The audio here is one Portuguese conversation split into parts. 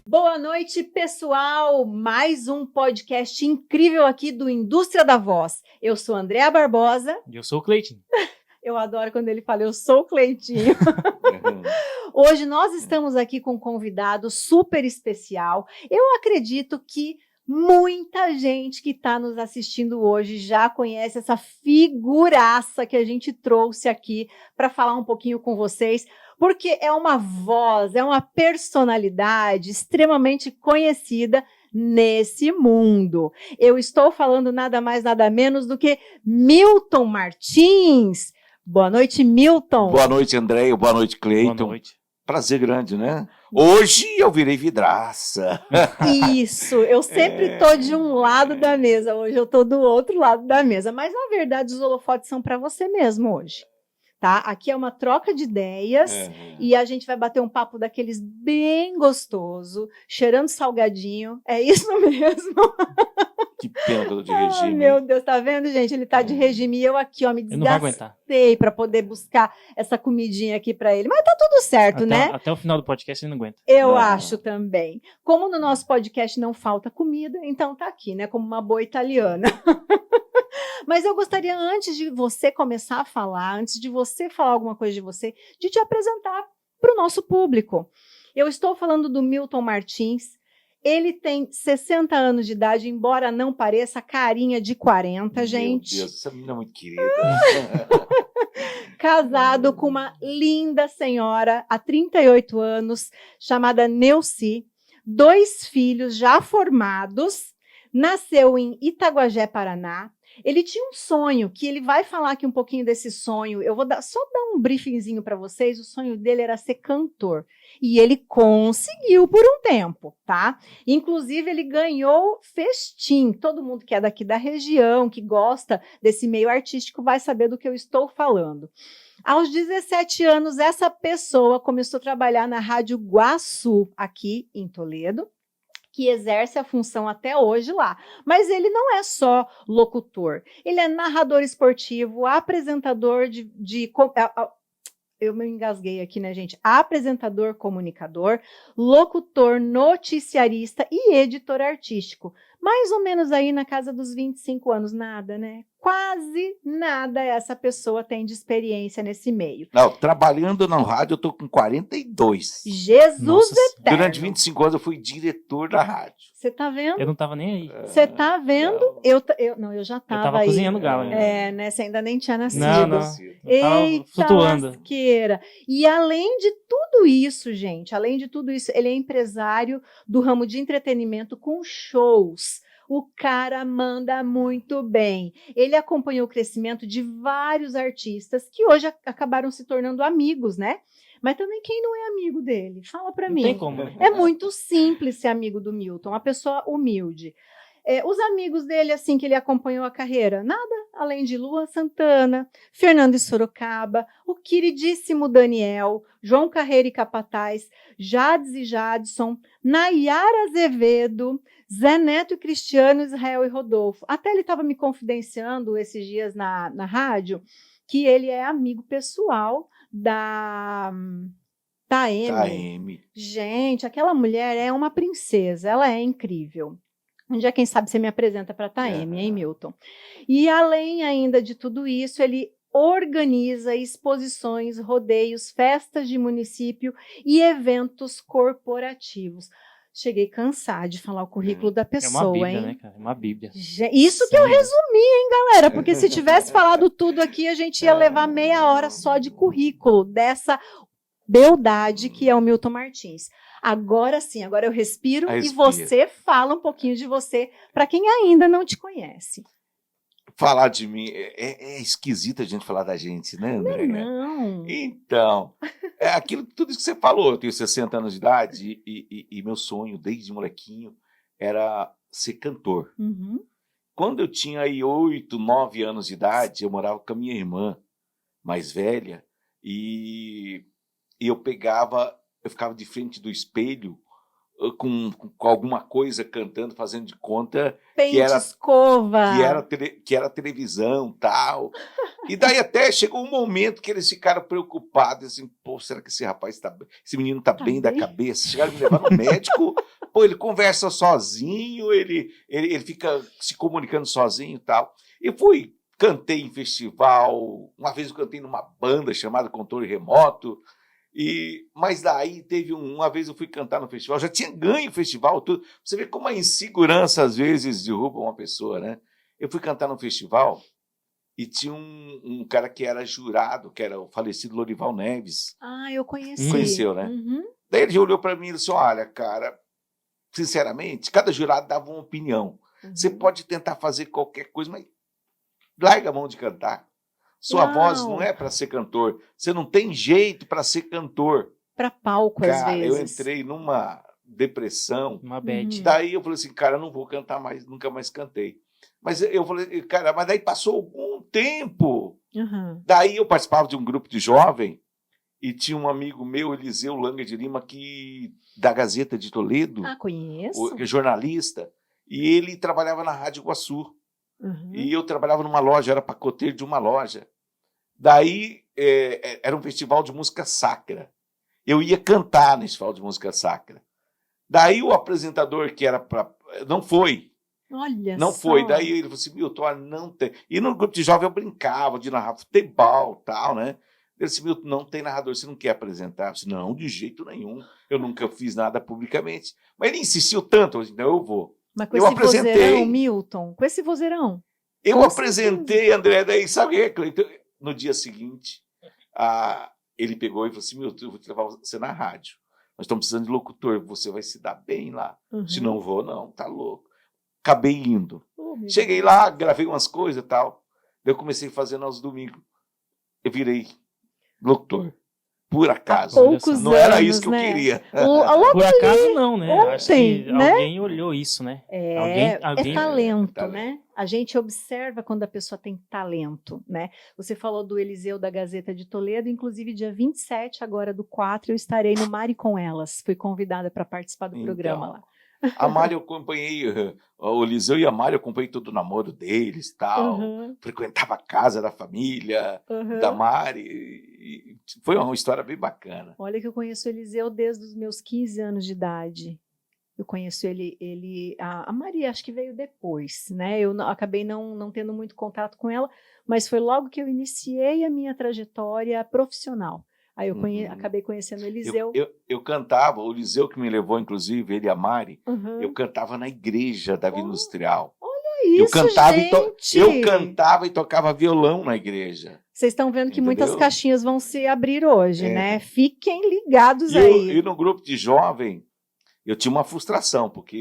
Boa noite, pessoal! Mais um podcast incrível aqui do Indústria da Voz. Eu sou Andréa Barbosa. E eu sou o Cleiton. Eu adoro quando ele fala, eu sou o Cleitinho. Hoje nós estamos aqui com um convidado super especial. Eu acredito que muita gente que está nos assistindo hoje já conhece essa figuraça que a gente trouxe aqui para falar um pouquinho com vocês, porque é uma voz, é uma personalidade extremamente conhecida nesse mundo. Eu estou falando nada mais, nada menos do que Milton Martins. Boa noite, Milton. Boa noite, Andréia. Boa noite, Cleiton. Boa noite. Prazer grande, né? Hoje eu virei vidraça. Isso, eu sempre tô de um lado da mesa, hoje eu tô do outro lado da mesa, mas na verdade os holofotes são para você mesmo hoje, tá? Aqui é uma troca de ideias e a gente vai bater um papo daqueles bem gostoso, cheirando salgadinho, é isso mesmo? Que pena que eu tô de regime. Ai, meu Deus, tá vendo, gente? Ele tá de regime e eu aqui, ó, me desgastei para poder buscar essa comidinha aqui para ele. Mas tá tudo certo, né? Até o final do podcast ele não aguenta. Eu acho também. Como no nosso podcast não falta comida, então tá aqui, né? Como uma boa italiana. Mas eu gostaria, antes de você começar a falar, antes de você falar alguma coisa de você, de te apresentar para o nosso público. Eu estou falando do Milton Martins. Ele tem 60 anos de idade, embora não pareça, carinha de 40, gente. Meu Deus, essa menina é muito querida. Casado com uma linda senhora há 38 anos, chamada Neuci. 2 filhos já formados. Nasceu em Itaguajé, Paraná. Ele tinha um sonho, que ele vai falar aqui um pouquinho desse sonho. Eu vou só dar um briefingzinho para vocês. O sonho dele era ser cantor. E ele conseguiu por um tempo, tá? Inclusive, ele ganhou festim. Todo mundo que é daqui da região, que gosta desse meio artístico, vai saber do que eu estou falando. Aos 17 anos, essa pessoa começou a trabalhar na Rádio Guaçu, aqui em Toledo, que exerce a função até hoje lá. Mas ele não é só locutor. Ele é narrador esportivo, apresentador eu me engasguei aqui, né, gente? Apresentador, comunicador, locutor, noticiarista e editor artístico. Mais ou menos aí na casa dos 25 anos, nada, né? Quase nada essa pessoa tem de experiência nesse meio. Não, trabalhando na rádio eu tô com 42. Jesus eterno. Durante 25 anos eu fui diretor da rádio. Você tá vendo? Eu não tava nem aí. Você tá vendo? Não. Eu já tava Eu tava aí. cozinhando galo. Né? Né? Você ainda nem tinha nascido. Não. Eu tava Eita flutuando. lasqueira. E além de tudo isso, gente, ele é empresário do ramo de entretenimento com shows. O cara manda muito bem. Ele acompanhou o crescimento de vários artistas que hoje acabaram se tornando amigos, né? Mas também quem não é amigo dele? Fala pra mim. Não tem como, né? É muito simples ser amigo do Milton, uma pessoa humilde. Os amigos dele, assim, que ele acompanhou a carreira, nada além de Luan Santana, Fernando e Sorocaba, o queridíssimo Daniel, João Carreiro e Capataz, Jades e Jadson, Nayara Azevedo, Zé Neto e Cristiano, Israel e Rodolfo. Até ele estava me confidenciando esses dias na rádio que ele é amigo pessoal da Taeme. Gente, aquela mulher é uma princesa, ela é incrível. Um dia, quem sabe, você me apresenta para a Taeme, hein, Milton? E além ainda de tudo isso, ele organiza exposições, rodeios, festas de município e eventos corporativos. Cheguei cansada de falar o currículo da pessoa, é uma bíblia, hein? né, cara? É uma bíblia. Isso que eu resumi, hein, galera? Porque se tivesse falado tudo aqui, a gente ia levar meia hora só de currículo dessa beldade que é o Milton Martins. Agora sim, agora eu respiro e você fala um pouquinho de você para quem ainda não te conhece. Falar de mim é esquisito a gente falar da gente, né, André? Não. Então, tudo isso que você falou. Eu tenho 60 anos de idade e meu sonho, desde molequinho, era ser cantor. Uhum. Quando eu tinha aí 8, 9 anos de idade, eu morava com a minha irmã mais velha e eu ficava de frente do espelho com alguma coisa cantando, fazendo de conta Pente, era- escova. que era televisão, tal. E daí até chegou um momento que eles ficaram preocupados, assim, pô, será que esse rapaz esse menino tá bem da bem? cabeça? Chegaram a me levar no médico, pô, ele conversa sozinho, ele fica se comunicando sozinho e tal. E cantei em festival, uma vez eu cantei numa banda chamada Controle Remoto, mas daí teve uma vez eu fui cantar no festival, já tinha ganho o festival, tudo. Você vê como a insegurança às vezes derruba uma pessoa, né? Eu fui cantar no festival e tinha um cara que era jurado, que era o falecido Lorival Neves. Ah, eu conheci. Conheceu, né? Uhum. Daí ele olhou para mim e disse: olha, cara, sinceramente, cada jurado dava uma opinião. Você pode tentar fazer qualquer coisa, mas larga a mão de cantar. Sua Uau. voz não é para ser cantor. Você não tem jeito para ser cantor. Para palco, Cara, às eu vezes. entrei numa depressão. Uma bad. Uhum. Daí eu falei assim, cara, eu não vou cantar mais, nunca mais cantei. Mas eu falei, cara, mas daí passou algum tempo. Uhum. Daí eu participava de um grupo de jovem e tinha um amigo meu, Eliseu Langa de Lima, da Gazeta de Toledo, Ah, conheço. jornalista, e ele trabalhava na Rádio Iguaçu. Uhum. E eu trabalhava numa loja, era pacoteiro de uma loja. Daí era um festival de música sacra. Eu ia cantar nesse festival de música sacra. Daí o apresentador que era para... Não foi. Olha Não só. foi. Daí ele falou assim, Milton, não tem. E no grupo de jovem eu brincava de narrar futebol e tal, né? Ele disse, Milton, não tem narrador, você não quer apresentar? Eu disse, não, de jeito nenhum. Eu nunca fiz nada publicamente. Mas ele insistiu tanto, eu disse, então eu vou. Mas com eu esse apresentei. vozeirão, Milton, com esse vozeirão. Eu Com apresentei, André, daí sabe o que é, Cleiton? No dia seguinte, ele pegou e falou assim, Milton, eu vou te levar você na rádio. Nós estamos precisando de locutor, você vai se dar bem lá. Uhum. Se não vou, não, tá louco. Acabei indo. Oh, meu Cheguei Deus. lá, gravei umas coisas e tal. Daí eu comecei a fazer aos domingos. Eu virei locutor. Por acaso. Há poucos Não era anos, isso que eu né? queria. Logo Por acaso não, né? Acho ontem, que né? alguém olhou isso, né? Alguém É talento, talento. né? A gente observa quando a pessoa tem talento, né? Você falou do Eliseu da Gazeta de Toledo, inclusive dia 27 agora do 4, eu estarei no Mare com Elas. Fui convidada para participar do programa lá. A Mari eu acompanhei, o Eliseu e a Mari eu acompanhei todo o namoro deles e tal. Uhum, Frequentava a casa da família, uhum. da Mari. E foi uma história bem bacana. Olha que eu conheço o Eliseu desde os meus 15 anos de idade. Eu conheço ele a Maria acho que veio depois, né? Eu acabei não tendo muito contato com ela, mas foi logo que eu iniciei a minha trajetória profissional. Aí eu acabei conhecendo o Eliseu. Eu cantava, o Eliseu que me levou, inclusive, ele e a Mari, Uhum. eu cantava na igreja da Vila Industrial. Isso, eu cantava gente! eu cantava e tocava violão na igreja. Vocês estão vendo que Entendeu? muitas caixinhas vão se abrir hoje, né? Fiquem ligados aí. E no grupo de jovem, eu tinha uma frustração, porque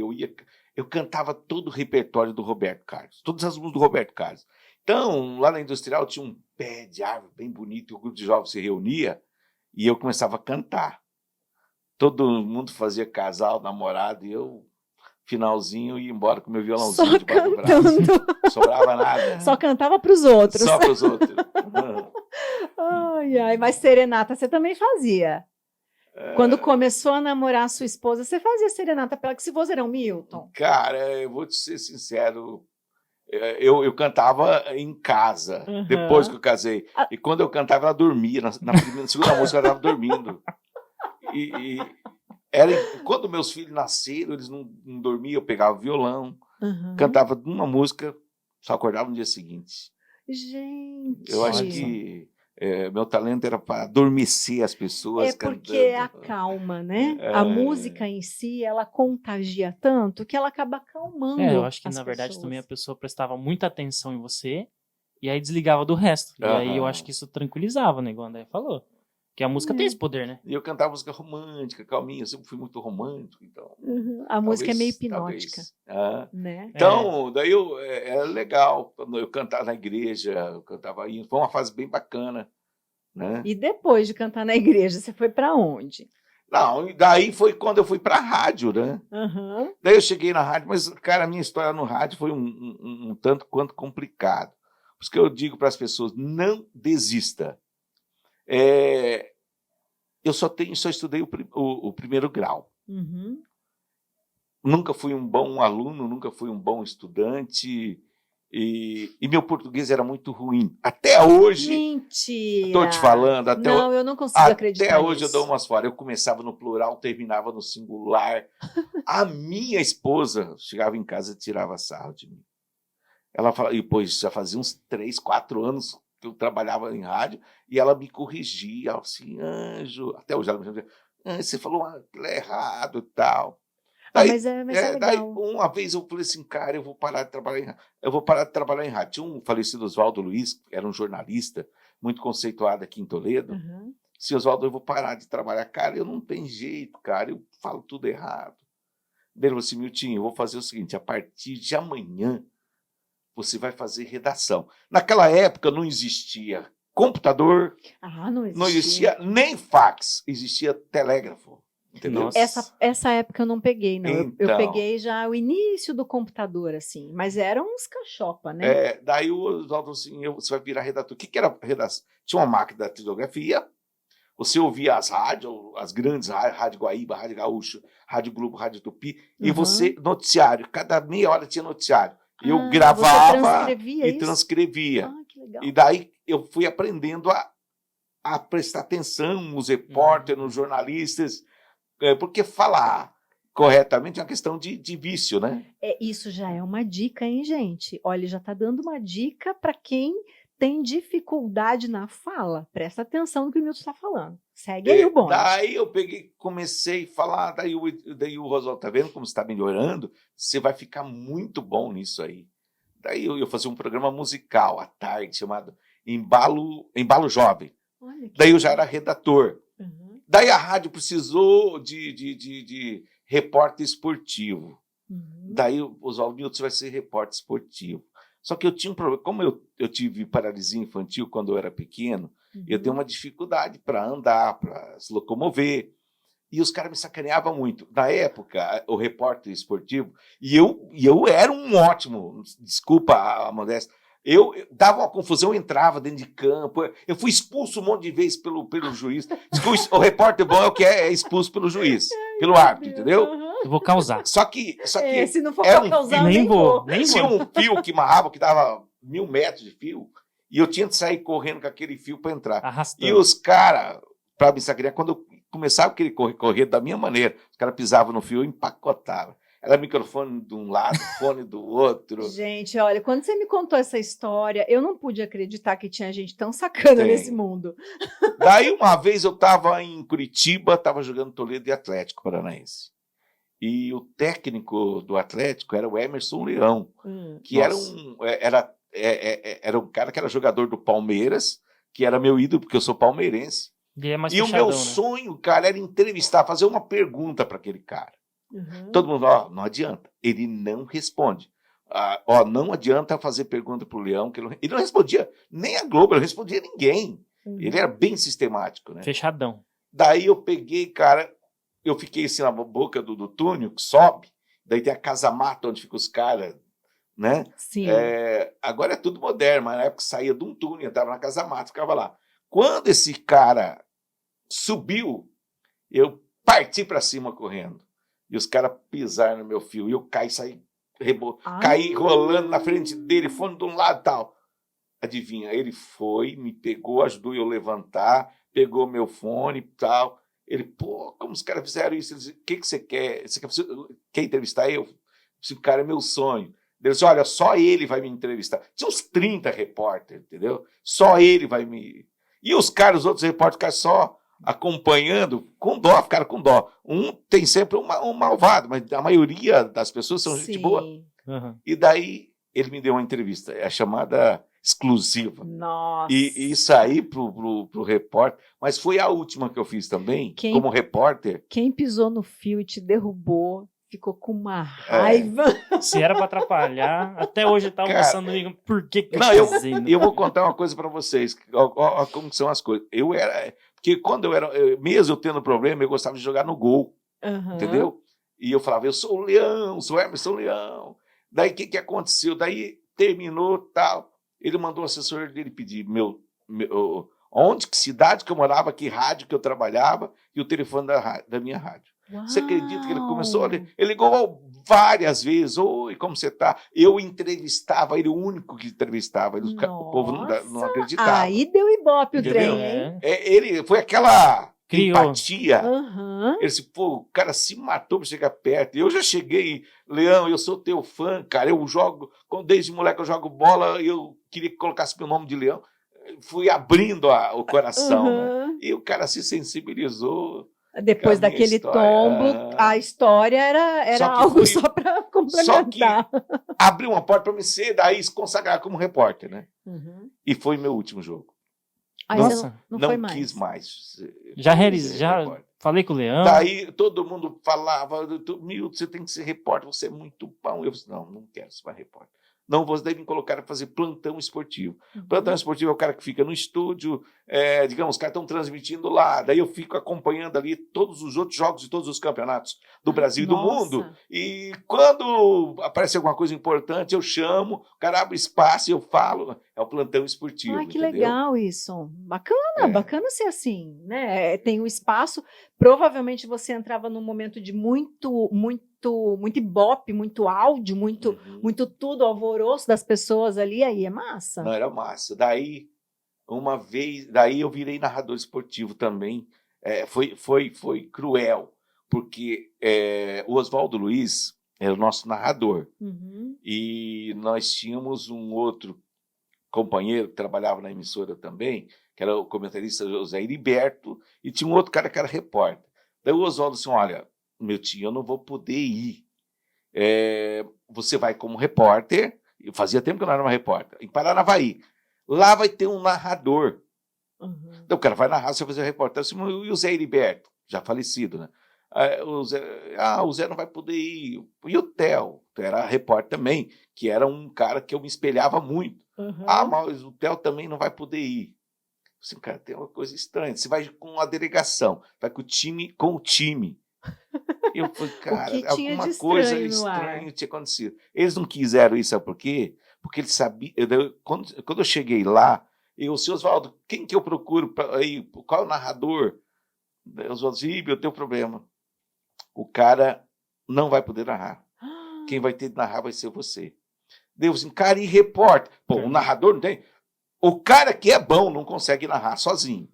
eu cantava todo o repertório do Roberto Carlos, todas as músicas do Roberto Carlos. Então, lá na Industrial tinha um pé de árvore bem bonito, e o grupo de jovens se reunia e eu começava a cantar. Todo mundo fazia casal, namorado, e eu, finalzinho, ia embora com meu violãozinho Só debaixo do braço. cantando. Não sobrava nada. Só cantava para os outros. Só para os outros. Ai, ai, mas serenata você também fazia. Quando começou a namorar a sua esposa, você fazia serenata para ela, que esse vozeirão, Milton. Cara, eu vou te ser sincero, eu cantava em casa, depois que eu casei. E quando eu cantava, ela dormia. Na segunda música, ela estava dormindo. Quando meus filhos nasceram, eles não dormiam, eu pegava violão, cantava uma música, só acordava no dia seguinte. Gente! Eu acho que meu talento era para adormecer as pessoas cantando. Porque é a calma, né? A música em si, ela contagia tanto que ela acaba acalmando. Eu acho que na verdade também a pessoa prestava muita atenção em você e aí desligava do resto. E aí eu acho que isso tranquilizava, né? Igual o André falou. Porque a música tem esse poder, né? E eu cantava música romântica, calminha, eu sempre fui muito romântico, então... A música é meio hipnótica, né? Então, daí era legal, quando eu cantava na igreja, eu cantava aí, foi uma fase bem bacana, né? E depois de cantar na igreja, você foi para onde? Não, daí foi quando eu fui para a rádio, né? Daí eu cheguei na rádio, mas, cara, a minha história no rádio foi um tanto quanto complicado. Por isso que eu digo para as pessoas, não desista. Eu só estudei o primeiro grau. nunca fui um bom aluno, nunca fui um bom estudante. E meu português era muito ruim. Até hoje, Mentira! estou te falando, Não, eu não consigo acreditar até hoje nisso. eu dou umas fora. Eu começava no plural, terminava no singular. A minha esposa chegava em casa e tirava sarro de mim. Ela falava, e pois já fazia uns 3, 4 anos que eu trabalhava em rádio, e ela me corrigia, ela assim, Anjo, até hoje ela me chama, você falou aquilo é errado e tal. Daí, mas é daí, legal. uma vez eu falei assim, cara, eu vou parar de trabalhar em rádio. Eu vou parar de trabalhar em rádio. Tinha um falecido Oswaldo Luiz, que era um jornalista muito conceituado aqui em Toledo. Uhum. Se Oswaldo, eu vou parar de trabalhar. Cara, eu não tenho jeito, cara, eu falo tudo errado. Daí ele falou assim, Miltinho, eu vou fazer o seguinte, a partir de amanhã você vai fazer redação. Naquela época não existia computador, não existia nem fax, existia telégrafo. Entendeu? Essa época eu não peguei, não. Então, eu peguei já o início do computador, assim. Mas eram uns cachopa, né? Daí o Oswaldo assim, você vai virar redator. O que era redação? Tinha uma máquina da tipografia, você ouvia as rádios, as grandes rádios, Rádio Guaíba, Rádio Gaúcho, Rádio Globo, Rádio Tupi, e você, noticiário, cada meia hora tinha noticiário. Eu gravava e transcrevia. Ah, que legal. E daí eu fui aprendendo a prestar atenção nos repórteres, nos jornalistas, porque falar corretamente é uma questão de vício, né? Isso já é uma dica, hein, gente? Olha, já está dando uma dica para quem tem dificuldade na fala. Presta atenção no que o Milton está falando. Segue aí o bonde. Daí eu comecei a falar, daí o Oswaldo, tá vendo como você está melhorando? Você vai ficar muito bom nisso aí. Daí eu fazia um programa musical à tarde, chamado Embalo Jovem. Daí eu já era redator. Uhum. Daí a rádio precisou de repórter esportivo. Uhum. Daí o Oswaldo Milton vai ser repórter esportivo. Só que eu tinha um problema. Como eu tive paralisia infantil quando eu era pequeno, eu tenho uma dificuldade para andar, para se locomover. E os caras me sacaneavam muito. Na época, o repórter esportivo, e eu era um ótimo, desculpa a modéstia, eu dava uma confusão, eu entrava dentro de campo, eu fui expulso um monte de vezes pelo juiz. O repórter bom é o que é expulso pelo juiz, pelo árbitro, entendeu? Eu vou causar. Só que se não for pra causar, nem vou. Tinha um fio que amarrava, que dava 1000 metros de fio, e eu tinha de sair correndo com aquele fio para entrar. Arrastando. E os caras, para me sacanear, quando eu começava a querer correr da minha maneira, os caras pisavam no fio e empacotavam. Era microfone de um lado, fone do outro. Gente, olha, quando você me contou essa história, eu não pude acreditar que tinha gente tão sacana nesse mundo. Daí, uma vez, eu estava em Curitiba, estava jogando Toledo e Atlético Paranaense. E o técnico do Atlético era o Emerson Leão, que era um cara que era jogador do Palmeiras, que era meu ídolo, porque eu sou palmeirense. E o meu sonho, cara, era entrevistar, fazer uma pergunta para aquele cara. Uhum. Todo mundo, não adianta. Ele não responde. Não adianta fazer pergunta pro Leão, que ele não respondia nem a Globo, ele não respondia a ninguém. Uhum. Ele era bem sistemático, né? Fechadão. Daí eu peguei, cara, eu fiquei assim na boca do túnel, que sobe, daí tem a casa-mata onde ficam os caras, né? Sim. Agora é tudo moderno, mas na época saía de um túnel, entrava na casa-mata, ficava lá. Quando esse cara subiu, eu parti para cima correndo. E os caras pisaram no meu fio. E eu caí rolando na frente dele, fone de um lado e tal. Adivinha, ele foi, me pegou, ajudou eu a levantar, pegou meu fone e tal. Ele, como os caras fizeram isso? Ele disse, o que você quer? Você quer entrevistar eu? Esse cara é meu sonho. Ele disse, olha, só ele vai me entrevistar. Tinha uns 30 repórteres, entendeu? Só ele vai me... E os outros repórteres ficaram só acompanhando, com dó, ficaram com dó. Tem sempre um malvado, mas a maioria das pessoas são gente boa. Uhum. E daí ele me deu uma entrevista, a chamada exclusiva. Nossa. E isso aí pro repórter, mas foi a última que eu fiz também, como repórter. Quem pisou no fio e te derrubou, ficou com uma raiva. Se era para atrapalhar, até hoje eu tava pensando comigo, por que eu vou contar uma coisa para vocês, ó, como são as coisas. Porque quando mesmo eu tendo problema, eu gostava de jogar no gol, entendeu? E eu falava, eu sou o Leão, sou Emerson Leão. Daí o que aconteceu? Daí terminou tal. Ele mandou o assessor dele pedir onde, que cidade que eu morava, que rádio que eu trabalhava e o telefone da minha rádio. Você acredita que ele começou? Ele ligou várias vezes. Oi, como você está? Eu entrevistava, ele o único que entrevistava. O povo não acreditava. Aí deu ibope o Entendeu? trem. Ele foi aquela Criou. empatia. Uhum. Ele disse, pô, o cara se matou para chegar perto. Eu já cheguei, Leão, eu sou teu fã, cara. Eu jogo, desde moleque eu jogo bola, eu queria que colocasse meu nome de Leão. Fui abrindo o coração, né? E o cara se sensibilizou. Depois daquele tombo, a história era algo só para complementar. Só que abriu uma porta para me ser, daí se consagrar como repórter, né? Uhum. E foi meu último jogo. Aí Nossa, não foi mais. Quis mais. Já falei com o Leão. Daí todo mundo falava, Milton, você tem que ser repórter, você é muito bom. Eu disse, não quero ser mais repórter. Não, você deve me colocar a fazer plantão esportivo. Uhum. Plantão esportivo é o cara que fica no estúdio, digamos, os caras estão transmitindo lá, daí eu fico acompanhando ali todos os outros jogos de todos os campeonatos do Brasil e do mundo, e quando aparece alguma coisa importante, eu chamo, o cara abre espaço e eu falo, é o plantão esportivo. Ai, que entendeu? Legal isso. Bacana ser assim, né? Tem um espaço, provavelmente você entrava num momento de muito ibope, muito áudio, muito tudo, alvoroço das pessoas ali, aí é massa. Não, era massa. Daí eu virei narrador esportivo também. Foi cruel, porque o Oswaldo Luiz era o nosso narrador. Uhum. E nós tínhamos um outro companheiro que trabalhava na emissora também, que era o comentarista José Heriberto, e tinha um outro cara que era repórter. Daí o Oswaldo disse, olha, meu tio, eu não vou poder ir. Você vai como repórter, eu fazia tempo que eu não era uma repórter, em Paranavaí. Lá vai ter um narrador. Uhum. Então o cara vai narrar, você vai fazer reportagem. E o Zé Heriberto, já falecido, né? O Zé não vai poder ir. E o Theo era repórter também, que era um cara que eu me espelhava muito. Uhum. Mas o Theo também não vai poder ir. Assim, cara, tem uma coisa estranha. Você vai com a delegação, vai com o time. Eu falei, cara, alguma coisa estranha tinha acontecido. Eles não quiseram isso, sabe por quê? Porque eles sabiam. Quando eu cheguei lá, seu Oswaldo, quem que eu procuro? Qual é o narrador? Oswaldo disse, eu tenho problema. O cara não vai poder narrar. Quem vai ter de narrar vai ser você. Deus, cara, e repórter? Pô, o narrador não tem. O cara que é bom não consegue narrar sozinho.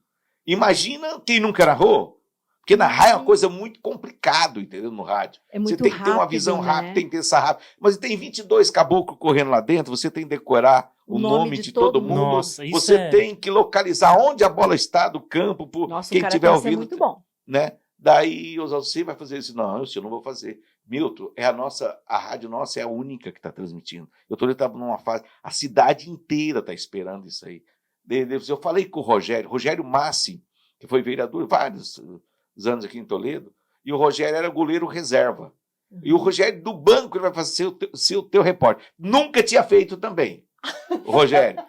Imagina quem nunca narrou. Porque narrar é uma coisa muito complicada, entendeu? No rádio. É muito você tem que ter uma visão rápida, tem que pensar rápido. Mas tem 22 caboclos correndo lá dentro, você tem que decorar o nome de todo mundo. Nossa, você tem que localizar onde a bola está do campo, por quem estiver ouvindo. É muito bom. Né? Daí, você vai fazer isso? Não, eu não vou fazer. Milton, a rádio nossa é a única que está transmitindo. Eu estou numa fase, a cidade inteira está esperando isso aí. Eu falei com o Rogério Massi, que foi vereador vários anos aqui em Toledo, e o Rogério era goleiro reserva. Uhum. E o Rogério do banco ele vai fazer ser o teu repórter. Nunca tinha feito também. O Rogério.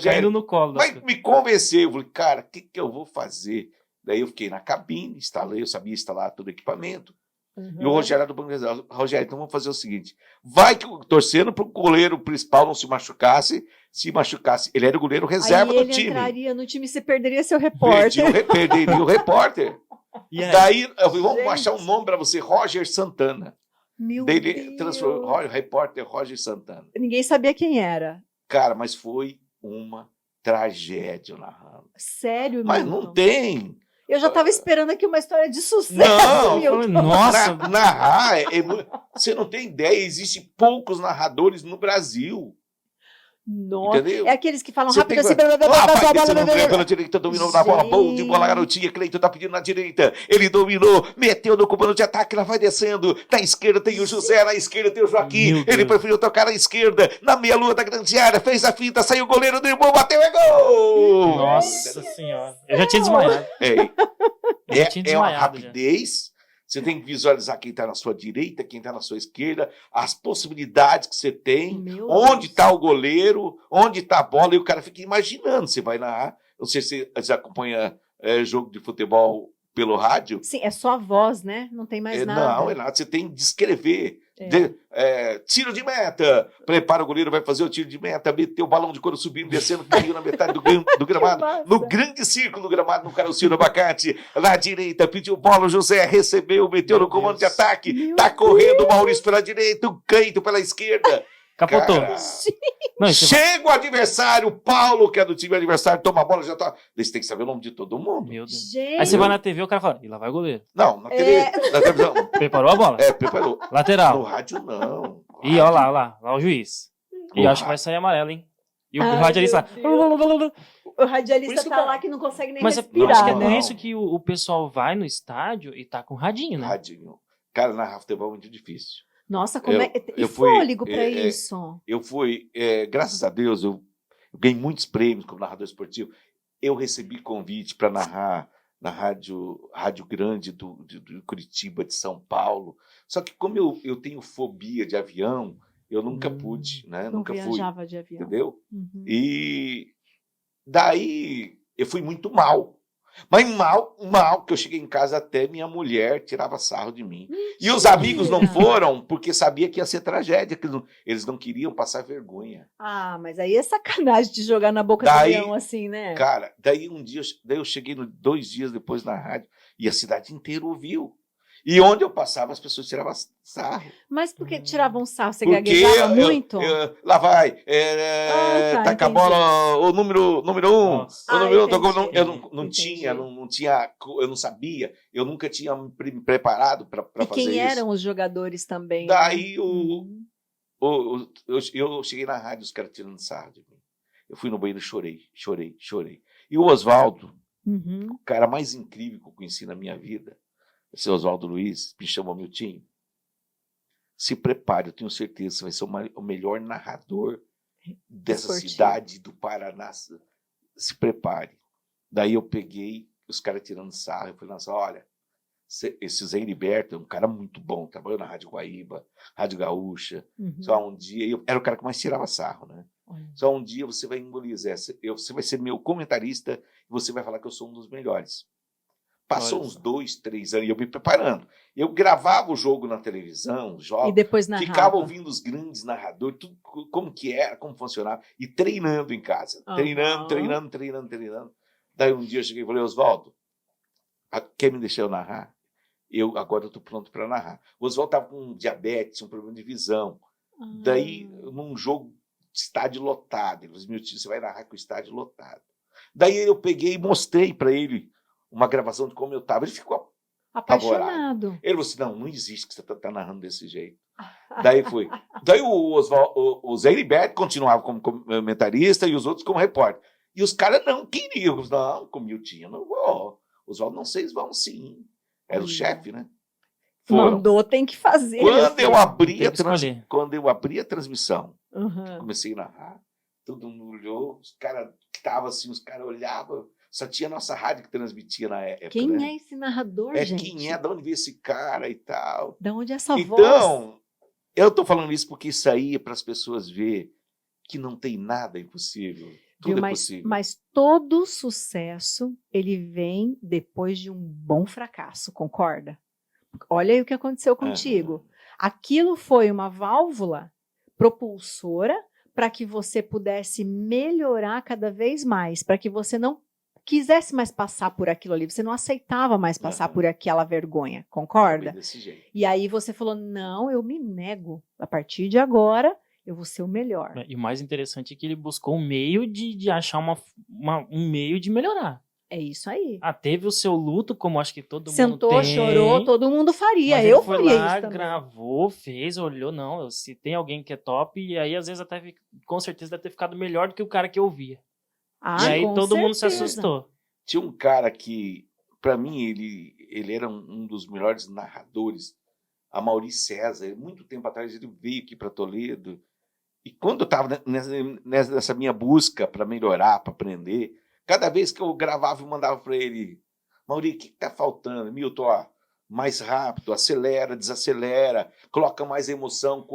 Caindo no colo. Mas me convenceu. Eu falei, cara, o que eu vou fazer? Daí eu fiquei na cabine, eu sabia instalar todo o equipamento. Uhum. E o Rogério era do banco reserva. Rogério, então vamos fazer o seguinte. Vai torcendo para o goleiro principal não se machucasse. Se machucasse, ele era o goleiro reserva do time. Ele entraria no time e você perderia seu repórter. Perderia o repórter. Daí, vamos achar um nome para você, Roger Santana. Meu Deus. Transformou o repórter Roger Santana. Ninguém sabia quem era. Cara, mas foi uma tragédia narrando. Sério, mas Milton? Não tem. Eu já estava esperando aqui uma história de sucesso. Não, nossa. Narrar, você não tem ideia, existem poucos narradores no Brasil. Nossa, entendeu? É aqueles que falam rápido assim. Pela direita, dominou na bola, bom de bola, garotinha, Cleiton tá pedindo na direita, ele dominou, meteu no comando de ataque, ela vai descendo, na esquerda tem o José, na esquerda tem o Joaquim, ele preferiu tocar na esquerda, na meia-lua da grande área, fez a finta, saiu o goleiro, driblou, bateu, é gol! Nossa senhora, eu já tinha desmaiado. É uma rapidez. Você tem que visualizar quem está na sua direita, quem está na sua esquerda, as possibilidades que você tem, onde está o goleiro, onde está a bola, e o cara fica imaginando. Você vai narrar, não sei se você acompanha jogo de futebol pelo rádio. Sim, é só a voz, né? Não tem mais nada. Não, é nada. Você tem que descrever. Tiro de meta. Prepara, o goleiro vai fazer o tiro de meta, meteu o balão de couro subindo, descendo, caiu na metade do gramado. No grande círculo do gramado, no Carocinho Abacate. Na direita, pediu bola, o José recebeu, meteu no comando de ataque. Tá correndo o Maurício pela direita, o Cleito pela esquerda. Capotou. Cara, chega o adversário, o Paulo, que é do time adversário, toma a bola, já tá. Você tem que saber o nome de todo mundo. Meu Deus. Gente. Aí você vai na TV, o cara fala, e lá vai o goleiro. Não, na TV, na televisão. Preparou a bola? Preparou. Lateral. No rádio, não. Ih, ó lá o juiz. E No acho que vai rádio. sair amarelo, hein? E o Ai, radialista meu o Por radialista isso que tá tá- lá que não consegue nem Mas eu respirar, acho que é né? por Não. isso que o pessoal vai no estádio e tá com radinho, né? Radinho. Cara, narrar futebol é muito difícil. Nossa, como é... E eu fui, fôlego pra isso? Eu fui, graças a Deus, eu ganhei muitos prêmios como narrador esportivo. Eu recebi convite para narrar na rádio grande de Curitiba, de São Paulo. Só que como eu tenho fobia de avião, eu nunca pude, né? Não Nunca fui, viajava de avião. entendeu? Uhum. E daí eu fui muito mal. Mas mal, que eu cheguei em casa até minha mulher tirava sarro de mim. E os amigos não foram porque sabia que ia ser tragédia, que eles não queriam passar vergonha. Ah, mas aí é sacanagem de jogar na boca do avião assim, né? Cara, daí eu cheguei 2 dias depois na rádio e a cidade inteira ouviu. E onde eu passava, as pessoas tiravam sarro. Mas por que tiravam sarro? Você Porque gaguejava muito? Lá vai, tá, taca a bola, o número 1. Nossa. O número 1, Entendi. eu não Entendi. tinha, eu não sabia, eu nunca tinha me preparado para E fazer isso. quem eram os jogadores também? Daí Uhum. eu cheguei na rádio, os caras tirando sarro de mim. Eu fui no banheiro e chorei. E o Oswaldo, Uhum. o cara mais incrível que eu conheci na minha vida, esse Oswaldo Luiz, me chamou Miltinho. Se prepare, eu tenho certeza, você vai ser o melhor narrador dessa Esportivo. cidade do Paraná. Se prepare. Daí eu peguei os caras tirando sarro. Eu falei, nossa, olha, esse Zé Heriberto é um cara muito bom, trabalhou na Rádio Guaíba, Rádio Gaúcha. Uhum. Só um dia, eu era o cara que mais tirava sarro, né? Olha. Só um dia você vai engolir, Zé. Você vai ser meu comentarista e você vai falar que eu sou um dos melhores. Passou Olha uns só. 2, 3 anos e eu me preparando. Eu gravava o jogo na televisão, os E jogos, depois narrava. ficava ouvindo os grandes narradores, tudo como que era, como funcionava, e treinando em casa. Aham. Treinando. Daí um dia eu cheguei e falei, Oswaldo, quer me deixar eu narrar? Agora eu estou pronto para narrar. O Oswaldo estava com diabetes, um problema de visão. Daí, num jogo, estádio lotado. Ele falou, meu tio, você vai narrar com o estádio lotado. Daí eu peguei e mostrei para ele uma gravação de como eu estava. Ele ficou apaixonado. Ele falou assim, não existe que você tá narrando desse jeito. Daí foi. Daí o Zé Heriberto continuava como comentarista e os outros como repórter. E os caras não queriam. Não, com o Miltinho, eu não vou. Oswaldo, não, vocês vão sim. Era o chefe, né? Foram. Mandou, tem que fazer. Quando eu abri a transmissão, Uhum. comecei a narrar, todo mundo olhou, os caras estavam assim, os caras olhavam, só tinha a nossa rádio que transmitia na época. Quem né? é esse narrador, gente? Quem é, de onde veio esse cara e tal. De onde é essa voz? Então, eu tô falando isso porque isso aí é para as pessoas ver que não tem nada impossível. Tudo é possível. Mas todo sucesso, ele vem depois de um bom fracasso, concorda? Olha aí o que aconteceu contigo. Aquilo foi uma válvula propulsora para que você pudesse melhorar cada vez mais, para que você não quisesse mais passar por aquilo ali, você não aceitava mais passar por aquela vergonha, concorda? Desse jeito. E aí você falou, não, eu me nego, a partir de agora eu vou ser o melhor. E o mais interessante é que ele buscou um meio de achar um meio de melhorar. É isso aí. Teve o seu luto, como acho que todo mundo Sentou, tem. chorou, todo mundo faria. Mas Eu ele foi faria lá, isso também. gravou, fez, olhou, não, se tem alguém que é top, e aí às vezes até com certeza deve ter ficado melhor do que o cara que ouvia. E aí com todo mundo se certeza. assustou. Tinha um cara que, para mim, ele era um dos melhores narradores, a Mauri César. Muito tempo atrás ele veio aqui para Toledo. E quando eu estava nessa minha busca para melhorar, para aprender, cada vez que eu gravava eu mandava para ele, Mauri, o que está faltando? Milton, mais rápido, acelera, desacelera, coloca mais emoção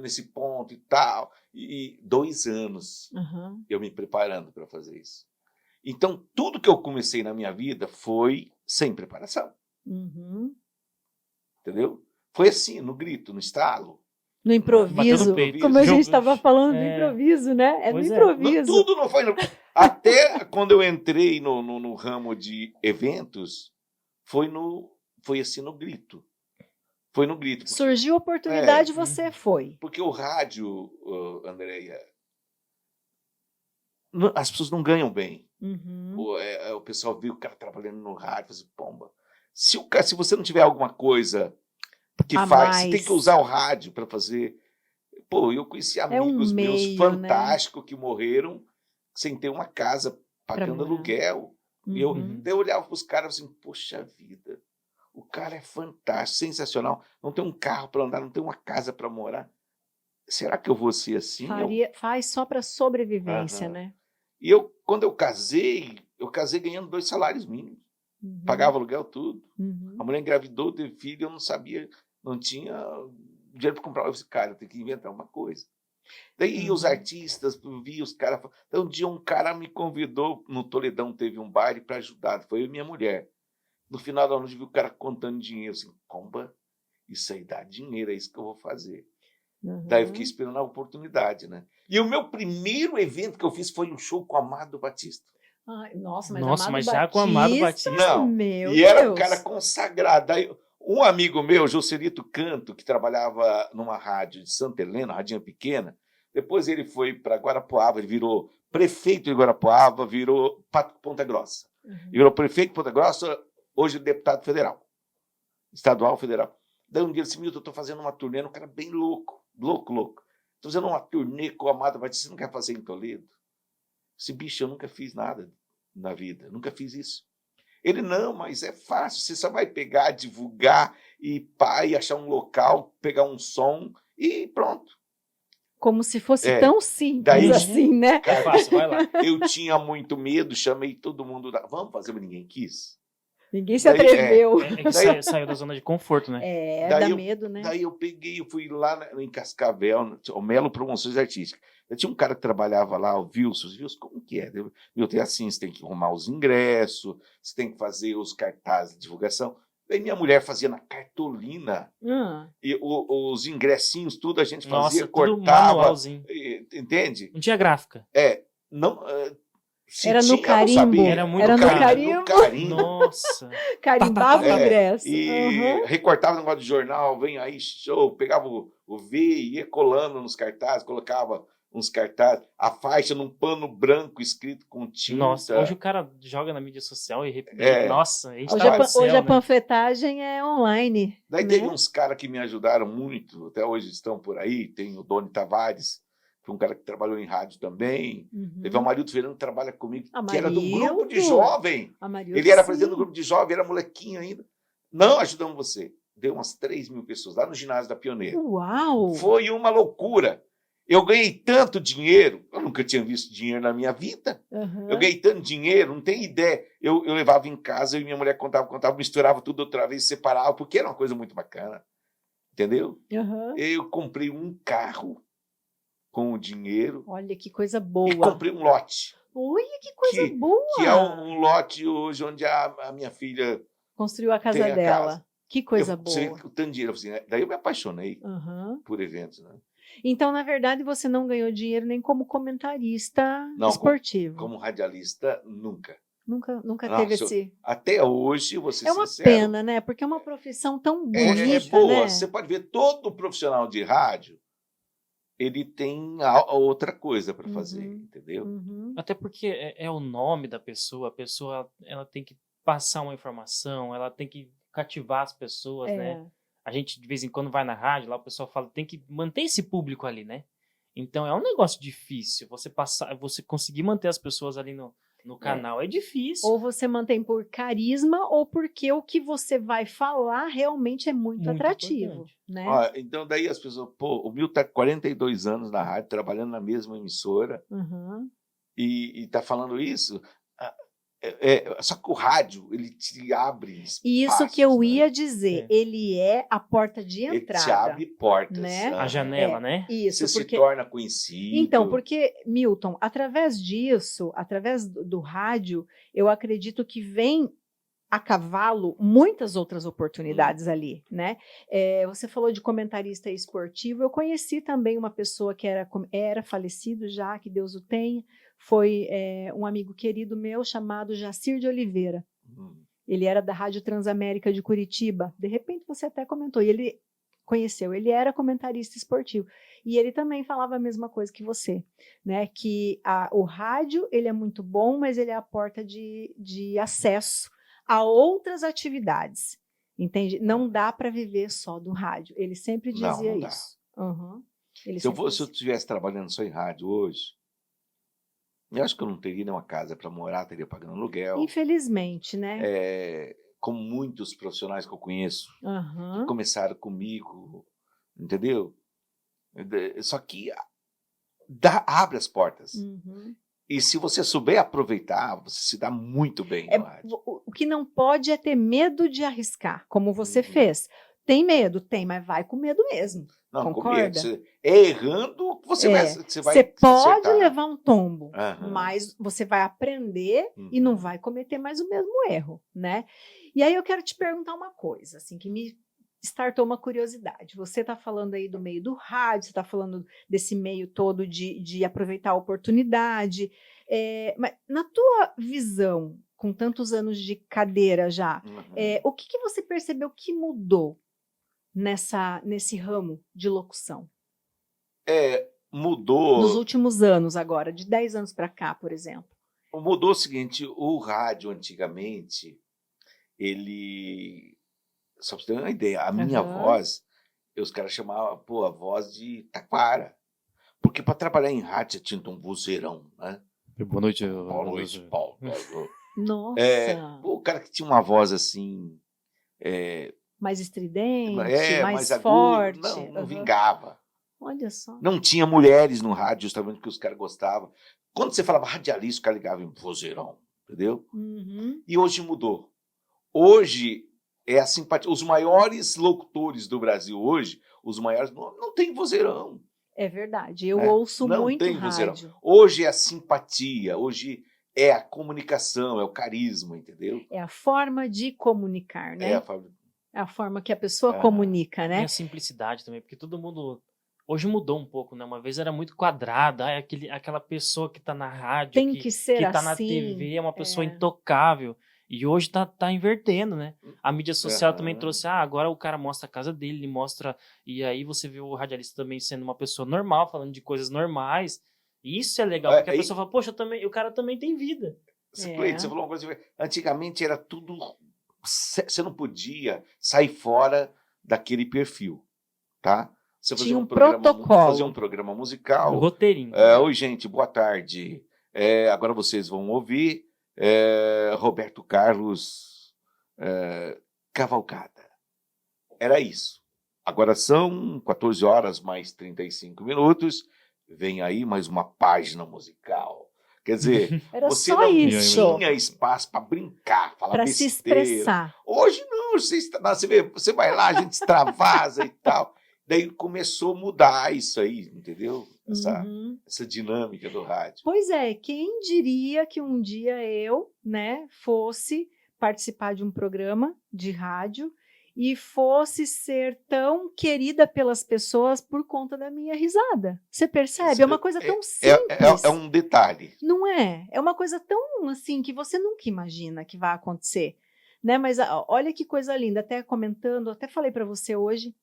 nesse ponto e tal. E 2 anos eu me preparando para fazer isso. Então, tudo que eu comecei na minha vida foi sem preparação. Uhum. Entendeu? Foi assim, no grito, no estalo. No improviso, peito. como a gente Jogo- estava falando do É. improviso, né? É no Pois é. improviso. Tudo não foi. Até quando eu entrei no ramo de eventos, foi assim no grito. Foi no grito. Surgiu a oportunidade, você foi. Porque o rádio, Andréia, as pessoas não ganham bem. Uhum. O pessoal viu o cara trabalhando no rádio, faz pomba. Se você não tiver alguma coisa que A faz, você mais. tem que usar o rádio para fazer. Pô, eu conheci amigos meus meio, fantásticos que morreram sem ter uma casa, pagando morar. aluguel. E Uhum. eu olhava para os caras assim, poxa vida, o cara é fantástico, sensacional. Não tem um carro para andar, não tem uma casa para morar. Será que eu vou ser assim? Faz só para sobrevivência, né? E quando eu casei ganhando 2 salários mínimos. Uhum. Pagava aluguel, tudo. Uhum. A mulher engravidou, teve filho, eu não sabia, não tinha dinheiro para comprar. Eu disse, cara, eu tenho que inventar uma coisa. Daí os artistas, eu vi os caras. Então, um dia um cara me convidou, no Toledão teve um baile para ajudar, foi eu e minha mulher. No final da noite, eu vi o cara contando dinheiro, assim, pomba, isso aí dá dinheiro, é isso que eu vou fazer. Uhum. Daí eu fiquei esperando a oportunidade, né? E o meu primeiro evento que eu fiz foi um show com o Amado Batista. Ai, nossa, mas Nossa, Amado mas já Batista, com Amado Batista. Não, meu e era Deus. um cara consagrado. Daí, um amigo meu, Joselito Canto, que trabalhava numa rádio de Santa Helena, radinha pequena, depois ele foi para Guarapuava, ele virou prefeito de Guarapuava, virou Ponta Grossa. Uhum. Ele virou prefeito de Ponta Grossa, hoje deputado federal, estadual federal. Daí um dia ele disse, Milton, eu estou fazendo uma turnê, um cara bem louco. Estou fazendo uma turnê com o Amado Batista, você não quer fazer em Toledo? Esse bicho, eu nunca fiz nada na vida, nunca fiz isso. Ele, não, mas é fácil, você só vai pegar, divulgar e achar um local, pegar um som e pronto. Como se fosse tão simples daí, assim, né? Cara, fácil, vai lá. Eu tinha muito medo, chamei todo mundo, vamos fazer, mas ninguém quis. Ninguém se atreveu. É que saiu da zona de conforto, né? Dá medo, né? Daí eu fui lá em Cascavel, o Melo Promoções Artísticas. Tinha um cara que trabalhava lá, o Wilson, como que é? Tem assim, você tem que arrumar os ingressos, você tem que fazer os cartazes de divulgação. Daí minha mulher fazia na cartolina, e os ingressinhos, tudo a gente fazia, Nossa, cortava. tudo manualzinho. Entende? Não tinha gráfica. Não... Era no carimbo. Era muito no carimbo. Nossa. Carimbava o ingresso. E recortava o negócio de jornal, vem aí, show, pegava o V, ia colando nos cartazes, colocava uns cartazes, a faixa num pano branco escrito com tinta. Nossa, hoje o cara joga na mídia social e nossa, a gente hoje a panfletagem é online. Daí né? teve uns caras que me ajudaram muito, até hoje estão por aí, tem o Doni Tavares, que é um cara que trabalhou em rádio também. Uhum. Teve o Amarildo Fernando que trabalha comigo, Amarildo. que era do grupo de jovem. Amarildo, ele era sim. presidente do grupo de jovem, era molequinho ainda. Não ajudamos você. Deu umas 3.000 pessoas lá no ginásio da Pioneira. Uau! Foi uma loucura. Eu ganhei tanto dinheiro, eu nunca tinha visto dinheiro na minha vida. Uhum. Eu ganhei tanto dinheiro, não tem ideia. Eu levava em casa, eu e minha mulher contava, misturava tudo outra vez, separava, porque era uma coisa muito bacana. Entendeu? Uhum. Eu comprei um carro com o dinheiro. Olha que coisa boa. E comprei um lote. Olha que coisa boa. Que é um lote hoje onde a minha filha construiu a casa dela. Casa. Que coisa boa. O tanto de dinheiro, assim, né? Daí eu me apaixonei por eventos, né? Então, na verdade, você não ganhou dinheiro nem como comentarista esportivo. Como radialista, nunca. Nunca teve esse... Até hoje, você é uma pena, né? Porque é uma profissão tão bonita, é boa. né? Você pode ver, todo profissional de rádio, ele tem outra coisa para fazer, entendeu? Uhum. Até porque é o nome da pessoa, a pessoa ela tem que passar uma informação, ela tem que cativar as pessoas, né? A gente, de vez em quando, vai na rádio, lá o pessoal fala, tem que manter esse público ali, né? Então, é um negócio difícil. Você conseguir manter as pessoas ali no canal é difícil. Ou você mantém por carisma, ou porque o que você vai falar realmente é muito atrativo, né? Então, daí as pessoas... o Milton tá 42 anos na rádio, trabalhando na mesma emissora, e tá falando isso... só que o rádio, ele te abre espaços, isso que eu ia dizer, ele é a porta de entrada. Ele te abre portas. Né? A janela, né? Isso, você se torna conhecido. Então, porque, Milton, através disso, através do rádio, eu acredito que vem a cavalo muitas outras oportunidades ali, né? Você falou de comentarista esportivo, eu conheci também uma pessoa que era falecido já, que Deus o tenha, foi um amigo querido meu chamado Jacir de Oliveira. Ele era da Rádio Transamérica de Curitiba, de repente você até comentou, e ele conheceu, ele era comentarista esportivo, e ele também falava a mesma coisa que você, né, que o rádio, ele é muito bom, mas ele é a porta de acesso a outras atividades, entende? Não dá para viver só do rádio, ele sempre dizia não isso. Uhum. Se eu estivesse trabalhando só em rádio hoje, eu acho que eu não teria nenhuma casa para morar, teria pagando aluguel. Infelizmente, né? Como muitos profissionais que eu conheço, Uhum. que começaram comigo, entendeu? Só que abre as portas. Uhum. E se você souber aproveitar, você se dá muito bem no rádio. O que não pode é ter medo de arriscar, como você fez. Tem medo? Tem, mas vai com medo mesmo. Não, concorda? Com medo. Errando, você vai pode acertar. levar um tombo, Uhum. mas você vai aprender e não vai cometer mais o mesmo erro, né? E aí eu quero te perguntar uma coisa, assim, que me startou uma curiosidade. Você está falando aí do meio do rádio, você está falando desse meio todo de aproveitar a oportunidade, mas na tua visão, com tantos anos de cadeira já, o que você percebeu que mudou nesse ramo de locução? Mudou. Nos últimos anos agora, de 10 anos para cá, por exemplo. Mudou o seguinte, o rádio antigamente, ele... Só para você ter uma ideia, a minha voz, os caras chamavam, a voz de taquara. Porque para trabalhar em rádio, você tinha um vozeirão, né? Boa noite, Paulo. Nossa! O cara que tinha uma voz assim... mais estridente, mais agudo, forte. Não vingava. Olha só. Não tinha mulheres no rádio, justamente porque os caras gostavam. Quando você falava radialista, o cara ligava em vozeirão, entendeu? Uhum. E hoje mudou. Hoje é a simpatia. Os maiores locutores do Brasil hoje, os maiores, não tem vozeirão. É verdade. Eu ouço muito rádio. Vozeirão. Hoje é a simpatia, hoje é a comunicação, é o carisma, entendeu? É a forma de comunicar, né? É a forma que a pessoa comunica, né? E a simplicidade também, porque todo mundo... Hoje mudou um pouco, né? Uma vez era muito quadrada, aquela pessoa que tá na rádio, tem que ser que tá assim, na TV, é uma pessoa intocável. E hoje tá invertendo, né? A mídia social também trouxe, agora o cara mostra a casa dele, ele mostra... E aí você vê o radialista também sendo uma pessoa normal, falando de coisas normais. E isso é legal, porque a pessoa fala, poxa, o cara também tem vida. Você falou uma coisa, antigamente era tudo... Você não podia sair fora daquele perfil, tá? Você tinha um protocolo. Fazer um programa musical. Um roteirinho. Oi, gente, boa tarde. Agora vocês vão ouvir Roberto Carlos Cavalcada. Era isso. Agora são 14 horas mais 35 minutos. Vem aí mais uma página musical. Quer dizer, você não tinha espaço para brincar, falar besteira. Para se expressar. Hoje não, você vai lá, a gente extravasa e tal. Daí começou a mudar isso aí, entendeu? Essa dinâmica do rádio. Pois é, quem diria que um dia eu, né, fosse participar de um programa de rádio e fosse ser tão querida pelas pessoas por conta da minha risada. Você percebe? É uma coisa tão simples. É um detalhe. Não é? É uma coisa tão assim que você nunca imagina que vai acontecer, né? Mas olha que coisa linda. Até comentando, até falei para você hoje.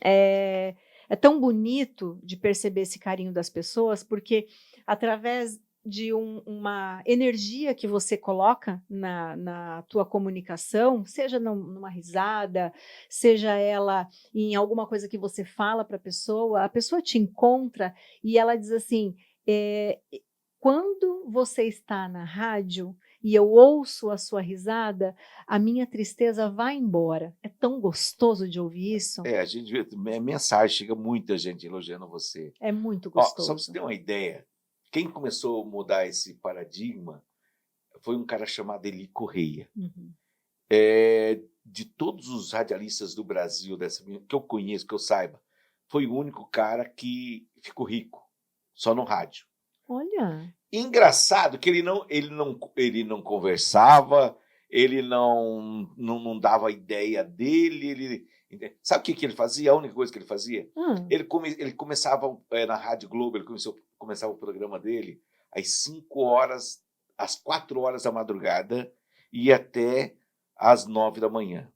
É tão bonito de perceber esse carinho das pessoas, porque através de uma energia que você coloca na tua comunicação, seja numa risada, seja ela em alguma coisa que você fala para a pessoa te encontra e ela diz assim, quando você está na rádio e eu ouço a sua risada, a minha tristeza vai embora. É tão gostoso de ouvir isso. A gente vê, mensagem, chega muita gente elogiando você. É muito gostoso. Só para você ter uma ideia, quem começou a mudar esse paradigma foi um cara chamado Eli Correia. De todos os radialistas do Brasil, que eu conheço, que eu saiba, foi o único cara que ficou rico, só no rádio. Olha... Engraçado que ele não conversava, ele não dava a ideia dele. Sabe o que ele fazia? A única coisa que ele fazia? Ele começava na Rádio Globo, ele começava o programa dele às 4 horas da madrugada e até às 9 da manhã.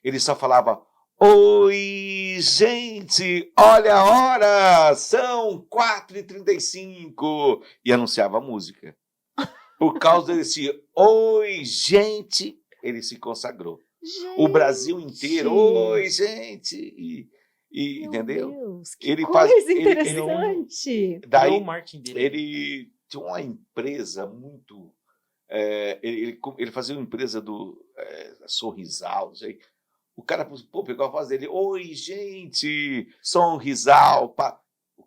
Ele só falava: oi, gente, olha a hora, são 4h35, e anunciava a música. Por causa desse oi, gente, ele se consagrou. Gente, O Brasil inteiro, oi, gente, meu entendeu? Deus, que Ele coisa interessante. Daí o marketing dele. ele tinha uma empresa muito... ele fazia uma empresa do Sorrisal, não sei. O cara pegou a voz dele: oi, gente, Sorrisal.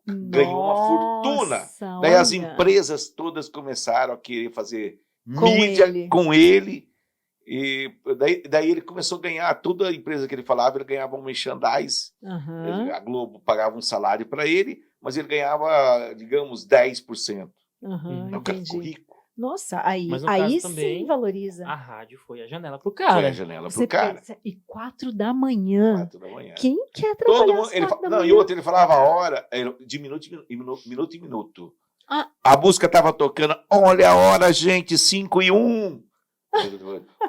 Ganhou uma fortuna. Daí as empresas todas começaram a querer fazer mídia com ele. E daí ele começou a ganhar, toda a empresa que ele falava, ele ganhava um merchandise. A Globo pagava um salário para ele, mas ele ganhava, digamos, 10%. O cara ficou rico. Nossa, aí também, sim valoriza. A rádio foi a janela pro cara. Foi a janela pro cara. E 4 da manhã. 4 da manhã. Quem quer trabalhar às 4 da manhã? E outro, ele falava a hora, de minuto em minuto. A música tava tocando: olha a hora, gente, 5:01.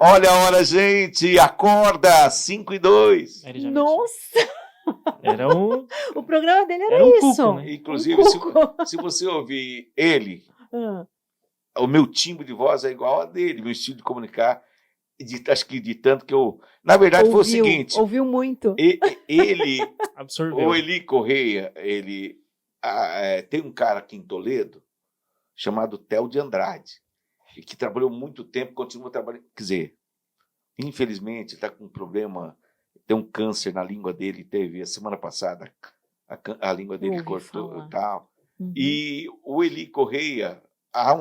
Olha a hora, gente, acorda, 5:02. Nossa! Era um... O programa dele era isso. Cuco, né? Inclusive, se você ouvir ele... O meu timbre de voz é igual a dele, meu estilo de comunicar, acho que de tanto que eu... Na verdade, foi o seguinte... Ouviu muito. Ele, absorveu. o Eli Correia, tem um cara aqui em Toledo, chamado Theo de Andrade, que trabalhou muito tempo, continua trabalhando... Quer dizer, infelizmente, está com um problema, tem um câncer na língua dele, teve a semana passada, a língua dele cortou e tal. E o Eli Correia... Há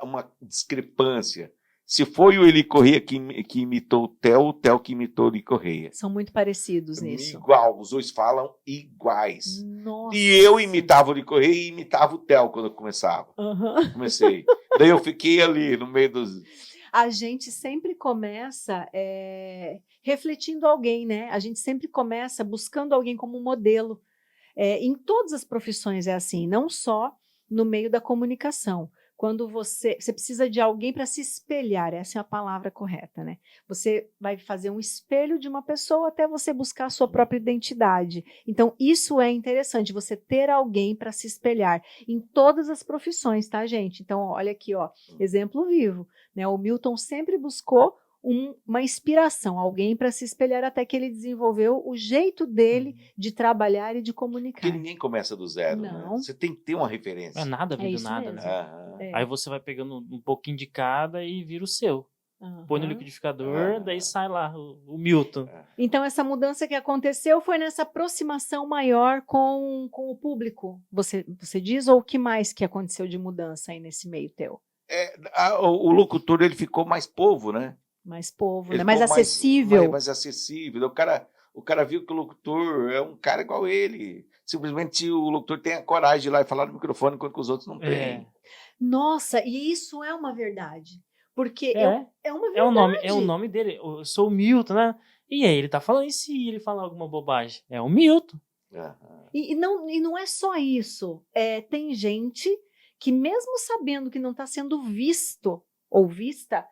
uma discrepância. Se foi o Eli Correia que imitou o Theo que imitou o Eli Correia. São muito parecidos nisso. Igual, os dois falam iguais. Nossa. E eu imitava o Eli Correia e imitava o Theo quando eu começava. Comecei. Daí eu fiquei ali no meio dos... A gente sempre começa refletindo alguém, né? A gente sempre começa buscando alguém como modelo. Em todas as profissões é assim, não só no meio da comunicação. Quando você precisa de alguém para se espelhar, essa é a palavra correta, né? Você vai fazer um espelho de uma pessoa até você buscar a sua própria identidade. Então, isso é interessante, você ter alguém para se espelhar em todas as profissões, tá, gente? Então, olha aqui, ó, exemplo vivo, né? O Milton sempre buscou uma inspiração, alguém para se espelhar, até que ele desenvolveu o jeito dele de trabalhar e de comunicar. Porque ninguém começa do zero, não. Né? Você tem que ter uma referência. Nada vem do nada, mesmo. né? Aí você vai pegando um pouquinho de cada e vira o seu. Põe no liquidificador, daí sai lá o Milton. Então, essa mudança que aconteceu foi nessa aproximação maior com o público. Você diz, ou o que mais que aconteceu de mudança aí nesse meio teu? O locutor, ele ficou mais povo, né? Mais povo, né? Mais acessível. Mais acessível. O cara viu que o locutor é um cara igual ele. Simplesmente o locutor tem a coragem de ir lá e falar no microfone, enquanto que os outros não têm. Nossa, e isso é uma verdade. Porque é uma verdade. É o nome dele. Eu sou o Milton, né? E aí ele tá falando, e se ele falar alguma bobagem? É o Milton. E não é só isso. Tem gente que, mesmo sabendo que não está sendo visto ou vista,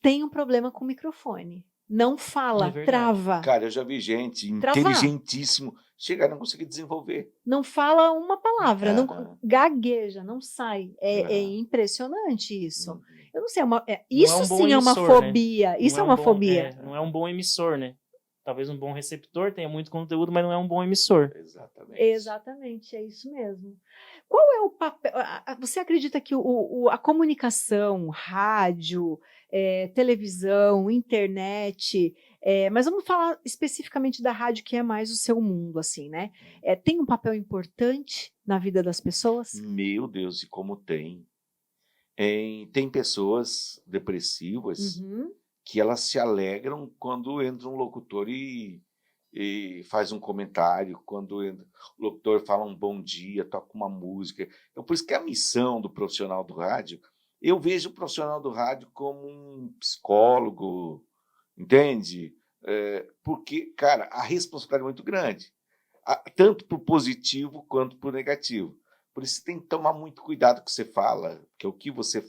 tem um problema com o microfone. Não fala, trava. Cara, eu já vi gente inteligentíssimo chegar e não conseguir desenvolver. Não fala uma palavra, não gagueja, não sai. É impressionante isso. Eu não sei, isso sim é uma fobia. Né? Isso é uma fobia. Não é um bom emissor, né? Talvez um bom receptor tenha muito conteúdo, mas não é um bom emissor. Exatamente, é isso mesmo. Qual é o papel? Você acredita que a comunicação, rádio, televisão, internet, mas vamos falar especificamente da rádio, que é mais o seu mundo, assim, né? Tem um papel importante na vida das pessoas? Meu Deus, e como tem. Tem pessoas depressivas que elas se alegram quando entra um locutor e faz um comentário, quando o locutor fala um bom dia, toca uma música. Então, por isso que a missão do profissional do rádio, Eu vejo o profissional do rádio como um psicólogo, entende? Porque, cara, a responsabilidade é muito grande, tanto para o positivo quanto para o negativo. Por isso você tem que tomar muito cuidado com o que você fala, porque o que você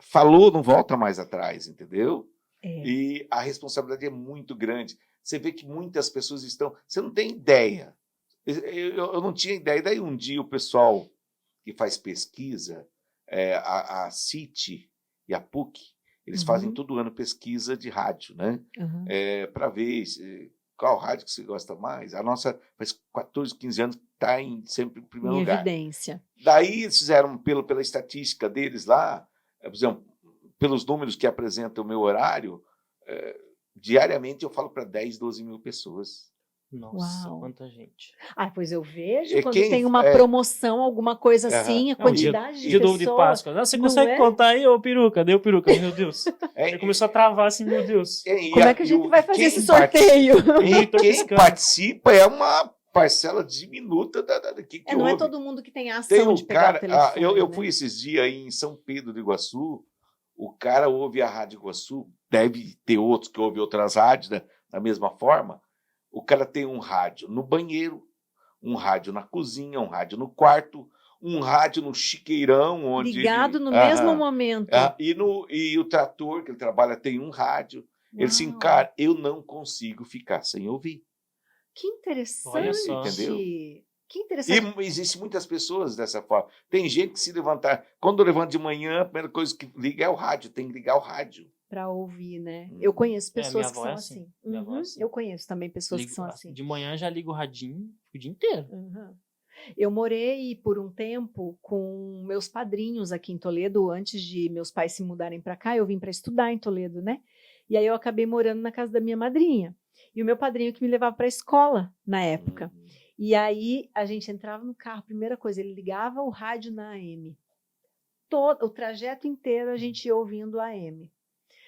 falou não volta mais atrás, entendeu? E a responsabilidade é muito grande. Você vê que muitas pessoas estão... Você não tem ideia. Eu não tinha ideia. Daí um dia o pessoal que faz pesquisa, a CIT e a PUC, eles fazem todo ano pesquisa de rádio, né? Para ver qual rádio que você gosta mais. A nossa faz 14, 15 anos que está sempre em primeiro lugar. Evidência. Daí eles fizeram, pela estatística deles lá, por exemplo, pelos números que apresenta o meu horário, diariamente eu falo para 10, 12 mil pessoas. Nossa, Uau. quanta gente. Pois eu vejo quando tem uma promoção, alguma coisa assim, a quantidade de dia do pessoas... ovo de Páscoa. Não, você não consegue é? contar aí, ô peruca? Deu peruca, meu Deus. Ele começou a travar assim, meu Deus. Como é que a gente vai fazer esse sorteio? E quem participa é uma parcela diminuta que não houve. é todo mundo que tem a ação de pegar o telefone. Eu fui esses dias aí em São Pedro do Iguaçu, o cara ouve a Rádio Iguaçu, deve ter outros que ouvem outras rádios, né, da mesma forma. O cara tem um rádio no banheiro, um rádio na cozinha, um rádio no quarto, um rádio no chiqueirão. Onde ligado no mesmo momento. E o trator que ele trabalha tem um rádio. Uau. Ele assim, cara, eu não consigo ficar sem ouvir. Que interessante. Olha só. Entendeu? Que interessante. E existem muitas pessoas dessa forma. Tem gente que se levantar... Quando eu levanto de manhã, a primeira coisa que liga é o rádio. Tem que ligar o rádio. Para ouvir, né? Eu conheço pessoas que são assim. Assim. Eu conheço também pessoas que são assim. De manhã já ligo o radinho o dia inteiro. Eu morei por um tempo com meus padrinhos aqui em Toledo, antes de meus pais se mudarem para cá. Eu vim para estudar em Toledo, né? E aí eu acabei morando na casa da minha madrinha. E o meu padrinho que me levava para a escola na época. E aí a gente entrava no carro, primeira coisa, ele ligava o rádio na AM. Todo o trajeto inteiro a gente ia ouvindo a AM.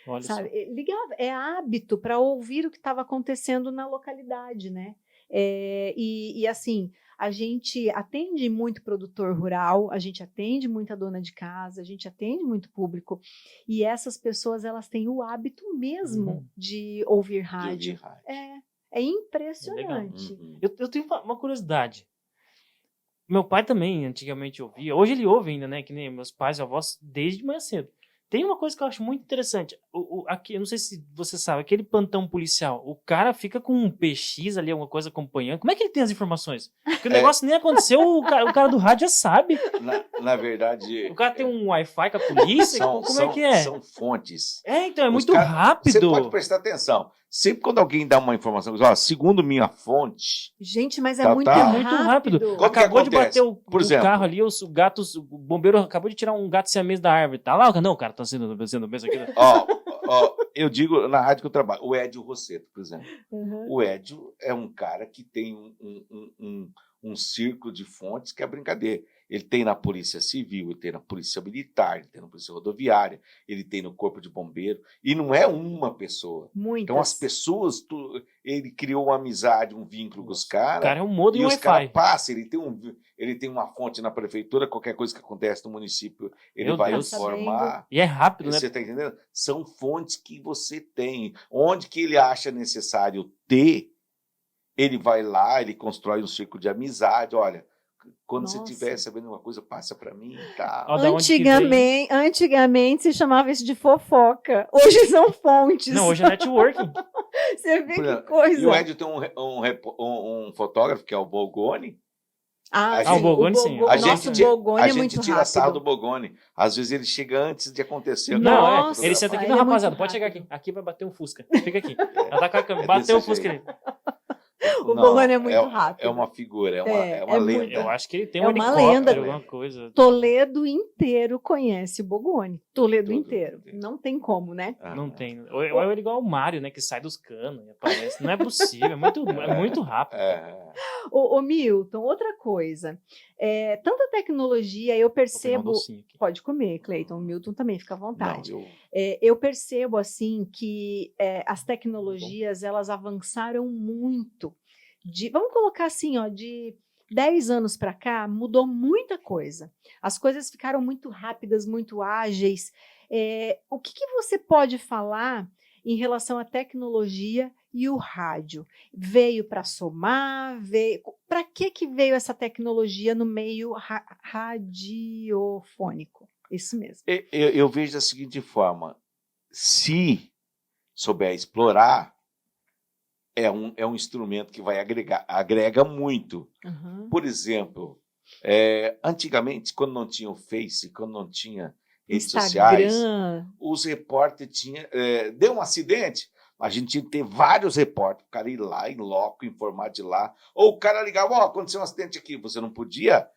Olha sabe? Só. Ligava, é hábito para ouvir o que estava acontecendo na localidade, né? E assim, a gente atende muito produtor rural, a gente atende muita dona de casa, a gente atende muito público, e essas pessoas, elas têm o hábito mesmo de ouvir rádio. É impressionante. Eu tenho uma curiosidade. Meu pai também antigamente ouvia, hoje ele ouve ainda, né? Que nem meus pais e avós, desde manhã cedo. Tem uma coisa que eu acho muito interessante. Aqui, eu não sei se você sabe, aquele plantão policial, o cara fica com um PX ali, alguma coisa acompanhando. Como é que ele tem as informações? Porque o negócio nem aconteceu, o cara do rádio já sabe. Na verdade... O cara tem um Wi-Fi com a polícia? Como é que é? São fontes. Então, é muito rápido. Você pode prestar atenção. Sempre quando alguém dá uma informação, segundo minha fonte... Gente, mas é muito rápido. Acabou de bater o carro ali, o bombeiro acabou de tirar um gato siamês da árvore. Tá lá? Não, cara, tá sendo mesmo aqui. Eu digo na rádio que eu trabalho, o Edio Rosseto, por exemplo. O Edio é um cara que tem um círculo de fontes que é brincadeira. Ele tem na Polícia Civil, ele tem na Polícia Militar, ele tem na Polícia Rodoviária, ele tem no Corpo de Bombeiro, e não é uma pessoa. Muitas. Então as pessoas, ele criou uma amizade, um vínculo com os caras. O cara é um modo e de os Wi-Fi. caras passam, ele tem uma fonte na prefeitura, qualquer coisa que acontece no município, ele vai informar. E é rápido, né? Você está entendendo? São fontes que você tem. Onde que ele acha necessário ter, ele vai lá, ele constrói um círculo de amizade, olha... Quando você estiver sabendo uma coisa, passa para mim e tal. Antigamente se chamava isso de fofoca. Hoje são fontes. Não, hoje é networking. Você vê que coisa. E o Edio tem um fotógrafo, que é o Bogoni. O Bogoni, sim. A gente tira sarro do rápido. Bogoni. Às vezes ele chega antes de acontecer. Não, ele senta aqui. Não, rapaziada, pode chegar aqui. Aqui vai bater um Fusca. Fica aqui. Ela tá com a câmera. Bateu o Fusca ali. O Bogoni é muito rápido. É uma figura, é uma lenda. Eu acho que ele tem uma lenda. Alguma coisa. Toledo inteiro conhece o Bogoni. Toledo inteiro. Não tem como, né? Não tem. Ou é igual ao Mário, né? Que sai dos canos e aparece. Não é possível. É muito rápido. Ô, Milton, outra coisa. Tanta tecnologia, eu percebo... Pode comer, Cleiton. O Milton também, fica à vontade. Eu percebo, assim, que as tecnologias, elas avançaram muito. Vamos colocar assim, de 10 anos para cá, mudou muita coisa. As coisas ficaram muito rápidas, muito ágeis. O que você pode falar em relação à tecnologia e o rádio? Veio para somar? Para que veio essa tecnologia no meio radiofônico? Isso mesmo. Eu vejo da seguinte forma: se souber explorar, é um instrumento que vai agrega muito. Uhum. Por exemplo, antigamente, quando não tinha o Face, quando não tinha redes Instagram. sociais, os repórteres tinham... deu um acidente, a gente tinha que ter vários repórteres, o cara ir lá, em loco, informar de lá. Ou o cara ligava, aconteceu um acidente aqui. Você não podia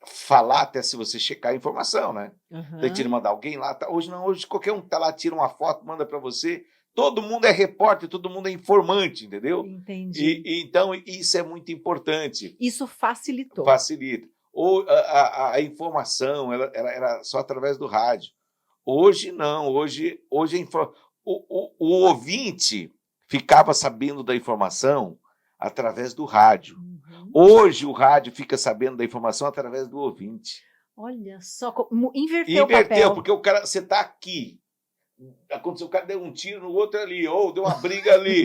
falar até se você checar a informação, né? Uhum. Daí tinha que mandar alguém lá. Hoje não, hoje qualquer um tá lá, tira uma foto, manda para você. Todo mundo é repórter, todo mundo é informante, entendeu? Entendi. Então, isso é muito importante. Isso facilitou. Facilita. Ou a informação era só através do rádio. Hoje não. Hoje o ouvinte ficava sabendo da informação através do rádio. Uhum. Hoje o rádio fica sabendo da informação através do ouvinte. Olha só, inverteu o papel. Porque o cara, você está aqui. Aconteceu, o cara deu um tiro no outro ali, ou deu uma briga ali.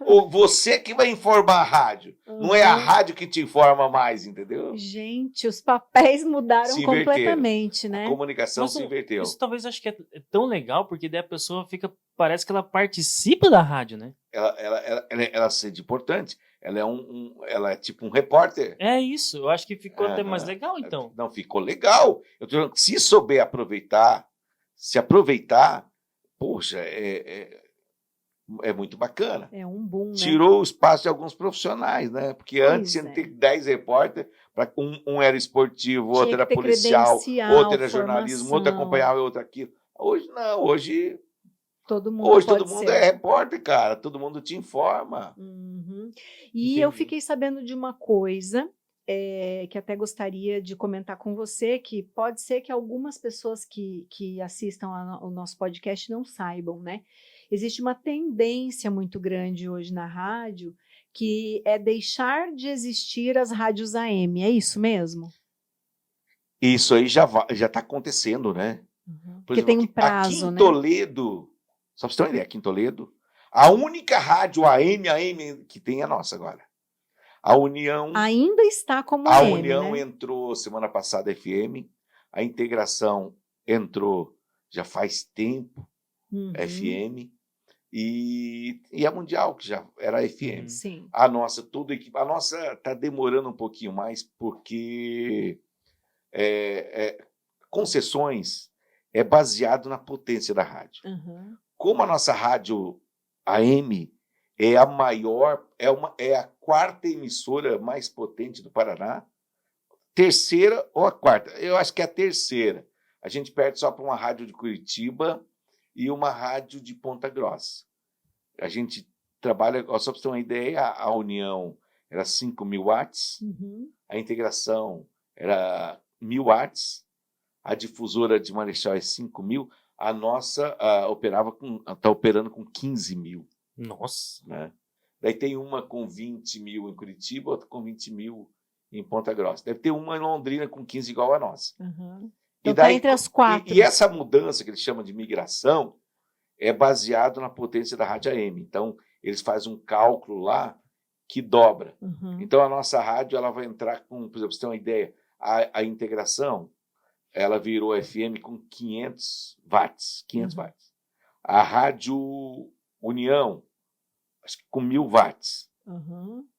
Ou você que vai informar a rádio. Uhum. Não é a rádio que te informa mais, entendeu? Gente, os papéis mudaram completamente, né? A comunicação se inverteu. Isso talvez acho que é tão legal, porque daí a pessoa parece que ela participa da rádio, né? Ela sente importante. Ela é tipo um repórter. É isso, eu acho que ficou até mais legal, então. Não, ficou legal. Se souber aproveitar, poxa, é muito bacana. É um boom, né? Tirou o espaço de alguns profissionais, né? Porque antes tinha que ter 10 repórteres, um era esportivo, outro era policial, outro era jornalismo, outro acompanhava, outro aquilo. Hoje não, hoje todo mundo é repórter, cara. Todo mundo te informa. Uhum. E eu fiquei sabendo de uma coisa que até gostaria de comentar com você, que pode ser que algumas pessoas que assistam ao nosso podcast não saibam, né? Existe uma tendência muito grande hoje na rádio, que é deixar de existir as rádios AM, é isso mesmo? Isso aí já está acontecendo, né? Uhum. Porque tem um prazo, aqui em né? Toledo, só para você ter uma ideia, aqui em Toledo, a única rádio AM que tem é a nossa agora. A União... Ainda está como A AM, União né? entrou semana passada FM, a Integração entrou já faz tempo, FM, e a Mundial, que já era FM. Sim. A nossa está demorando um pouquinho mais, porque concessões é baseado na potência da rádio. Uhum. Como a nossa rádio AM é a maior, é a quarta emissora mais potente do Paraná, terceira ou a quarta? Eu acho que é a terceira. A gente perde só para uma rádio de Curitiba e uma rádio de Ponta Grossa. A gente trabalha, só para você ter uma ideia, a União era 5.000 watts, a Integração era 1.000 watts, a difusora de Marechal é 5.000, a nossa está operando com 15.000. Nossa! Né? Daí tem uma com 20.000 em Curitiba, outra com 20.000 em Ponta Grossa. Deve ter uma em Londrina com 15 igual a nossa. Então está entre as quatro. E essa mudança que eles chamam de migração é baseado na potência da rádio AM. Então, eles fazem um cálculo lá que dobra. Então, a nossa rádio ela vai entrar com, por exemplo, você tem uma ideia, a Integração, ela virou FM com 500 watts. 500 watts. A Rádio União, acho que com 1.000 watts.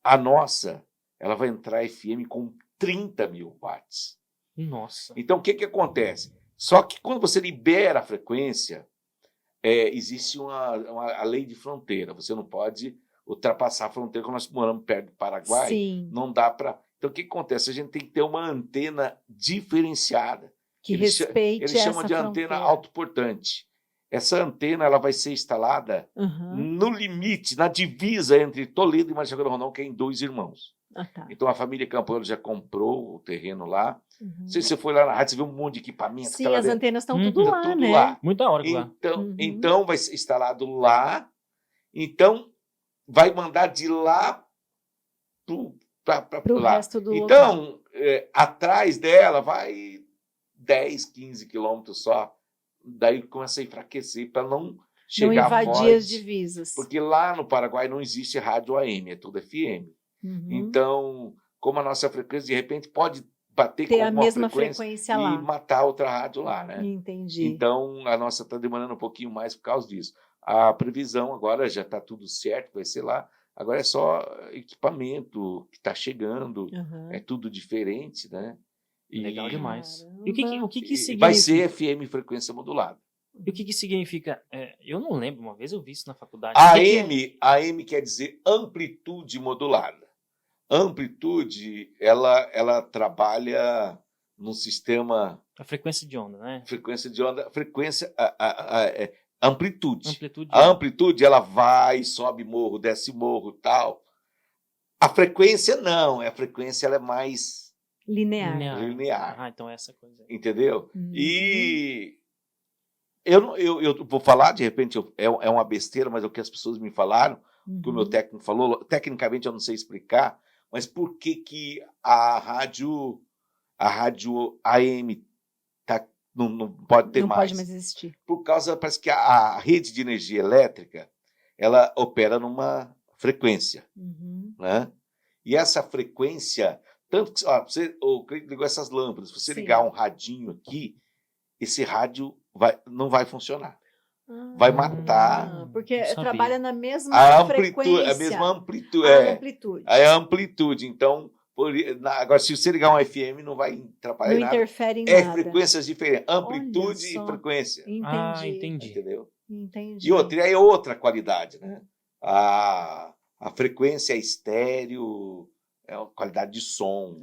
A nossa, ela vai entrar FM com 30.000 watts. Nossa. Então, o que acontece? Só que quando você libera a frequência, existe a lei de fronteira. Você não pode ultrapassar a fronteira. Quando nós moramos perto do Paraguai, não dá para... Então, o que acontece? A gente tem que ter uma antena diferenciada. Que respeite eles chamam de antena autoportante. Essa antena ela vai ser instalada no limite, na divisa entre Toledo e Marechal Rondon, que é em Dois Irmãos. Então, a família Campanholo já comprou o terreno lá. Se você for lá na rádio, você vê um monte de equipamento. Sim, as antenas estão tudo lá, tudo né? lá. Muito da hora lá. Então, vai ser instalado lá. Então, vai mandar de lá Para o lá. resto do local. Então, atrás dela vai 10, 15 quilômetros só. Daí começa a enfraquecer para não chegar não invadir forte, as divisas. porque lá no Paraguai não existe rádio AM, é tudo FM. Então, como a nossa frequência, de repente, pode bater ter com a mesma frequência lá. E matar outra rádio lá, né? Entendi. Então, a nossa está demorando um pouquinho mais por causa disso. A previsão agora já está tudo certo, vai ser lá. Agora é só equipamento que está chegando, é tudo diferente, né? Legal demais. Caramba. E o que significa? Vai ser FM, frequência modulada. E o que significa? Eu não lembro, uma vez eu vi isso na faculdade. AM quer dizer amplitude modulada. Amplitude, ela trabalha num sistema... A frequência de onda, né? Amplitude. Amplitude. A amplitude, ela vai, sobe morro, desce morro, tal. A frequência não, a frequência ela é mais linear. Ah, então é essa coisa. Entendeu? E eu vou falar, de repente, é uma besteira, mas é o que as pessoas me falaram, que o meu técnico falou, tecnicamente eu não sei explicar, mas por que a rádio AM não pode ter mais? Não pode mais existir. Por causa, parece que a rede de energia elétrica, ela opera numa frequência, né? E essa frequência, tanto que, o Cleiton ligou essas lâmpadas, se você ligar um radinho aqui, esse rádio não vai funcionar. Vai matar. Porque trabalha na mesma frequência. A mesma amplitude. A amplitude. Então, agora, se você ligar um FM, não vai atrapalhar nada. Não interfere em nada. Frequências diferentes. Amplitude e frequência. Entendi. Entendeu? Entendi. E aí é outra qualidade, né? A frequência é estéreo, é a qualidade de som,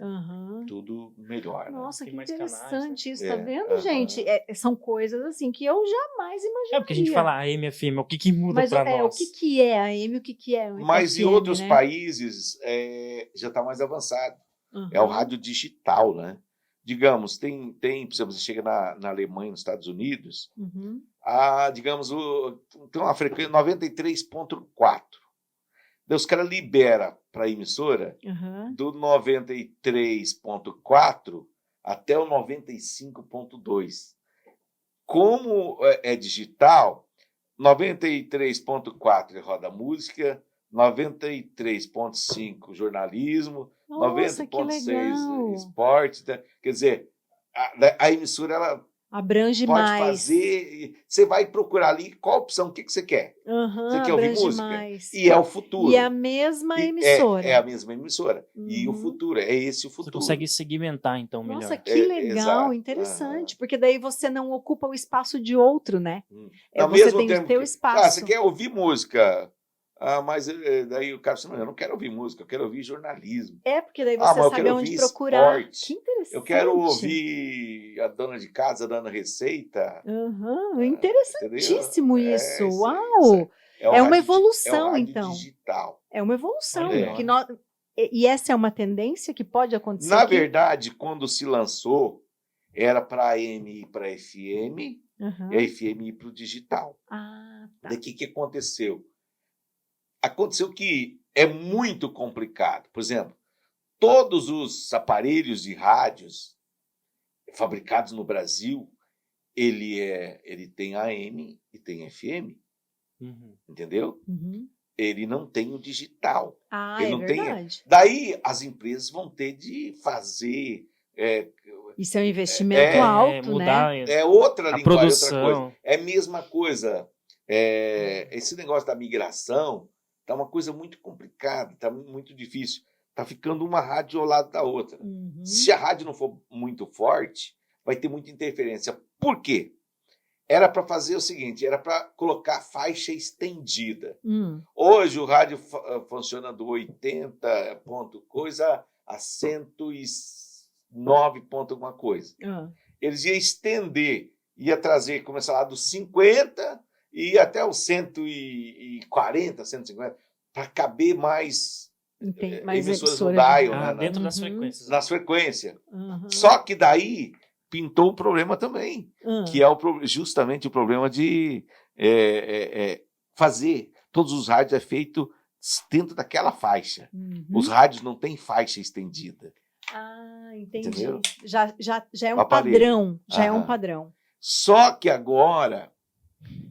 tudo melhor. Nossa, né? que interessante canais, né? isso, tá vendo, gente? São coisas assim que eu jamais imaginaria. Porque a gente fala AM, FM, o que muda para nós? O que é AM, o que é Mas FM, em outros né? países já está mais avançado. É o rádio digital, né? Digamos, tem por exemplo, você chega na Alemanha, nos Estados Unidos, digamos, tem uma frequência 93.4. Daí os caras liberam para a emissora do 93.4 até o 95.2. Como é digital, 93.4 roda música, 93.5 jornalismo, 90.6 esporte. Quer dizer, a emissora ela abrange pode mais. Fazer. Você vai procurar ali qual opção, o que você quer. Você quer ouvir música? Mais. E é o futuro. E é a mesma emissora. É a mesma emissora. E o futuro, é esse o futuro. Você consegue segmentar, então, melhor. Nossa, que legal, interessante. Porque daí você não ocupa o espaço de outro, né? Você tem o teu espaço. Você quer ouvir música. Mas daí o cara fala, eu não quero ouvir música, eu quero ouvir jornalismo. Porque daí você sabe onde procurar. Esporte. Que interessante. Eu quero ouvir a dona de casa dando receita. Interessantíssimo isso. Uau! É uma evolução, então. Digital. É uma evolução. E essa é uma tendência que pode acontecer. Na verdade, quando se lançou, era para AM ir para FM e a FM ir para o digital. Tá. Daí o que aconteceu? Aconteceu que é muito complicado. Por exemplo, todos os aparelhos de rádios fabricados no Brasil, ele tem AM e tem FM. Entendeu? Ele não tem o digital. Ele não verdade. Daí as empresas vão ter de fazer... Isso é um investimento alto, mudar, né? É outra linguagem, produção. outra coisa. É a mesma coisa. Esse negócio da migração tá uma coisa muito complicada, tá muito difícil. Tá ficando uma rádio ao lado da outra. Se a rádio não for muito forte, vai ter muita interferência. Por quê? Era para fazer o seguinte, era para colocar faixa estendida. Hoje o rádio funciona do 80 ponto coisa a 109 ponto alguma coisa. Eles iam estender, ia trazer, começar lá dos 50 e até os 140, 150, para caber mais emissoras no dial, dentro das frequências. Nas frequências. Só que daí pintou um problema também, que é justamente o problema de fazer. Todos os rádios é feito dentro daquela faixa. Uhum. Os rádios não têm faixa estendida. Ah, entendi. Entendeu? Já é um Aparelho. padrão. Já é um Aham. padrão. Só que agora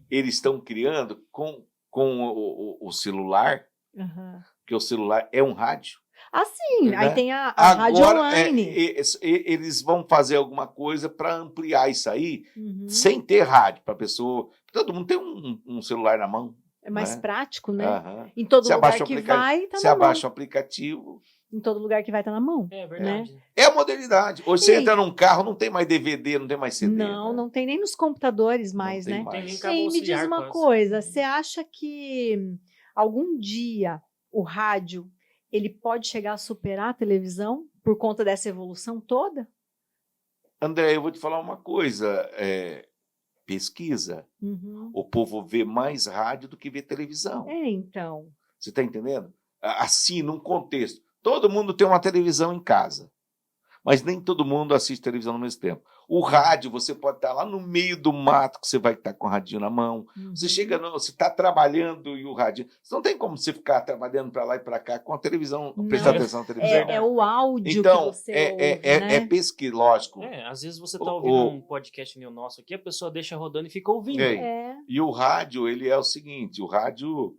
eles estão criando com o celular, Aham. que o celular é um rádio. Ah, sim. Né? Aí tem a rádio Agora online. eles vão fazer alguma coisa para ampliar isso aí, Uhum. sem ter rádio, para a pessoa. Todo mundo tem um celular na mão. É mais né? prático, né? Aham. Em todo Você lugar abaixa o que aplicativo, vai, tá você na mão. abaixa o aplicativo. Em todo lugar que vai, tá na mão. É verdade. Né? É a modernidade. Hoje você E- entra num carro, não tem mais DVD, não tem mais CD. Não, né? não tem nem nos computadores mais, tem né? mais. Tem nem E cabo aí, me diz auxiliar uma quase. coisa, você acha que algum dia o rádio ele pode chegar a superar a televisão por conta dessa evolução toda? André, eu vou te falar uma coisa. Pesquisa. Uhum. O povo vê mais rádio do que vê televisão. É, então. Você está entendendo? Assim, num contexto. Todo mundo tem uma televisão em casa, mas nem todo mundo assiste televisão ao mesmo tempo. O rádio, você pode estar lá no meio do mato, que você vai estar com o radinho na mão. Uhum. Você chega, você está trabalhando e o rádio. Não tem como você ficar trabalhando para lá e para cá com a televisão, Não. prestar atenção na televisão. É o áudio Então, que você ouve, né? é pesquisa, lógico. Às vezes você tá ouvindo um podcast nosso aqui, a pessoa deixa rodando e fica ouvindo. É. E o rádio, ele é o seguinte, o rádio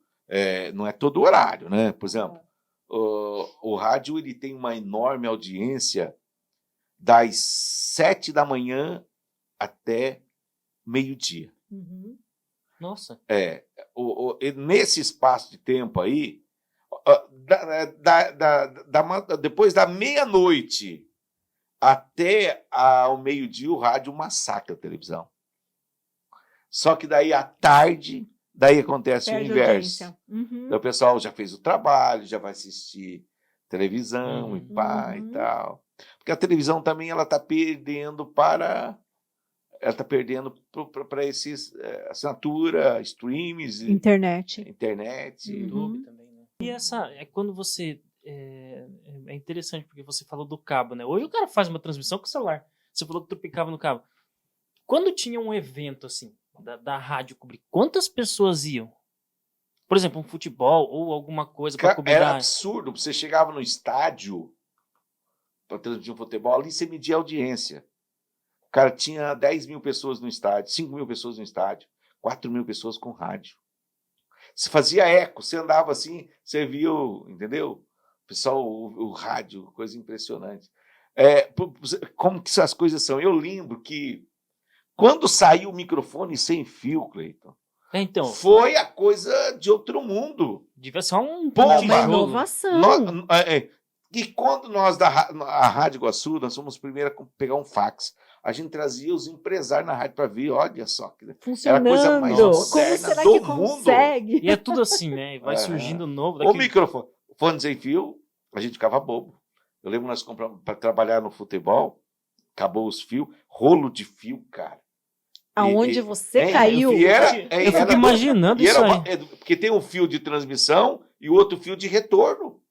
não é todo horário, né? Por exemplo, o rádio ele tem uma enorme audiência das 7 da manhã até meio-dia. Uhum. Nossa. Nesse espaço de tempo aí, depois da meia-noite até ao meio-dia, o rádio massacra a televisão. Só que daí à tarde, daí acontece Perde o inverso. audiência. Uhum. Então, o pessoal já fez o trabalho, já vai assistir televisão e pá Uhum. e tal. Porque a televisão também ela está perdendo para esses assinatura, streams, Internet. internet. Uhum. YouTube também, né? E essa é quando você é interessante porque você falou do cabo, né? Hoje o cara faz uma transmissão com o celular. Você falou que tropicava no cabo. Quando tinha um evento assim da rádio cobrir, quantas pessoas iam? Por exemplo, um futebol ou alguma coisa para cobrir. Era absurdo. Você chegava no estádio para transmitir um futebol, ali você media a audiência. O cara tinha 10 mil pessoas no estádio, 5 mil pessoas no estádio, 4 mil pessoas com rádio. Você fazia eco, você andava assim, você via, entendeu? O pessoal, o rádio, coisa impressionante. Como que essas coisas são? Eu lembro que quando saiu o microfone sem fio, Cleiton, Então, foi a coisa de outro mundo. devia ser um Pomba! Uma tijolo. inovação. E quando nós, a Rádio Iguaçu, nós fomos os primeiros a pegar um fax, a gente trazia os empresários na rádio para ver, olha só. Funcionando. Era a coisa mais Como moderna será do que mundo. consegue? E é tudo assim, né? Vai surgindo novo. O Daquele... microfone, fone sem fio, a gente ficava bobo. Eu lembro que nós compramos para trabalhar no futebol, acabou os fios, rolo de fio, cara. Aonde você caiu? Eu fico imaginando isso aí. Porque tem um fio de transmissão e o outro fio de retorno.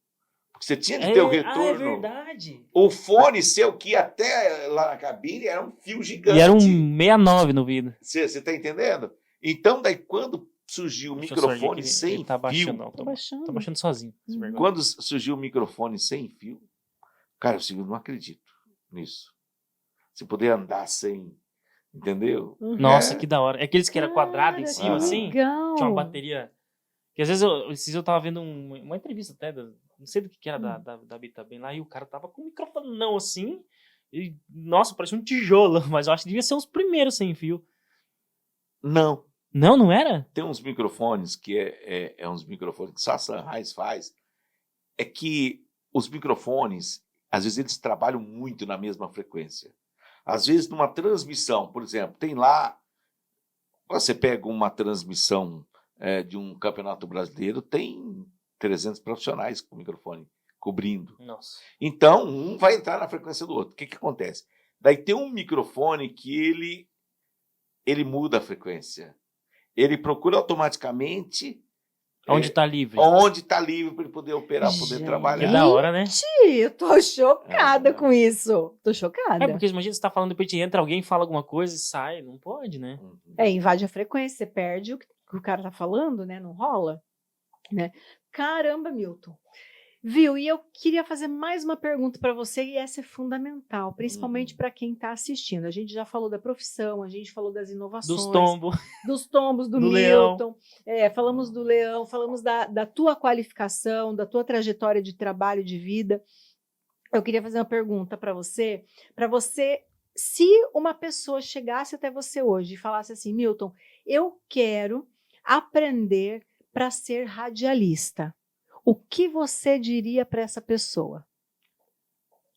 Porque você tinha que ter o retorno. É verdade. O fone seu que ia até lá na cabine era um fio gigante. E era um 69 no vidro. Você está entendendo? Então, daí quando surgiu o Deixa eu só ver microfone que sem ele tá fio... baixando, não. Tô baixando. Tô baixando sozinho. esse vergonha. Quando surgiu o microfone sem fio, cara, eu não acredito nisso. Você poder andar sem... Entendeu? Uhum. Nossa, que da hora. É aqueles que era quadrado em Cara, cima, que assim. legal. Tinha uma bateria. Que às vezes esses dias eu tava vendo uma entrevista até, não sei do que era da Bita Bem lá, e o cara tava com um microfone não assim. E, nossa, parecia um tijolo, mas eu acho que devia ser os primeiros sem fio. Não. Não, não era? Tem uns microfones que é uns microfones que só a Sennheiser faz. É que os microfones, às vezes, eles trabalham muito na mesma frequência. Às vezes, numa transmissão, por exemplo, tem lá... Você pega uma transmissão de um campeonato brasileiro, tem 300 profissionais com o microfone cobrindo. Nossa. Então, um vai entrar na frequência do outro. O que acontece? Daí tem um microfone que ele muda a frequência. Ele procura automaticamente... Onde tá livre. Onde está livre para ele poder operar, poder Que trabalhar. da hora, né? Eu tô chocada com isso. Tô chocada. É, porque imagina você tá falando, depois entra alguém, fala alguma coisa e sai. Não pode, né? Invade a frequência, você perde o que o cara tá falando, né? Não rola. Né? Caramba, Milton. Viu? E eu queria fazer mais uma pergunta para você, e essa é fundamental, principalmente para quem está assistindo. A gente já falou da profissão, a gente falou das inovações. Dos tombos do Milton. Falamos do leão, falamos da tua qualificação, da tua trajetória de trabalho, de vida. Eu queria fazer uma pergunta para você, se uma pessoa chegasse até você hoje e falasse assim, Milton, eu quero aprender para ser radialista. O que você diria para essa pessoa?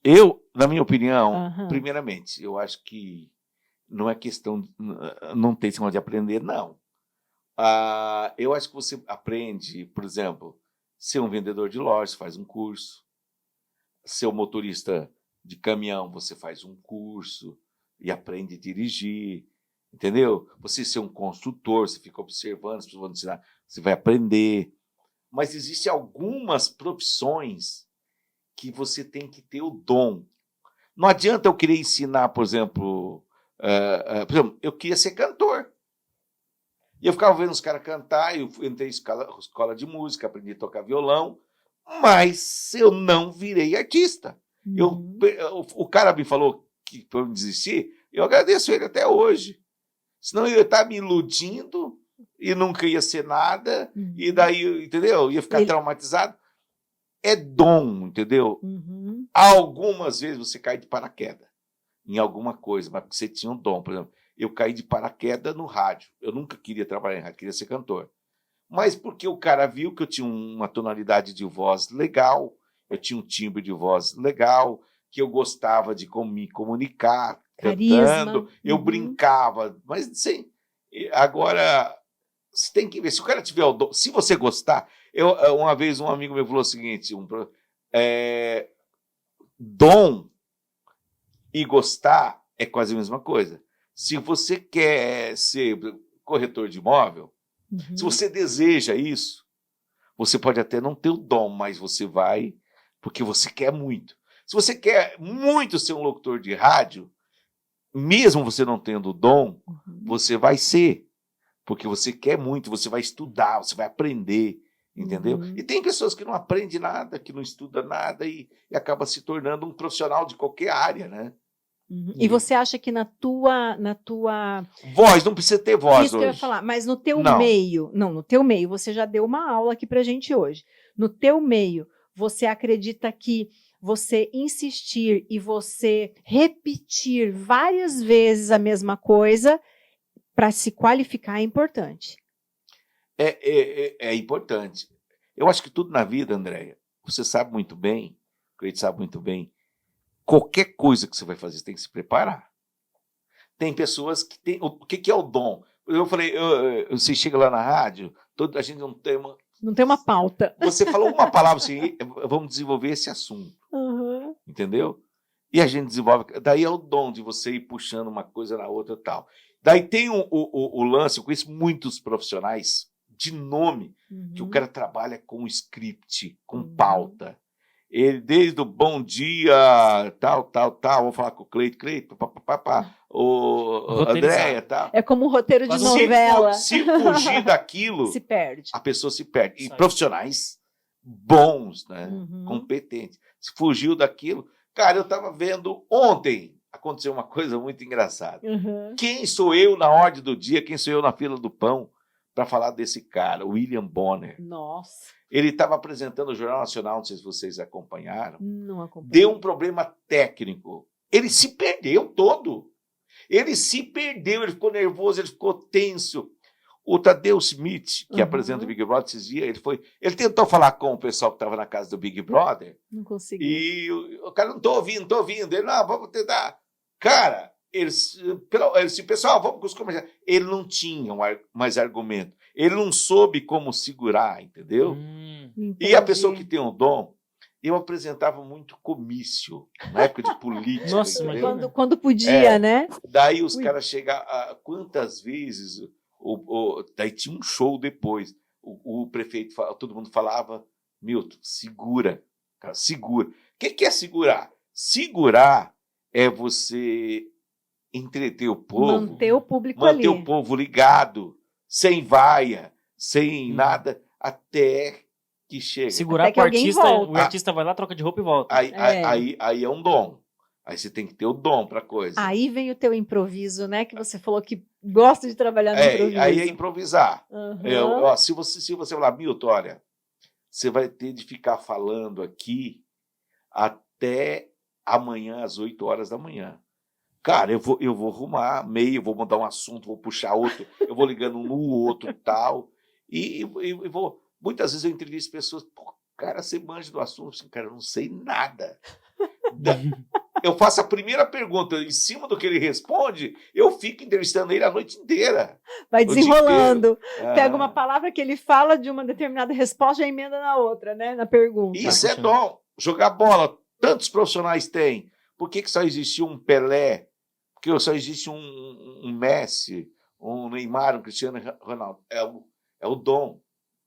Eu, na minha opinião, primeiramente, eu acho que não é questão, não tem esse modo de aprender, não. Eu acho que você aprende, por exemplo, ser um vendedor de lojas, faz um curso. Ser um motorista de caminhão, você faz um curso e aprende a dirigir, entendeu? Você ser um construtor, você fica observando, as pessoas vão ensinar, você vai aprender. Mas existem algumas profissões que você tem que ter o dom. Não adianta eu querer ensinar, por exemplo, eu queria ser cantor. E eu ficava vendo os caras cantar, eu entrei em escola de música, aprendi a tocar violão, mas eu não virei artista. O cara me falou que para eu desistir, eu agradeço ele até hoje. Senão eu ia estar me iludindo e nunca ia ser nada, e daí, entendeu? Ia ficar traumatizado. É dom, entendeu? Algumas vezes você cai de paraquedas em alguma coisa, mas porque você tinha um dom. Por exemplo, eu caí de paraquedas no rádio. Eu nunca queria trabalhar em rádio, queria ser cantor. Mas porque o cara viu que eu tinha uma tonalidade de voz legal, eu tinha um timbre de voz legal, que eu gostava de me comunicar, cantando, eu brincava, mas sim. Agora, você tem que ver, se o cara tiver o dom, se você gostar, uma vez um amigo meu falou o seguinte, dom e gostar é quase a mesma coisa. Se você quer ser corretor de imóvel, se você deseja isso, você pode até não ter o dom, mas você vai porque você quer muito. Se você quer muito ser um locutor de rádio, mesmo você não tendo o dom, você vai ser, porque você quer muito, você vai estudar, você vai aprender, entendeu? E tem pessoas que não aprendem nada, que não estudam nada e acaba se tornando um profissional de qualquer área, né? E você acha que na tua voz, não precisa ter voz isso hoje. Que eu ia falar, mas no teu meio, no teu meio, você já deu uma aula aqui pra gente hoje. No teu meio, você acredita que você insistir e você repetir várias vezes a mesma coisa para se qualificar é importante? É importante. Eu acho que tudo na vida, Andréia, você sabe muito bem, o Cleide sabe muito bem, qualquer coisa que você vai fazer, você tem que se preparar. Tem pessoas que têm... O que é o dom? Eu falei, você chega lá na rádio, a gente não tem uma... Não tem uma pauta. Você falou uma palavra assim, vamos desenvolver esse assunto. Entendeu? E a gente desenvolve... Daí é o dom de você ir puxando uma coisa na outra e tal. Daí tem o lance, eu conheço muitos profissionais de nome, que o cara trabalha com script, com pauta. Ele, desde o bom dia, tal, vou falar com o Cleito, o Andréia, tal. É como um roteiro de novela. Se fugir daquilo, se perde. A pessoa se perde. E profissionais bons, né? Competentes. Se fugiu daquilo... Cara, eu estava vendo ontem, aconteceu uma coisa muito engraçada. Quem sou eu na ordem do dia, quem sou eu na fila do pão, para falar desse cara, William Bonner. Nossa. Ele estava apresentando o Jornal Nacional, não sei se vocês acompanharam. Não acompanhei. Deu um problema técnico. Ele se perdeu todo. Ele se perdeu, ele ficou nervoso, ele ficou tenso. O Tadeu Smith, que apresenta o Big Brother esses dias, ele tentou falar com o pessoal que estava na casa do Big Brother. Não conseguiu. E o cara, não tô ouvindo. Ele, não, vamos tentar. Cara, ele disse, pessoal, vamos com os comerciais. Ele não tinha mais argumento. Ele não soube como segurar, entendeu? E a pessoa que tem um dom, eu apresentava muito comício, na época de política. Nossa, quando podia, né? Daí os caras chegavam, quantas vezes... daí tinha um show depois. O prefeito, todo mundo falava, Milton, segura. Cara, segura. O que é segurar? Segurar é você entreter o povo. Manter o público ali. Manter o povo ligado, sem vaia, sem nada, até que chega. Segurar Até que pro alguém artista, volta. o artista vai lá, troca de roupa e volta. Aí é um dom. Aí você tem que ter o dom pra coisa. Aí vem o teu improviso, né? Que você falou que gosta de trabalhar no improviso. Aí é improvisar. Uhum. Ó, se você falar, Milton, olha, você vai ter de ficar falando aqui até amanhã, às 8 horas da manhã. Cara, eu vou arrumar meio, vou mudar um assunto, vou puxar outro, eu vou ligando um no outro e tal. E vou. Muitas vezes eu entrevisto pessoas, pô, cara, você manja do assunto, assim, cara, eu não sei nada. Eu faço a primeira pergunta, em cima do que ele responde, eu fico entrevistando ele a noite inteira. Vai desenrolando. Ah. Pega uma palavra que ele fala de uma determinada resposta e já emenda na outra, né? Na pergunta. Isso é dom. Jogar bola, tantos profissionais têm. Por que só existe um Pelé? Porque só existe um Messi, um Neymar, um Cristiano Ronaldo? É o dom.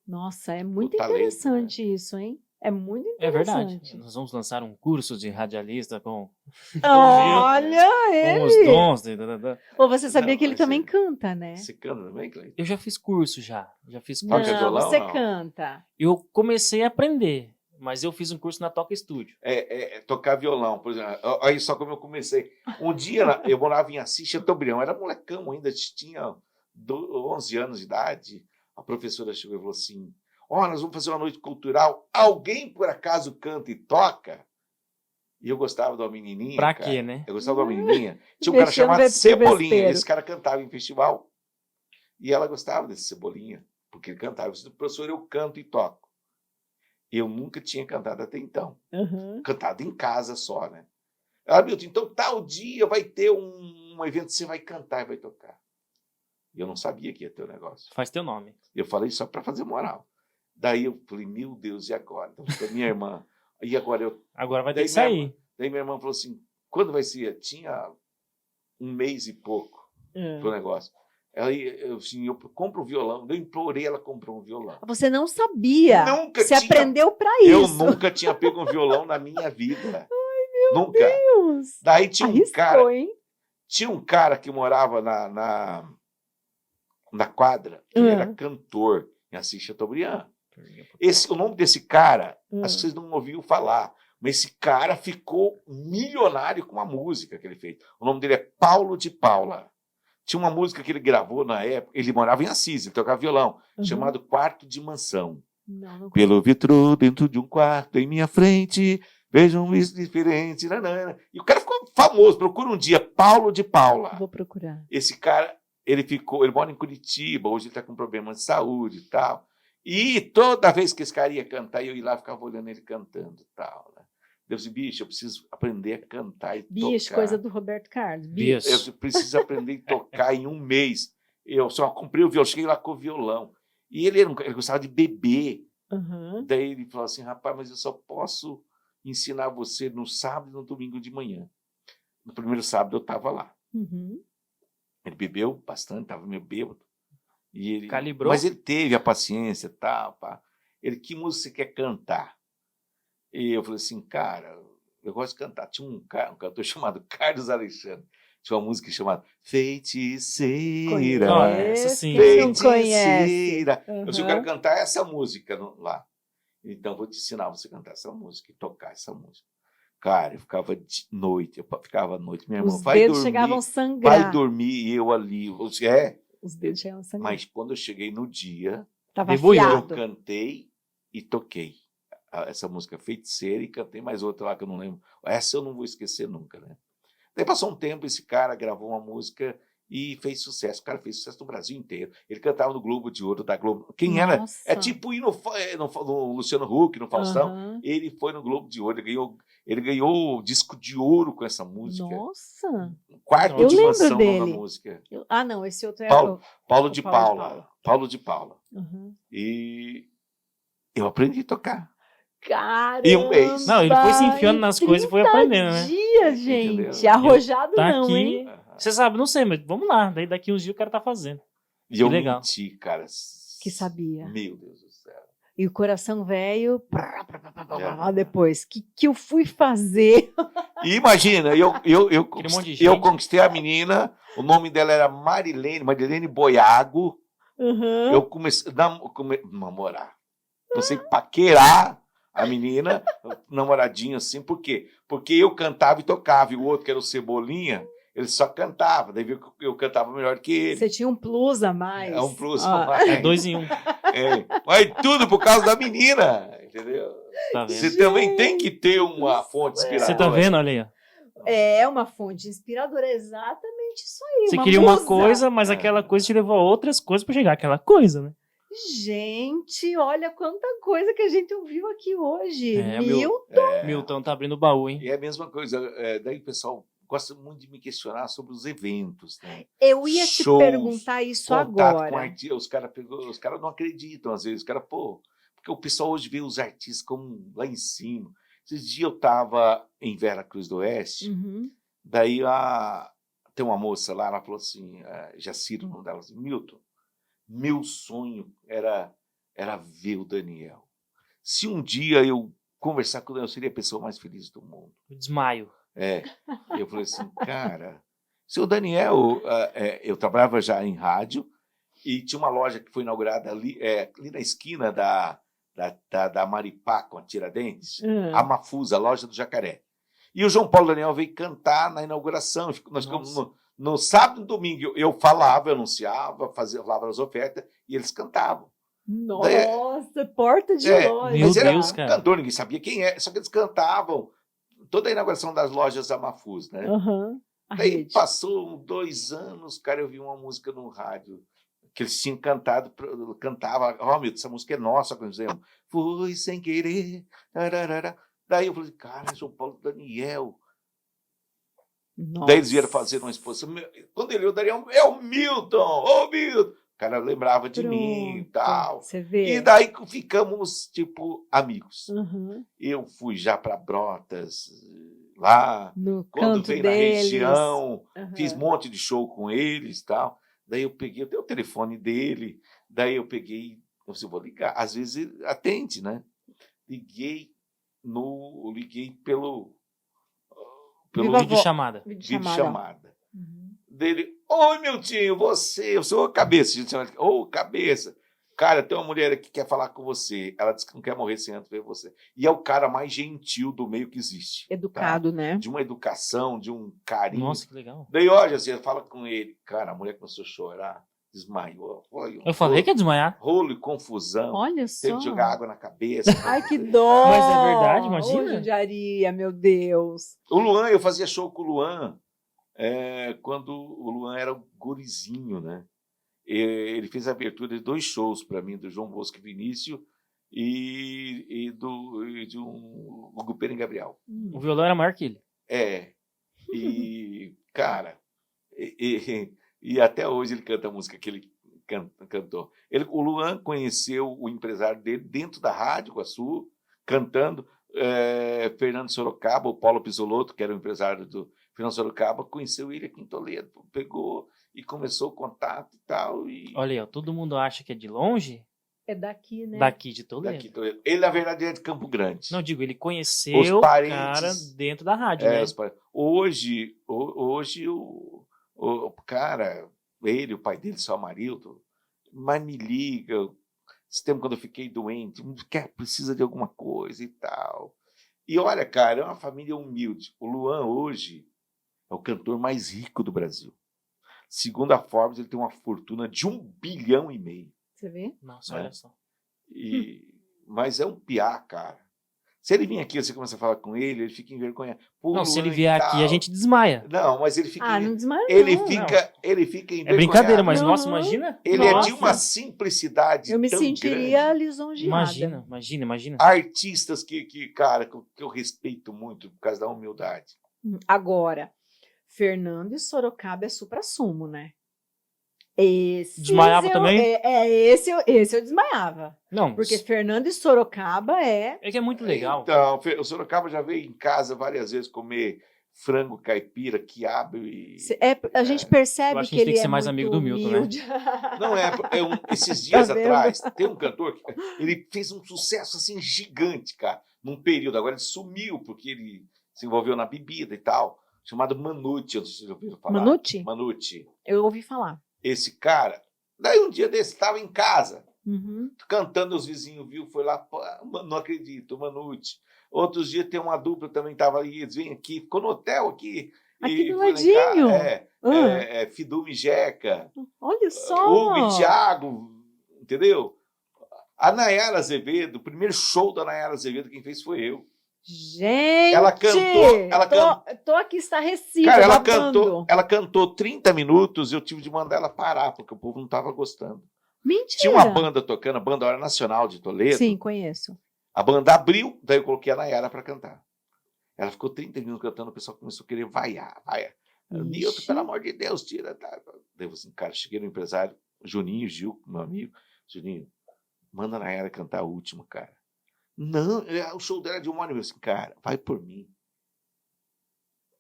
Nossa, é muito talento, interessante isso, hein? É muito É interessante. verdade. Nós vamos lançar um curso de radialista com Olha com os ele! dons. Ou você sabia Não, que ele mas também canta, né? Você canta também, Cleiton? Eu já fiz curso já. Já fiz Toca curso. violão, você não? canta. Eu comecei a aprender, mas eu fiz um curso na Toca Estúdio. Tocar violão, por exemplo. Olha só como eu comecei. Um dia eu morava em Assis Chateaubriand, era molecão ainda, tinha 11 anos de idade. A professora chegou e falou assim: nós vamos fazer uma noite cultural. Alguém, por acaso, canta e toca? E eu gostava de uma menininha. Pra cara. quê, né? Eu gostava de uma menininha. Tinha um cara Mexendo chamado no Cebolinha. vespeiro. Esse cara cantava em festival. E ela gostava desse Cebolinha, porque ele cantava. Eu disse, professor, eu canto e toco. Eu nunca tinha cantado até então. Uhum. Cantado em casa só, né? Ela, Milton, então tal dia vai ter um evento que você vai cantar e vai tocar. E eu não sabia que ia ter o negócio. Faz teu nome. Eu falei só para fazer moral. Daí eu falei, meu Deus, e agora? Então, minha irmã, e agora eu... Agora vai ter Daí que sair. Daí minha irmã falou assim, quando vai ser? Tinha um mês e pouco pro negócio. Eu compro um violão. Eu implorei, ela comprou um violão. Você não sabia. Nunca você tinha- aprendeu pra Eu isso. nunca tinha pego um violão na minha vida. Nunca. Deus. Daí tinha Arriscou, hein? um cara que morava na quadra, que era cantor em Assis Chateaubriand. O nome desse cara, acho que vocês não ouviram falar, mas esse cara ficou milionário com uma música que ele fez. O nome dele é Paulo de Paula. Tinha uma música que ele gravou na época, ele morava em Assis, ele tocava violão, chamado Quarto de Mansão. Não Pelo vitro dentro de um quarto em minha frente, vejo um isso diferente. Nanana. E o cara ficou famoso, procura um dia, Paulo de Paula. Vou procurar. Esse cara, ele mora em Curitiba, hoje ele está com problema de saúde e tal. E toda vez que esse cara ia cantar, eu ia lá e ficava olhando ele cantando e tal. Né? Eu disse, bicho, eu preciso aprender a cantar e Bicho, tocar. coisa do Roberto Carlos. Bicho. Eu preciso aprender a tocar em um mês. Eu só comprei o violão, cheguei lá com o violão. E ele gostava de beber. Uhum. Daí ele falou assim, rapaz, mas eu só posso ensinar você no sábado e no domingo de manhã. No primeiro sábado eu estava lá. Uhum. Ele bebeu bastante, estava meio bêbado. E ele, Calibrou? mas ele teve a paciência, tal, pá. Ele, que música você quer cantar? E eu falei assim, cara, eu gosto de cantar. Tinha um cantor chamado Carlos Alexandre. Tinha uma música chamada Feiticeira. Essa sim. Não conhece. Feiticeira. Eu disse, eu quero Uhum. cantar essa música lá. Então, vou te ensinar você a cantar essa música e tocar essa música. Cara, eu ficava de noite, minha irmã, Os vai dedos dormir, chegavam a sangrar. vai dormir, e eu ali. Os dedos chegavam a sangrar. Mas quando eu cheguei no dia, Tava Debulhou. eu afiado. cantei e toquei essa música Feiticeira e cantei mais outra lá que eu não lembro. Essa eu não vou esquecer nunca, né? Daí passou um tempo, esse cara gravou uma música e fez sucesso. O cara fez sucesso no Brasil inteiro. Ele cantava no Globo de Ouro da Globo. Quem era? Nossa. É tipo ir no Luciano Huck, no Faustão. Aham. Ele foi no Globo de Ouro, ele ganhou o disco de ouro com essa música. Nossa. Quarto Eu de lembro Mansão da dele. música. Não, esse outro é Paulo de Paulo de Paula. Paula. Paulo de Paula. Uhum. E eu aprendi a tocar. Caramba! Em um mês. Não, ele foi se enfiando nas em coisas e foi 30 aprendendo, né? dias, gente. Entendeu? Arrojado Tá não, aqui. hein? Você sabe, não sei, mas vamos lá. Daí daqui uns dias o cara tá fazendo. E eu legal. menti, cara. Que sabia. Meu Deus do céu. E o coração velho, É. depois, que eu fui fazer? E imagina, Aquele monte de gente. eu conquistei a menina, o nome dela era Marilene Boiago. Uhum. Eu comecei a namorar. Comecei a paquerar a menina, namoradinho assim, por quê? Porque eu cantava e tocava, e o outro, que era o Cebolinha, ele só cantava, daí viu que eu cantava melhor que ele. Você tinha um plus a mais. É um plus a mais. É 2 em 1. Mas tudo por causa da menina, entendeu? Tá vendo? Você também tem que ter uma fonte inspiradora. Você tá vendo, olha aí, ó. É uma fonte inspiradora, é exatamente isso aí. Você uma queria uma musa. coisa, mas aquela coisa te levou a outras coisas pra chegar àquela coisa, né? Gente, olha quanta coisa que a gente ouviu aqui hoje. É, Milton tá abrindo o baú, hein? E é a mesma coisa, daí o pessoal gosta muito de me questionar sobre os eventos, né? Eu ia te Shows, perguntar isso Contato agora. com artistas, os caras não acreditam às vezes, os caras, porque o pessoal hoje vê os artistas como lá em cima. Esses dias eu estava em Vera Cruz do Oeste, daí tem uma moça lá, ela falou assim, Jacira, o nome dela, assim, Milton, meu sonho era ver o Daniel. Se um dia eu conversar com o Daniel, eu seria a pessoa mais feliz do mundo. Eu desmaio. Eu falei assim, cara, se o Daniel, eu trabalhava já em rádio e tinha uma loja que foi inaugurada ali na esquina da Maripá com a Tiradentes, a Mafusa, a loja do Jacaré. E o João Paulo Daniel veio cantar na inauguração. Nós ficamos no sábado e no domingo. Eu falava, eu anunciava, falava as ofertas e eles cantavam. Nossa, porta de loja. Meu Mas era Deus, cara. cantor, ninguém sabia quem é, só que eles cantavam toda a inauguração das lojas da Mafuz, né? Daí passou 2 anos, cara, eu vi uma música no rádio que eles tinham cantado, cantava, Milton, essa música é nossa, por exemplo. Foi sem querer. Tararara. Daí eu falei, cara, João Paulo Daniel. Nossa. Daí eles vieram fazer uma exposição. Quando ele viu o Daniel, é o Milton, ô Milton. O cara lembrava de mim e tal. Você vê. E daí ficamos, tipo, amigos. Eu fui já para Brotas, lá, no quando canto veio deles. na região, fiz um monte de show com eles e tal. Daí eu peguei, eu tenho o telefone dele, daí eu peguei, eu disse, vou ligar. Às vezes ele atende, né? Liguei pelo videochamada. Videochamada. Dele, oi, Miltinho, eu sou a cabeça. Ô, cabeça. Cara, tem uma mulher aqui que quer falar com você. Ela disse que não quer morrer sem antes ver você. E é o cara mais gentil do meio que existe. Educado, né? De uma educação, de um carinho. Nossa, que legal. Daí, olha, você fala com ele. Cara, a mulher começou a chorar, desmaiou. Eu falei que ia desmaiar. Rolo e confusão. Olha só. Teve que jogar água na cabeça. Ai, que dó. Mas é verdade, imagina. Ô, judiaria, meu Deus. O Luan, eu fazia show com o Luan quando o Luan era um gurizinho, né? Ele fez a abertura de 2 shows para mim, do João Bosco e Vinícius e de um Hugo Pena e Gabriel. O violão era maior que ele. E, cara, e até hoje ele canta a música que ele cantou. O Luan conheceu o empresário dele dentro da Rádio Iguaçu, cantando. Fernando Sorocaba, o Paulo Pisolotto, que era o empresário do Fernando Sorocaba, conheceu ele aqui em Toledo, pegou e começou o contato e tal. Olha aí, ó, todo mundo acha que é de longe. É daqui, né? Daqui de Toledo. Ele, na verdade, é de Campo Grande. Não, digo, ele conheceu o cara dentro da rádio, né? Hoje o cara, ele, o pai dele, seu Amarildo, mas me liga. Esse tempo, quando eu fiquei doente, precisa de alguma coisa e tal. E olha, cara, é uma família humilde. O Luan, hoje, é o cantor mais rico do Brasil. Segundo a Forbes, ele tem uma fortuna de 1,5 bilhão. Você vê? Nossa, olha só. Mas é um piá, cara. Se ele vir aqui, você começa a falar com ele fica envergonhado. Não, se ele vier aqui, a gente desmaia. Não, mas ele fica... não desmaia ele não. fica envergonhado. É brincadeira, mas nossa, imagina. Ele é de uma simplicidade. Eu me tão sentiria grande. lisonjeada. Imagina. Artistas que eu respeito muito por causa da humildade. Agora, Fernando e Sorocaba é supra-sumo, né? Esse Desmaiava também? Esse eu desmaiava. Não. Porque Fernando e Sorocaba É que é muito legal. Então, o Sorocaba já veio em casa várias vezes comer frango caipira, quiabo e... A gente percebe que ele tem que ser mais amigo do Milton, humilde. né? Não esses dias Tá atrás, tem um cantor que ele fez um sucesso assim gigante, cara, num período. Agora ele sumiu porque ele se envolveu na bebida e tal, chamado Manute, não sei se vocês ouviram falar. Manute? Manute. Eu ouvi falar. Esse cara, daí um dia desse, estava em casa, Cantando, os vizinhos viu, foi lá, pô, não acredito, Manute. Outros dias tem uma dupla também estava ali, eles vêm aqui, ficou no hotel aqui. Aqui do foi lá em ladinho. Fidu Mijeca, Olha Hugo e só. Thiago, entendeu? A Nayara Azevedo, o primeiro show da Nayara Azevedo, quem fez foi eu. Gente, Ela cantou, tô aqui estarrecida, cara, babando. ela cantou 30 minutos, eu tive de mandar ela parar, porque o povo não estava gostando. Mentira. Tinha uma banda tocando, a Banda Hora Nacional de Toledo. Sim, conheço. A banda abriu, daí eu coloquei a Nayara para cantar. Ela ficou 30 minutos cantando, o pessoal começou a querer vaiar. Nilton, pelo amor de Deus, tira. Daí eu falei assim, cara, cheguei no empresário, Juninho, Gil, meu amigo, Juninho, manda a Nayara cantar a última, cara. Não, o show dela é de 1 hora e meia. Assim, cara, vai por mim.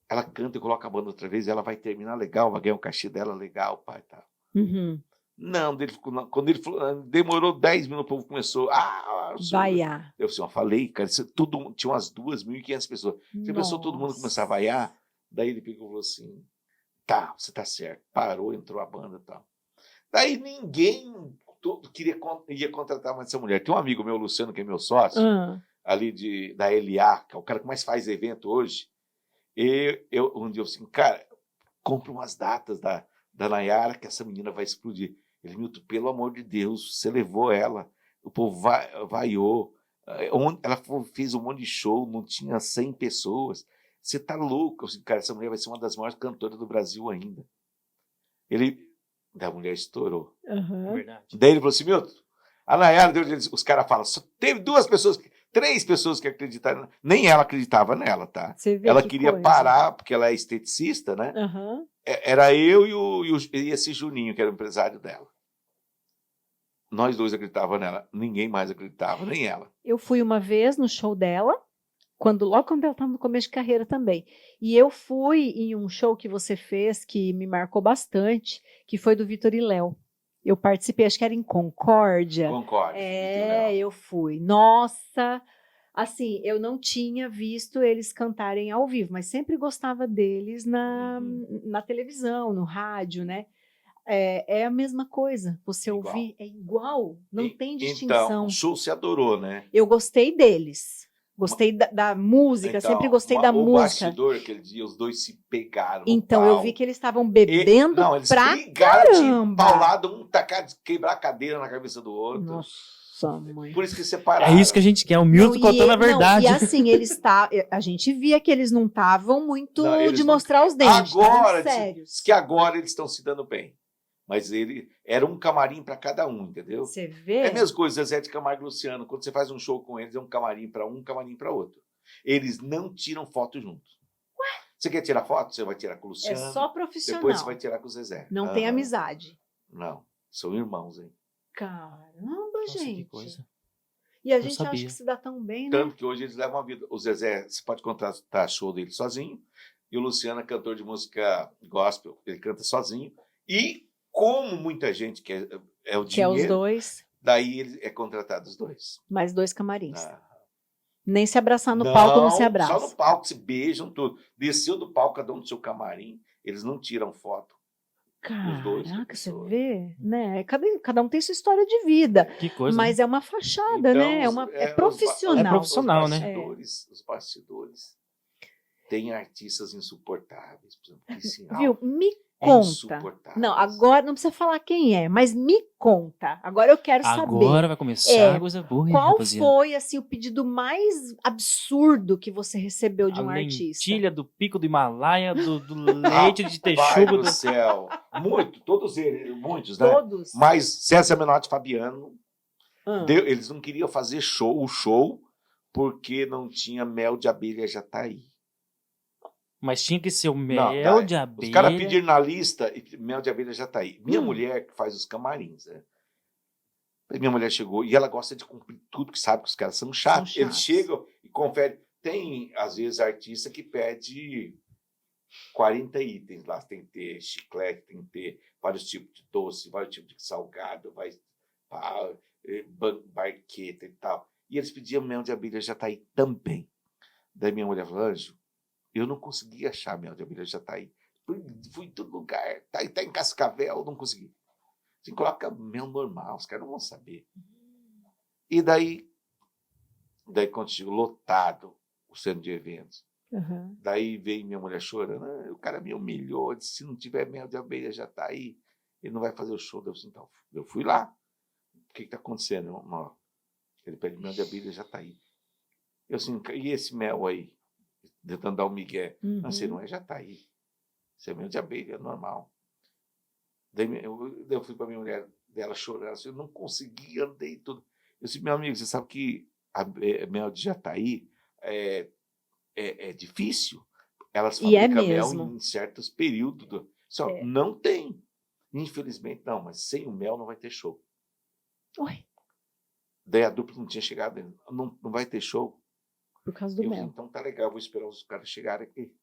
Ela canta e coloca a banda outra vez, ela vai terminar legal, vai ganhar o cachê dela legal, pai, tá. Não, quando ele falou, demorou 10 minutos, o povo começou. Vaiar. Eu assim, falei, cara, tinha umas 2.500 pessoas. Já pensou todo mundo começar a vaiar? Daí ele pegou e falou assim: tá, você tá certo. Parou, entrou a banda e tal. Daí ninguém ia contratar mais essa mulher. Tem um amigo meu, Luciano, que é meu sócio, ali da LA, que é o cara que mais faz evento hoje. Um dia eu assim, cara, compra umas datas da Nayara, que essa menina vai explodir. Ele, Milton, pelo amor de Deus, você levou ela. O povo vaiou. Ela fez um monte de show, não tinha 100 pessoas. Você tá louco? Eu disse, cara, essa mulher vai ser uma das maiores cantoras do Brasil ainda. Da mulher estourou. Verdade. Daí ele falou assim, Milton, a Nayara, os caras falam, só teve 3 pessoas que acreditaram. Nem ela acreditava nela, tá? Ela queria parar, porque ela é esteticista, né? Era eu e esse Juninho, que era o empresário dela. Nós 2 acreditávamos nela. Ninguém mais acreditava, nem ela. Eu fui uma vez no show dela, logo quando ela estava no começo de carreira também. E eu fui em um show que você fez, que me marcou bastante, que foi do Vitor e Léo. Eu participei, acho que era em Concórdia. Eu fui. Nossa, assim, eu não tinha visto eles cantarem ao vivo, mas sempre gostava deles na televisão, no rádio, né? É a mesma coisa. Você ouvir é igual, não tem distinção. Então, o show se adorou, né? Eu gostei deles. Gostei da música, então, sempre gostei da música. O bastidor, aquele dia, os 2 se pegaram. Então, eu vi que eles estavam bebendo eles pra brigaram caramba. De paulado, quebrar a cadeira na cabeça do outro. Nossa, mãe. Por isso que separaram. É isso que a gente quer, o Milton contando a verdade. E assim, a gente via que eles não estavam muito de mostrar os dentes. Agora, sérios. Que agora eles estão se dando bem. Mas era um camarim para cada um, entendeu? Você vê? É a mesma coisa, Zezé de Camargo e Luciano. Quando você faz um show com eles, é um camarim para um camarim para outro. Eles não tiram foto juntos. Ué? Você quer tirar foto? Você vai tirar com o Luciano. É só profissional. Depois você vai tirar com o Zezé. Não tem amizade. Não, são irmãos, hein? Caramba, gente. Que coisa. E a gente acha que se dá tão bem, né? Tanto que hoje eles levam a vida. O Zezé, você pode contratar show dele sozinho. E o Luciano é cantor de música gospel. Ele canta sozinho. E como muita gente quer o dinheiro... Que é os 2. Daí ele é contratado os 2. Mais 2 camarins. Nem se abraçar no palco, não se abraça. Só no palco, se beijam tudo. Desceu do palco, cada um do seu camarim. Eles não tiram foto. Caraca, você vê? Né? Cada um tem sua história de vida. Que coisa. Mas é uma fachada, então, né? É profissional. É profissional, Os bastidores. Tem artistas insuportáveis. Por exemplo, Cristina. Viu? Me conta. Não, agora não precisa falar quem é, mas me conta. Agora eu quero saber. Agora vai começar a coisa boa, hein, qual rapaziada? foi assim, o pedido mais absurdo que você recebeu de um artista? Lentilha do pico do Himalaia, do leite de texugo. Do céu. Todos eles, muitos, né? Todos. Mas César Menotti e Fabiano, eles não queriam fazer o show porque não tinha mel de abelha Jataí. Mas tinha que ser o mel de abelha. Os caras pediram na lista e mel de abelha Jataí. Minha mulher que faz os camarins, né? Minha mulher chegou e ela gosta de cumprir tudo, que sabe que os caras são chatos. Eles chegam e conferem. Tem, às vezes, artista que pede 40 itens lá. Tem que ter chiclete, tem que ter vários tipos de doce, vários tipos de salgado, barqueta e tal. E eles pediam mel de abelha Jataí também. Daí minha mulher falou, Anjo, eu não consegui achar mel de abelha Jataí. Fui em todo lugar. Tá em Cascavel, não consegui. Você coloca mel normal, os caras não vão saber. E daí quando chegou lotado o centro de eventos, daí veio minha mulher chorando, o cara me humilhou, disse, se não tiver mel de abelha já tá aí, ele não vai fazer o show. Então, eu fui lá. O que está acontecendo? Ele pede mel de abelha já tá aí. Eu assim, e esse mel aí? Tentando dar um migué. Não, você não é, já tá aí. Isso é mel de abelha, é normal. Daí eu fui para minha mulher dela chorando, assim, eu não conseguia, andei tudo. Eu disse, meu amigo, você sabe que a mel de jataí é difícil. Elas fabricam mel em certos períodos. Não tem. Infelizmente, não, mas sem o mel não vai ter show. Oi. Daí a dupla não tinha chegado, não vai ter show. Por causa do mel. Então tá legal, vou esperar os caras chegarem aqui.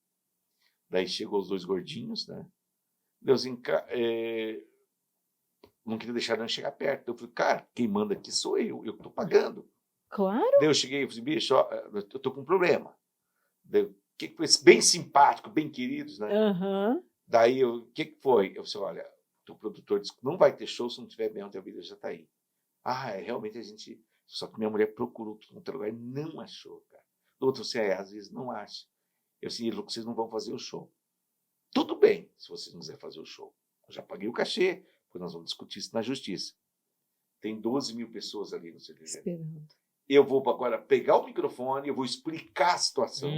Daí chegou os 2 gordinhos, né? Deus não queria deixar não chegar perto. Eu falei, cara, quem manda aqui sou eu tô pagando. Claro. Daí eu cheguei e falei, bicho, eu tô com um problema. Daí, bem simpático, bem queridos, né? Daí, o que foi? Eu falei, olha, o produtor disse que não vai ter show se não tiver mel de abelha já tá aí. Realmente a gente... Só que minha mulher procurou tudo no lugar e não achou, cara. Do outro, assim, às vezes não acha. Eu assim, vocês não vão fazer o show. Tudo bem, se vocês não quiserem fazer o show. Eu já paguei o cachê, depois nós vamos discutir isso na justiça. Tem 12 mil pessoas ali no CDG. Esperando. Eu vou agora pegar o microfone, eu vou explicar a situação,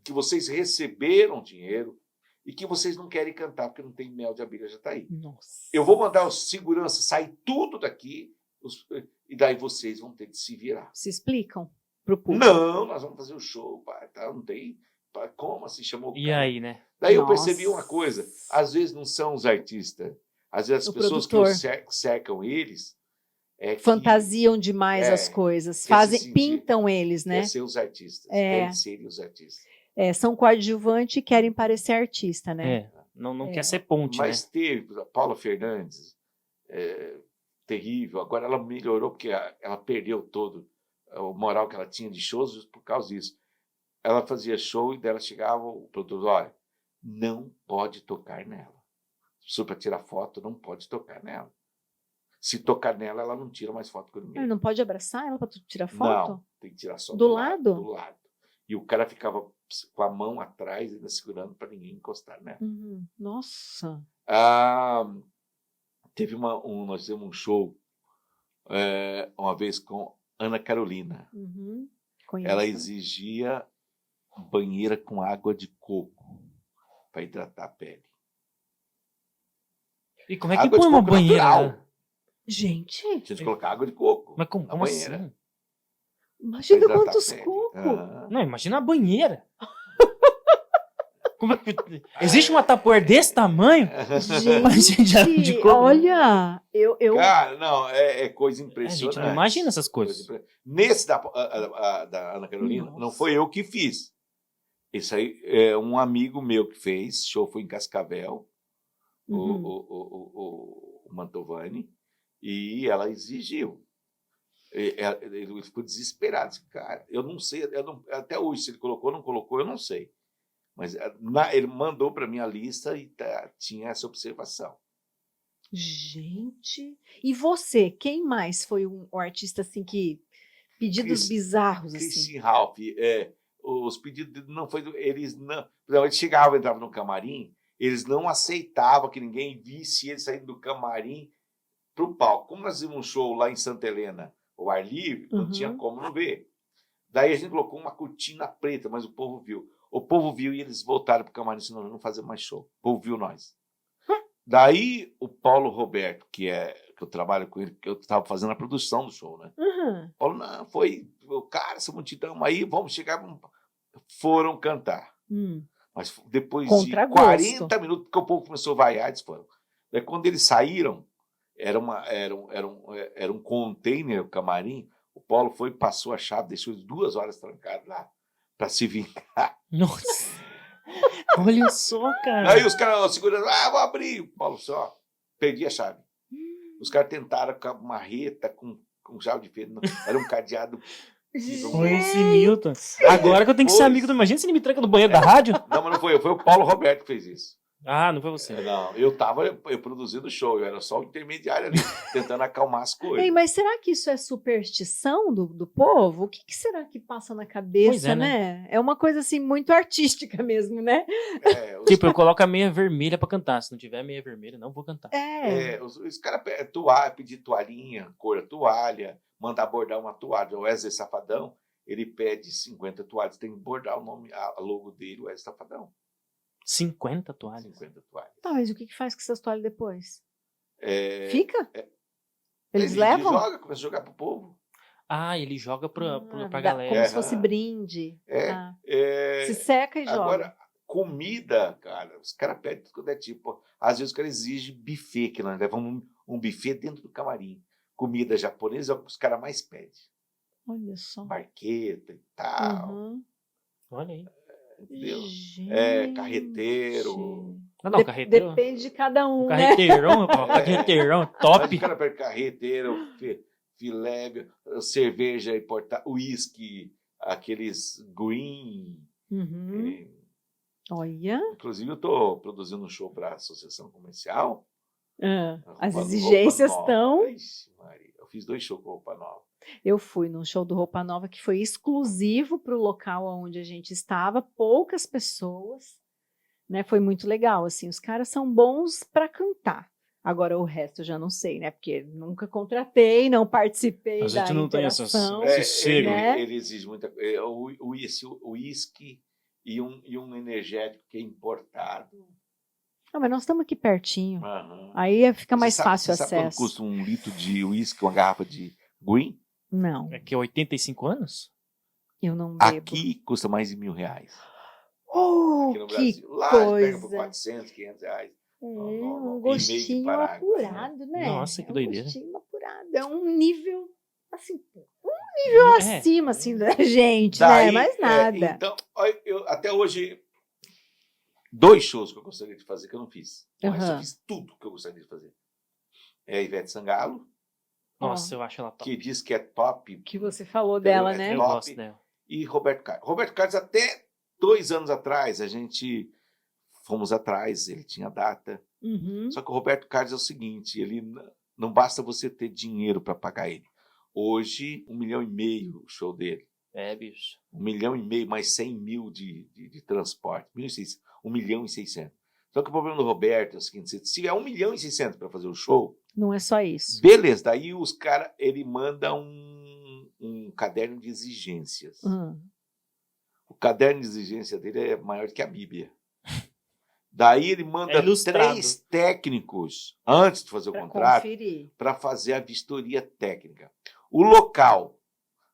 que vocês receberam dinheiro e que vocês não querem cantar porque não tem mel de abelha já tá aí. Nossa. Eu vou mandar os segurança sair tudo daqui e daí vocês vão ter que se virar. Se explicam pro público? Não, nós vamos fazer o show, pai, tá? Não tem... Como assim chamou o cara? E aí, né? Daí eu percebi uma coisa, às vezes não são os artistas, às vezes as pessoas produtor. que cercam eles fantasiam demais as coisas, pintam eles, né? Quer ser os artistas, querem ser os artistas. São coadjuvantes e querem parecer artista, né? Não quer ser ponte, mas né? teve a Paula Fernandes, terrível, agora ela melhorou porque ela perdeu todo o moral que ela tinha de shows por causa disso. Ela fazia show e dela chegava o produtor, olha, não pode tocar nela. Se para tirar foto, não pode tocar nela. Se tocar nela, ela não tira mais foto com ninguém. Ele não pode abraçar ela para tirar foto? Não, tem que tirar só do lado? Do lado. E o cara ficava com a mão atrás, ainda segurando para ninguém encostar nela. Nossa! Teve nós fizemos um show uma vez com Ana Carolina. Ela exigia banheira com água de coco para hidratar a pele. E como é que põe uma banheira? Natural. Gente! Tinha que colocar água de coco. Mas como assim? Imagina quantos cocos! Não, imagina a banheira. Como é que... Existe uma tapoer desse tamanho? Gente, de coco, olha! Cara, não, é coisa impressionante. A gente não imagina essas coisas. Nesse da Ana Carolina, não foi eu que fiz. Isso aí é um amigo meu que fez. O show foi em Cascavel, o Mantovani, e ela exigiu. Ele ficou desesperado. Disse, cara, eu não sei, até hoje, se ele colocou ou não colocou, eu não sei. Mas ele mandou para mim a lista e tinha essa observação. Gente, e você? Quem mais foi um artista assim que pedidos bizarros assim? Christian Ralph, os pedidos não foi eles não, eles chegavam, entravam no camarim, eles não aceitavam que ninguém visse eles saindo do camarim para o palco. Como nós fizemos um show lá em Santa Helena, o ar livre, não tinha como não ver. Daí a gente colocou uma cortina preta, mas o povo viu. O povo viu e eles voltaram para o camarim e disseram, não fazer mais show. O povo viu nós. Daí o Paulo Roberto, que eu trabalho com ele, que eu estava fazendo a produção do show, né? Paulo, não, foi o cara, essa multidão aí, vamos chegar, foram cantar. Mas depois de 40 minutos, que o povo começou a vaiar, eles foram. Daí quando eles saíram, era um container, o camarim, o Paulo foi, passou a chave, deixou eles 2 horas trancados lá, para se vingar. Nossa! Olha só, cara. Aí os caras segurando, vou abrir. O Paulo só, perdi a chave. Os caras tentaram com a marreta, com chave de fenda. Era um cadeado. Foi esse Milton. Agora que eu tenho que ser amigo do... Imagina se ele me tranca no banheiro da rádio. Não, mas não foi eu. Foi o Paulo Roberto que fez isso. Ah, não foi você. Não, eu produzindo o show, eu era só o intermediário ali, tentando acalmar as coisas. Ei, mas será que isso é superstição do povo? O que será que passa na cabeça, Pois é, né? É uma coisa assim muito artística mesmo, né? Tipo, eu coloco a meia vermelha pra cantar. Se não tiver meia vermelha, não vou cantar. Os caras pedir toalhinha, cor a toalha, mandar bordar uma toalha. O Wesley Safadão, ele pede 50 toalhas, tem que bordar o nome, a logo dele, o Wesley Safadão. 50 toalhas? 50 toalhas. Tá, mas o que faz com essas toalhas depois? É, Fica? Eles ele levam? começa a jogar pro povo. Ah, ele joga pra Como galera. se fosse brinde. Tá. É, Se seca e agora, joga. comida, cara, os caras pedem tudo quanto é tipo. Às vezes os caras exigem buffet, que nós levamos um buffet dentro do camarim. Comida japonesa é o que os caras mais pedem. Olha só. Barqueta e tal. Uhum. Olha aí. Entendeu? Gente. Carreteiro. Não, carreteiro. Depende de cada um, né? Carreteirão, carreteirão, top. Mas o cara pede carreteiro, filé, cerveja importada, uísque, aqueles green. Uhum. Olha. Inclusive, eu estou produzindo um show para a Associação Comercial. As exigências estão. Eu fiz 2 shows com roupa nova. Eu fui num show do Roupa Nova que foi exclusivo para o local onde a gente estava, poucas pessoas, né? Foi muito legal, assim, os caras são bons para cantar. Agora o resto eu já não sei, né? Porque nunca contratei, não participei A gente da não tem interação. Ele exige muita coisa. O uísque e um energético que é importado. Não, mas nós estamos aqui pertinho. Uhum. Aí fica mais fácil o acesso. Sabe quanto custa 1 litro de uísque, uma garrafa de green? Não. É que 85 anos? Eu não bebo. Aqui custa mais de R$1.000. Oh, aqui no que Brasil. Lá coisa. Pega por 400, R$500. Um gostinho apurado, né? Nossa, que doideira. Um gostinho apurado. É um nível, assim, acima, assim, da gente, né? Mais nada. Então, eu até hoje, 2 shows que eu gostaria de fazer que eu não fiz. Mas eu fiz tudo que eu gostaria de fazer. É a Ivete Sangalo. Nossa, eu acho ela top. Que diz que é top. Que você falou dela, né? Eu gosto dela. E Roberto Carlos. Roberto Carlos, até 2 anos atrás, a gente fomos atrás, ele tinha data. Uhum. Só que o Roberto Carlos é o seguinte, ele não basta você ter dinheiro para pagar ele. Hoje, 1,5 milhão o show dele. É, bicho. 1,5 milhão mais 100 mil de transporte. 1.600.000. Só que o problema do Roberto é o seguinte, se tiver 1.600.000 para fazer o show... Não é só isso. Beleza, daí os caras, ele manda um caderno de exigências. O caderno de exigência dele é maior que a Bíblia. Daí ele manda 3 técnicos, antes de fazer o contrato, para fazer a vistoria técnica. O local,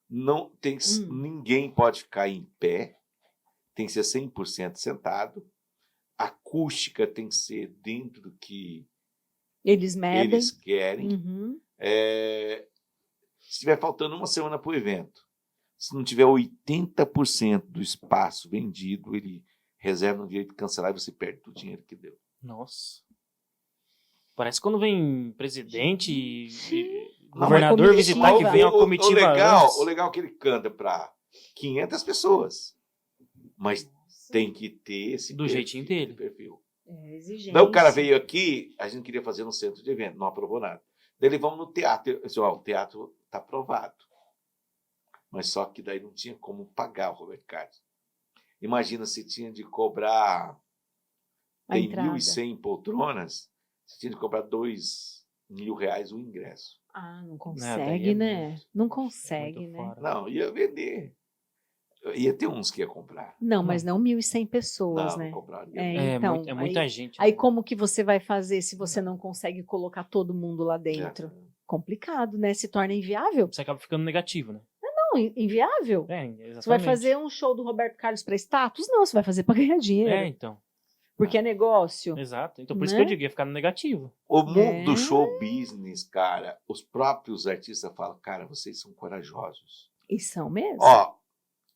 não tem, ninguém pode ficar em pé, tem que ser 100% sentado. A acústica tem que ser dentro do que eles querem. Se estiver faltando 1 semana para o evento, se não tiver 80% do espaço vendido, ele reserva no direito de cancelar e você perde o dinheiro que deu. Nossa. Parece quando vem presidente e governador visitar, que vem a comitiva. O legal é que ele canta para 500 pessoas. Mas tem que ter esse do jeitinho dele. Perfil. Exigente. Daí o cara veio aqui, a gente queria fazer no centro de evento, não aprovou nada. Daí vamos no teatro. O teatro está aprovado. Mas só que daí não tinha como pagar o Roberto Carlos. Imagina se tinha de cobrar. Tem 1.100 poltronas, você tinha de cobrar R$2.000 o ingresso. Ah, não consegue, né? Não consegue, né? Fora. Não, ia vender. Ia ter uns que ia comprar. Não, mas não 1.100 pessoas, né? Não compraria. Então, muita gente. Aí como que você vai fazer se você não consegue colocar todo mundo lá dentro? Complicado, né? Se torna inviável. Você acaba ficando negativo, né? Não, inviável. Exatamente. Você vai fazer um show do Roberto Carlos para status? Não, você vai fazer para ganhar dinheiro. Então. Porque é negócio. Exato. Então por isso que eu digo, ia ficar no negativo. O mundo do show business, cara, os próprios artistas falam, cara, vocês são corajosos. E são mesmo. Ó,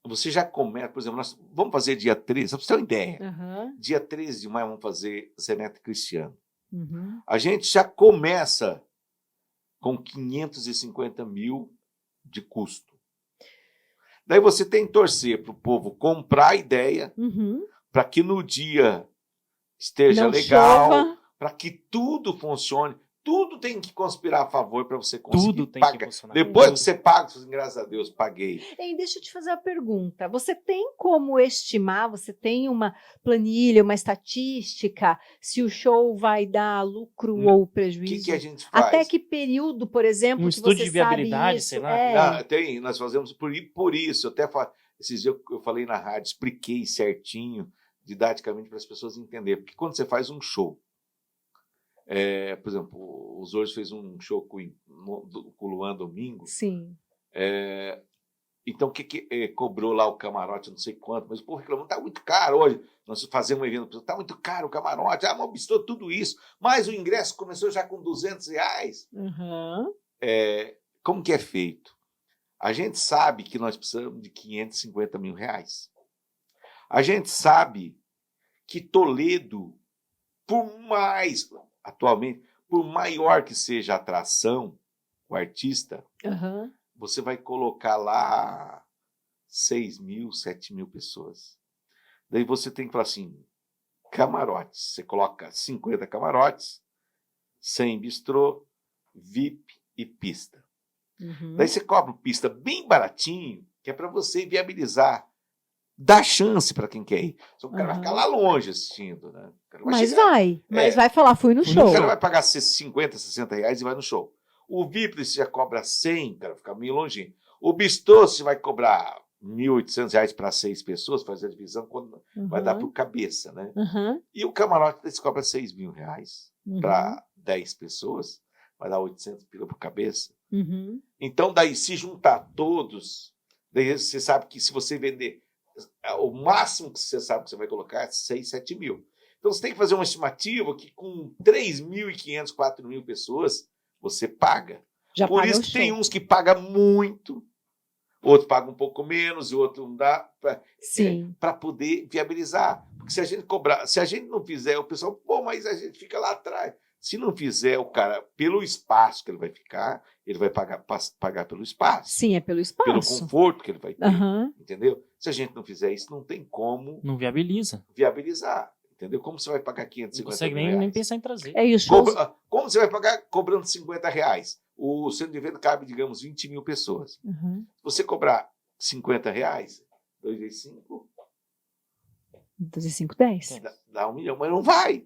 você já começa, por exemplo, nós vamos fazer dia 13, só para você ter uma ideia. Dia 13 de maio vamos fazer Zé Neto e Cristiano. A gente já começa com 550 mil de custo. Daí você tem que torcer para o povo comprar a ideia, para que no dia esteja Não legal, chova. para que tudo funcione. Tudo tem que conspirar a favor para você conseguir Tudo tem pagar. que funcionar. Depois Tudo. que você paga, você fala assim, graças a Deus, paguei. Ei, deixa eu te fazer uma pergunta. Você tem como estimar, você tem uma planilha, uma estatística, se o show vai dar lucro ou O prejuízo? que a gente faz? Até que período, por exemplo, Um que estudo você de viabilidade, sabe isso? sei lá. É. Nós fazemos por isso. Esses dias eu falei na rádio, expliquei certinho, didaticamente, para as pessoas entenderem. Porque quando você faz um show, por exemplo, o Zorzo fez um show com o Luan domingo. Sim. Então, o que cobrou lá o camarote, não sei quanto, mas o povo reclamando, tá muito caro hoje. Nós fazemos um evento, tá muito caro o camarote, mas obstou tudo isso. Mas o ingresso começou já com R$200. Uhum. Como que é feito? A gente sabe que nós precisamos de R$550 mil. A gente sabe que Toledo, atualmente, por maior que seja a atração, o artista, Uhum. você vai colocar lá 6 mil, 7 mil pessoas. Daí você tem que falar assim, camarotes. Você coloca 50 camarotes, 100 bistrô, VIP e pista. Uhum. Daí você cobra pista bem baratinho, que é para você viabilizar. Dá chance para quem quer ir. Só que o cara vai ficar lá longe assistindo, né? Mas vai falar, fui no show. O cara vai pagar 50, 60 reais e vai no show. O VIP você já cobra 100, cara, fica meio longinho. O bistrô você vai cobrar R$1.800 para 6 pessoas, fazer a divisão, quando vai dar por cabeça, né? Uhum. E o camarote você cobra R$6 mil para 10 pessoas, vai dar 800 pila por cabeça. Uhum. Então, daí, se juntar todos, daí você sabe que se você vender, o máximo que você sabe que você vai colocar é 6, 7 mil. Então, você tem que fazer uma estimativa que com 3.500, 4.000 pessoas, você paga. Já Por paga isso o que show. tem uns que pagam muito, outros pagam um pouco menos, e outro não dá para poder viabilizar. Porque se a gente cobrar, se a gente não fizer, o pessoal, mas a gente fica lá atrás. Se não fizer, o cara, pelo espaço que ele vai ficar, ele vai pagar pelo espaço. Sim, é pelo espaço. Pelo conforto que ele vai ter. Uhum. Entendeu? Se a gente não fizer isso, não tem como Não viabiliza. viabilizar. Entendeu? Como você vai pagar 550 Não consegue mil reais? nem pensar em trazer. É isso. Como você vai pagar cobrando R$50? O centro de evento cabe, digamos, 20 mil pessoas. Uhum. Se você cobrar R$50, 2 vezes 5, 5, 10. dá 1 milhão, mas não vai.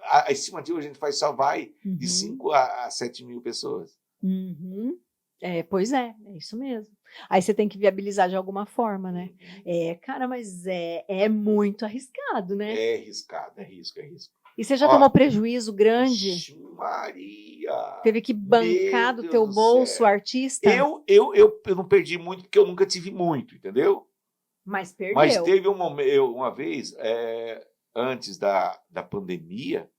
A estimativa a gente faz só vai de 5 a 7 mil pessoas. Uhum. Pois é isso mesmo. Aí você tem que viabilizar de alguma forma, né? Cara, mas é muito arriscado, né? É arriscado, é risco. E você já tomou prejuízo grande? Maria! Teve que bancar do teu bolso o artista? Eu não perdi muito, porque eu nunca tive muito, entendeu? Mas perdeu. Mas teve uma vez, antes da pandemia,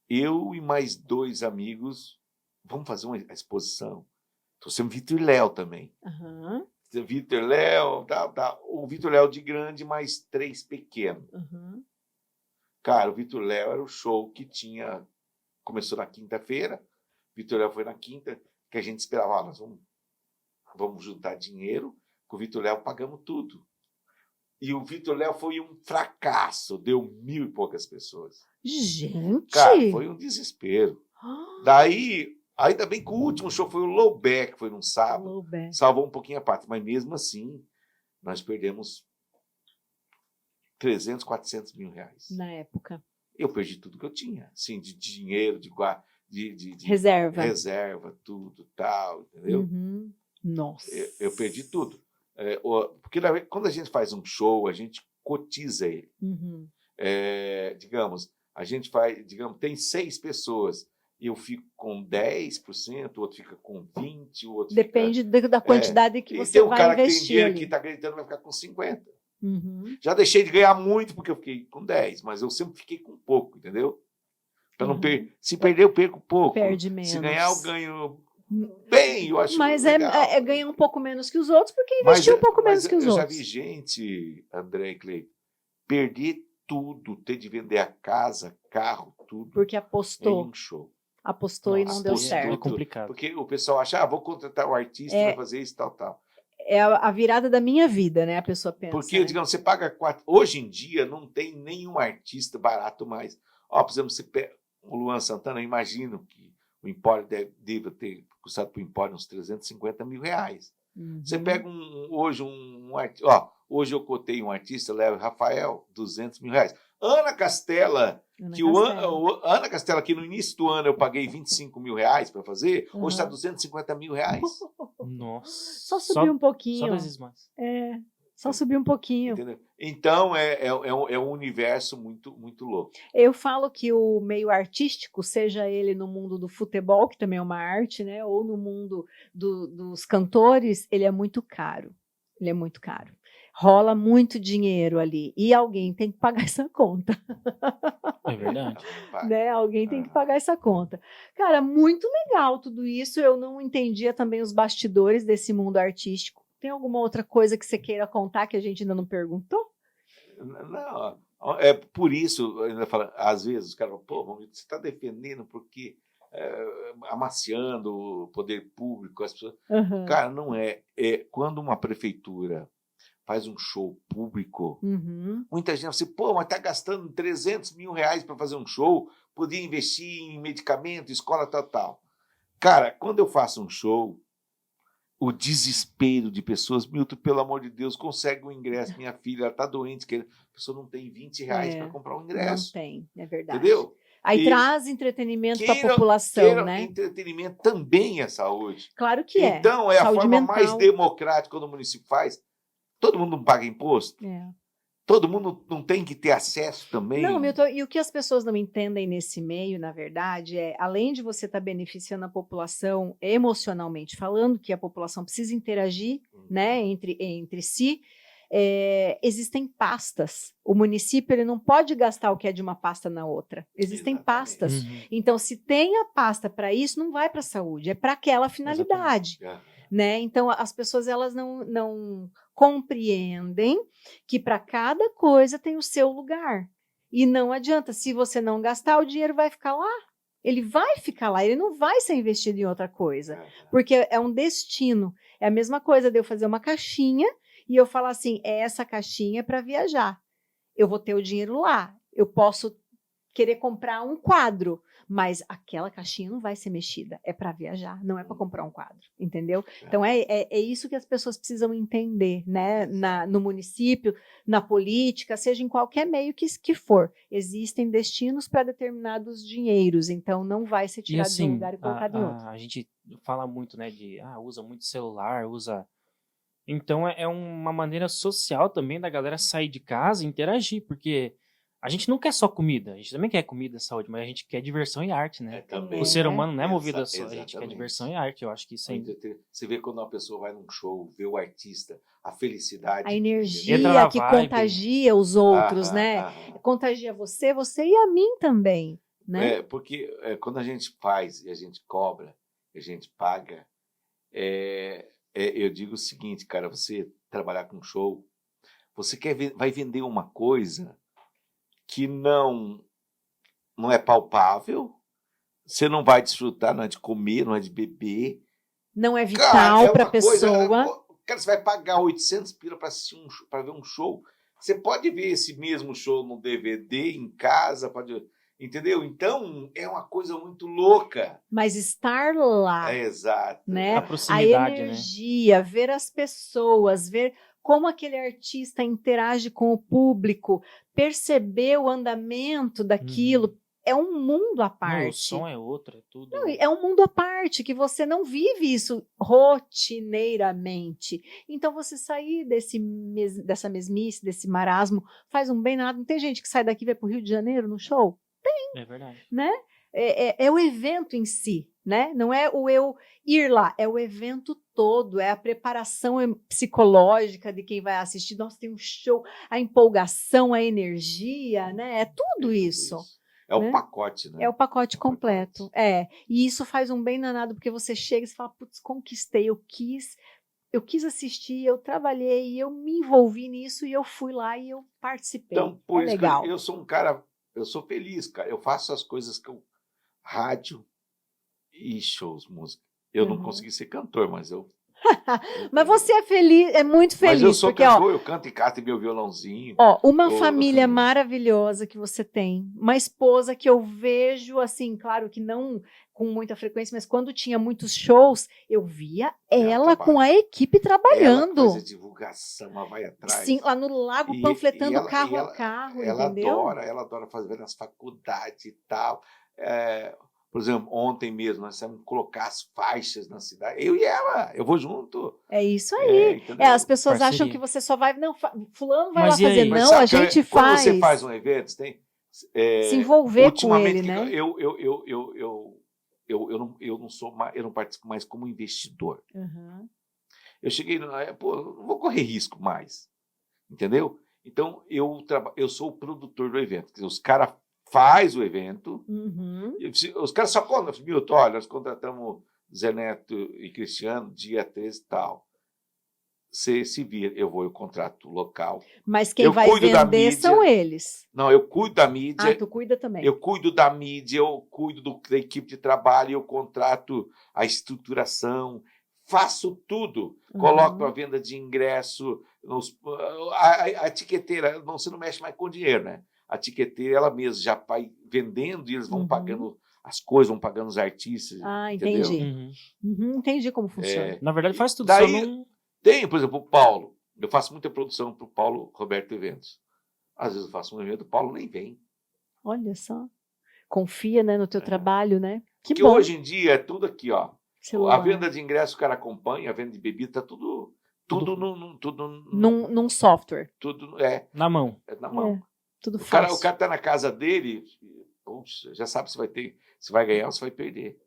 eu e mais 2 amigos, vamos fazer uma exposição. Trouxemos Vitor e Léo também. Uhum. Vitor e Léo, o Vitor e Léo de grande, mais 3 pequenos. Uhum. Cara, o Vitor e Léo era o show que começou na quinta-feira, Vitor e Léo foi na quinta, que a gente esperava, nós vamos juntar dinheiro, com o Vitor e Léo pagamos tudo. E o Vitor e Léo foi um fracasso, deu 1.000 e poucas pessoas. Gente! Cara, foi um desespero. Daí, ainda bem que o último show foi o Lowback, que foi num sábado. Salvou um pouquinho a parte, mas mesmo assim, nós perdemos 300, 400 mil reais. Na época. Eu perdi tudo que eu tinha, assim, de dinheiro, de reserva, tudo, tal, entendeu? Uhum. Nossa. Eu perdi tudo. Porque quando a gente faz um show, a gente cotiza ele. Uhum. Digamos, a gente tem 6 pessoas, eu fico com 10%, o outro fica com 20%, o outro depende da quantidade que você vai investir. E tem um cara que tem dinheiro que está acreditando vai ficar com 50%. Uhum. Já deixei de ganhar muito porque eu fiquei com 10, mas eu sempre fiquei com pouco, entendeu? Para não se perder, eu perco pouco. Perde menos. Se ganhar, eu ganho bem, eu acho. Mas legal. ganhar um pouco menos que os outros, porque investiu um pouco menos que os outros. Eu já vi gente, André e Cleide, perder tudo, ter de vender a casa, carro, tudo. Porque apostou. Em um show. Apostou e não deu certo. É complicado. Porque o pessoal acha, vou contratar o artista para fazer isso, tal. é a virada da minha vida, né? A pessoa pensa. Porque, digamos, você paga 4. Hoje em dia não tem nenhum artista barato mais. Ó, por exemplo, você pega o Luan Santana, eu imagino que o Empório deve ter custado para o Empório uns 350 mil reais. Você pega hoje um artista. Ó, hoje eu cotei um artista, Léo Rafael, 200 mil reais. Ana Castela, Ana Castela, que no início do ano eu paguei 25 mil reais para fazer, hoje está 250 mil reais. Nossa. Só subiu um pouquinho. Só 2 vezes mais. Só subiu um pouquinho. Entendeu? Então, é um universo muito, muito louco. Eu falo que o meio artístico, seja ele no mundo do futebol, que também é uma arte, né, ou no mundo dos cantores, ele é muito caro. Ele é muito caro. Rola muito dinheiro ali. E alguém tem que pagar essa conta. É verdade. Né? Alguém tem que pagar essa conta. Cara, muito legal tudo isso. Eu não entendia também os bastidores desse mundo artístico. Tem alguma outra coisa que você queira contar que a gente ainda não perguntou? Não, é por isso, ainda falo, às vezes os caras falam, pô, você está defendendo porque amaciando o poder público, as pessoas. Cara, não é. Quando uma prefeitura faz um show público, muita gente fala assim, pô, mas está gastando 300 mil reais para fazer um show, podia investir em medicamento, escola, tal. Cara, quando eu faço um show, o desespero de pessoas, Milton, pelo amor de Deus, consegue um ingresso. Minha filha, ela está doente, a pessoa não tem 20 reais para comprar um ingresso. Não tem, é verdade. Entendeu? Aí traz entretenimento para a população, né? Entretenimento também é saúde. Claro que é. Então, é saúde a forma mental. mais democrática quando o município faz. Todo mundo não paga imposto? Todo mundo não tem que ter acesso também? Não, Milton, e o que as pessoas não entendem nesse meio, na verdade, além de você estar beneficiando a população emocionalmente falando, que a população precisa interagir, né, entre si, existem pastas. O município ele não pode gastar o que é de uma pasta na outra. Existem pastas. Então, se tem a pasta para isso, não vai para a saúde, é para aquela finalidade. Né? Então, as pessoas elas não compreendem que para cada coisa tem o seu lugar. E não adianta, se você não gastar, o dinheiro vai ficar lá. Ele vai ficar lá, ele não vai ser investido em outra coisa. Porque é um destino. É a mesma coisa de eu fazer uma caixinha e eu falar assim, essa caixinha é para viajar. Eu vou ter o dinheiro lá. Eu posso querer comprar um quadro, mas aquela caixinha não vai ser mexida, é para viajar, não é para comprar um quadro, entendeu? Então é isso que as pessoas precisam entender, né? No município, na política, seja em qualquer meio que for, existem destinos para determinados dinheiros, então não vai ser tirado de um lugar e colocado em outro. A gente fala muito, né, usa muito celular, então é uma maneira social também da galera sair de casa e interagir, porque a gente não quer só comida, a gente também quer comida, saúde, mas a gente quer diversão e arte, né? O ser humano não é movido só, a gente quer diversão e arte, eu acho que isso aí. Você vê quando uma pessoa vai num show, vê o artista, a felicidade. A energia que contagia os outros, né? Contagia você e a mim também, né? Porque quando a gente faz e a gente cobra, a gente paga, eu digo o seguinte, cara, você trabalhar com show, você vai vender uma coisa que não é palpável, você não vai desfrutar, não é de comer, não é de beber. Não é vital para a pessoa. Cara, você vai pagar 800 pila para ver um show. Você pode ver esse mesmo show no DVD, em casa, entendeu? Então, é uma coisa muito louca. Mas estar lá, exato, né? A proximidade, a energia, né? ver as pessoas, ver como aquele artista interage com o público, perceber o andamento daquilo, é um mundo à parte. Não, o som é outro, é tudo. Não, é um mundo à parte, que você não vive isso rotineiramente. Então, você sair dessa mesmice, desse marasmo, faz um bem nada. Não tem gente que sai daqui e vai para o Rio de Janeiro no show? Tem. É verdade. Né? É o evento em si, né? Não é o eu ir lá, é o evento todo, é a preparação psicológica de quem vai assistir. Nossa, tem um show, a empolgação, a energia, né? É tudo isso. É né? o pacote, né? É o pacote completo. E isso faz um bem danado, porque você chega e fala, putz, conquistei, eu quis assistir, eu trabalhei, eu me envolvi nisso e eu fui lá e eu participei. Então, por isso legal. que eu sou um cara, eu sou feliz, cara. Eu faço as coisas que rádio e shows, música. Eu não consegui ser cantor, mas eu Mas você é feliz, é muito feliz. Mas eu sou porque, cantor, eu canto em casa, tem meu violãozinho. Uma família maravilhosa que você tem. Uma esposa que eu vejo, assim, claro que não com muita frequência, mas quando tinha muitos shows, eu via ela com a equipe trabalhando. Ela faz a divulgação, ela vai atrás. Sim, lá no lago, panfletando carro a carro, entendeu? Ela adora fazer nas faculdades e tal. Por exemplo, ontem mesmo, nós temos que colocar as faixas na cidade. Eu e ela, eu vou junto. É isso aí. As pessoas Parceria. acham que você só vai... Não, fulano vai Mas lá fazer. aí? Não, a gente faz. Quando você faz um evento, tem... se envolver com ele, né? Eu não sou mais, eu não participo mais como investidor. Uhum. Eu cheguei, não vou correr risco mais, entendeu? Então eu sou o produtor do evento. Quer dizer, os caras fazem o evento, os caras só contam, Milton, olha, nós contratamos Zé Neto e Cristiano dia 13 e tal. Você se vira, eu contrato o local. Mas quem vai vender são eles. Não, eu cuido da mídia. Tu cuida também. Eu cuido da mídia, eu cuido da equipe de trabalho, eu contrato a estruturação, faço tudo. Coloco a venda de ingresso, a etiqueteira, você não mexe mais com dinheiro, né? A etiqueteira, ela mesma já vai vendendo e eles vão pagando as coisas, vão pagando os artistas. Entendi. Entendi como funciona. Na verdade, faz tudo. Daí, tem, por exemplo, o Paulo. Eu faço muita produção para o Paulo Roberto Eventos. Às vezes eu faço um evento, o Paulo nem vem. Olha só. Confia, né, no teu trabalho, né? Porque bom. Hoje em dia é tudo aqui, ó. Celular. A venda de ingresso o cara acompanha, a venda de bebida, tá tudo num software. Tudo na mão. Na mão. Tudo fácil. O cara tá na casa dele, poxa, já sabe se vai ganhar ou se vai perder.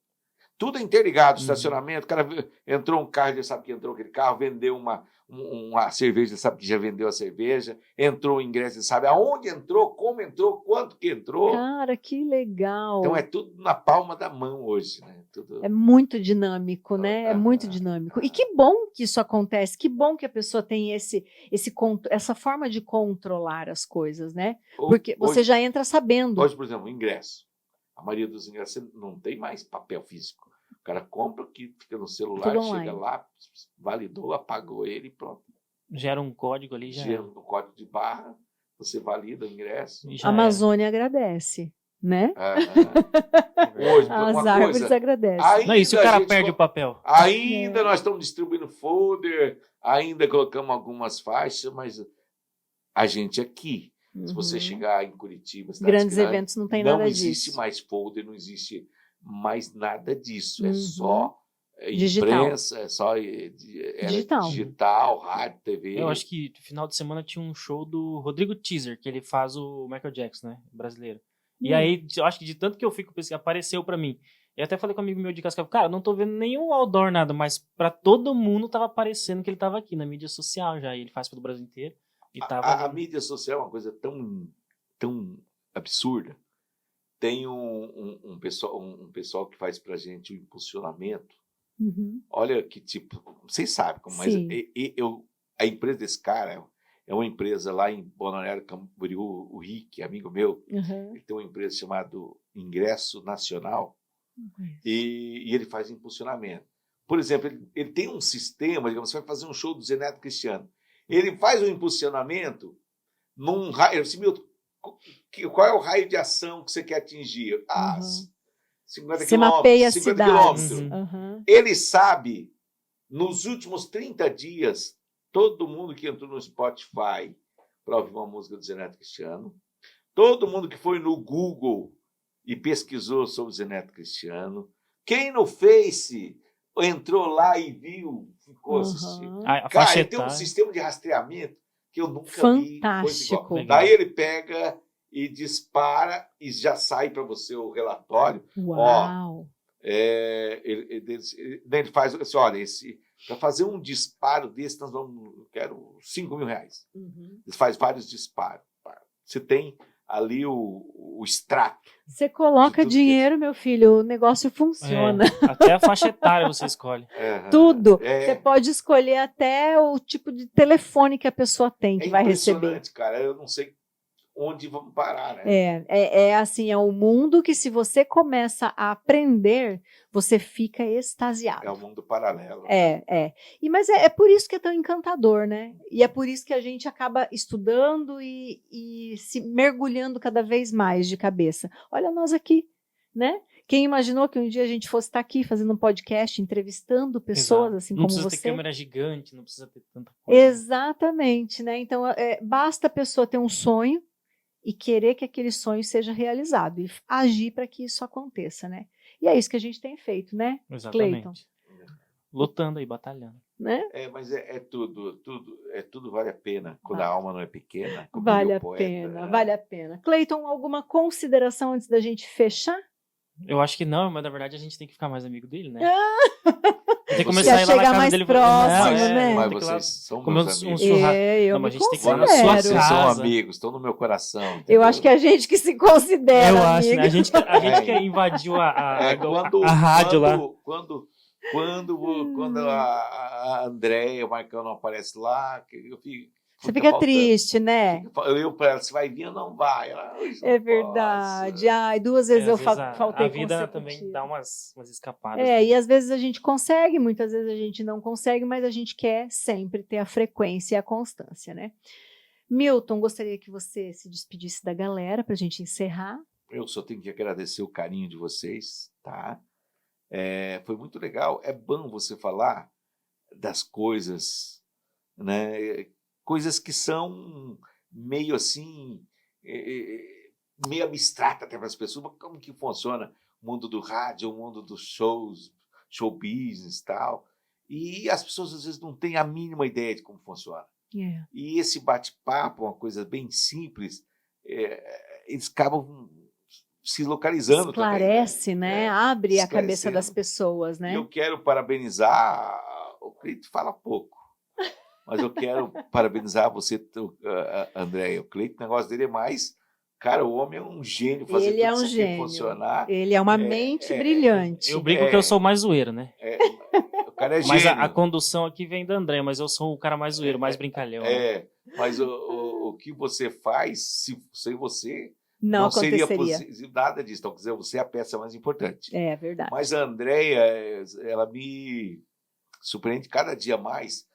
Tudo é interligado, estacionamento, o cara entrou um carro, já sabe que entrou aquele carro, vendeu uma cerveja, já sabe que já vendeu a cerveja, entrou o ingresso, já sabe aonde entrou, como entrou, quanto que entrou. Cara, que legal. Então é tudo na palma da mão hoje, né? É muito dinâmico, né? É muito dinâmico. E que bom que isso acontece, que bom que a pessoa tem essa forma de controlar as coisas, né? Porque você já entra sabendo. Hoje, por exemplo, o ingresso. A maioria dos ingressos não tem mais papel físico. O cara compra aqui, fica no celular, chega lá, validou, apagou ele e pronto. Gera um código ali, Gera um código de barra, você valida o ingresso. A Amazônia agradece, né? Hoje, as árvores agradecem. Não, e se o cara perde o papel? Ainda nós estamos distribuindo folder, ainda colocamos algumas faixas, mas a gente aqui, se você chegar em Curitiba, grandes eventos não tem nada disso. Não existe mais folder, não existe mais nada disso. É só digital. Imprensa, é só digital, rádio, TV. Eu acho que no final de semana tinha um show do Rodrigo Teaser, que ele faz o Michael Jackson, né? Brasileiro. E aí, eu acho que de tanto que eu fico pesquisando, apareceu pra mim. Eu até falei com um amigo meu de Cascavel, cara, não tô vendo nenhum outdoor, nada, mas pra todo mundo tava aparecendo que ele tava aqui na mídia social já. E ele faz pelo Brasil inteiro. A mídia social é uma coisa tão absurda. Tem um pessoal que faz pra gente o impulsionamento. Olha que tipo, vocês sabem como, mas a empresa desse cara é uma empresa lá em Balneário Camboriú, o Rick, amigo meu, ele tem uma empresa chamada Ingresso Nacional e ele faz impulsionamento. Por exemplo, ele tem um sistema, digamos, você vai fazer um show do Zé Neto Cristiano. Ele faz um impulsionamento num raio. Qual é o raio de ação que você quer atingir? 50 você mapeia a 50 cidade. quilômetros. Ele sabe, nos últimos 30 dias, todo mundo que entrou no Spotify para ouvir uma música do Zé Neto Cristiano, todo mundo que foi no Google e pesquisou sobre o Zé Neto Cristiano, quem no Face entrou lá e viu, ficou assistindo. Cara, ele tem um sistema de rastreamento que eu nunca vi. Fantástico. Daí ele pega e dispara e já sai para você o relatório. Uau! Ele faz assim, olha, para fazer um disparo desse, eu quero 5 mil reais. Ele faz vários disparos. Você tem ali o extrato. Você coloca dinheiro, meu filho, o negócio funciona. Até a faixa etária você escolhe. Tudo. Você pode escolher até o tipo de telefone que a pessoa tem, que vai receber. Cara, eu não sei onde vamos parar, né? É assim, é um mundo que se você começa a aprender, você fica extasiado. É um mundo paralelo. Mas é por isso que é tão encantador, né? E é por isso que a gente acaba estudando e se mergulhando cada vez mais de cabeça. Olha nós aqui, né? Quem imaginou que um dia a gente fosse estar aqui fazendo um podcast, entrevistando pessoas Exato. assim não como você? Não precisa ter câmera gigante, não precisa ter tanta coisa. Exatamente, né? Então, basta a pessoa ter um sonho e querer que aquele sonho seja realizado e agir para que isso aconteça, né? E é isso que a gente tem feito, né, Exatamente. Cleiton? Lutando aí, batalhando. Né? Mas tudo vale a pena quando a alma não é pequena. Vale a pena, vale a pena. Cleiton, alguma consideração antes da gente fechar? Eu acho que não, mas na verdade a gente tem que ficar mais amigo dele, né? Tem que começar a ir lá na casa mais dele. Próximo, né? Mas vocês são meus amigos. Eu mas a gente considero. tem que ir lá na sua casa. Vocês são amigos, estão no meu coração. Entendeu? Eu acho que a gente que se considera eu acho, amigo. né? A gente que invadiu a rádio lá. Quando a Andréia e o Marcão não aparecem lá, eu fico. Você fica triste, né? Eu para ela, se vai vir ou não vai? Ela, é verdade. Ai, 2 vezes eu faltei. A vida também dá umas escapadas. E às vezes a gente consegue, muitas vezes a gente não consegue, mas a gente quer sempre ter a frequência e a constância, né? Milton, gostaria que você se despedisse da galera para a gente encerrar. Eu só tenho que agradecer o carinho de vocês, tá? Foi muito legal. É bom você falar das coisas, né? Coisas que são meio assim, meio abstrata até para as pessoas. Mas como que funciona o mundo do rádio, o mundo dos show business e tal. E as pessoas às vezes não têm a mínima ideia de como funciona. E esse bate-papo, uma coisa bem simples, eles acabam se localizando Esclarece, também, né? Abre a cabeça das pessoas, né? E eu quero parabenizar, o Cleiton fala pouco, mas eu quero parabenizar você, André. O Cleiton, o negócio dele é mais... Cara, o homem é um gênio, fazer ele tudo isso aqui funcionar. Ele é uma mente brilhante. Eu brinco que eu sou mais zoeiro, né? O cara é mas gênio. a condução aqui vem da André, mas eu sou o cara mais zoeiro, mais brincalhão. Né? Mas o que você faz, sem você... Não seria possível nada disso. Então, quer dizer, você é a peça mais importante. É verdade. Mas a Andréia, ela me surpreende cada dia mais.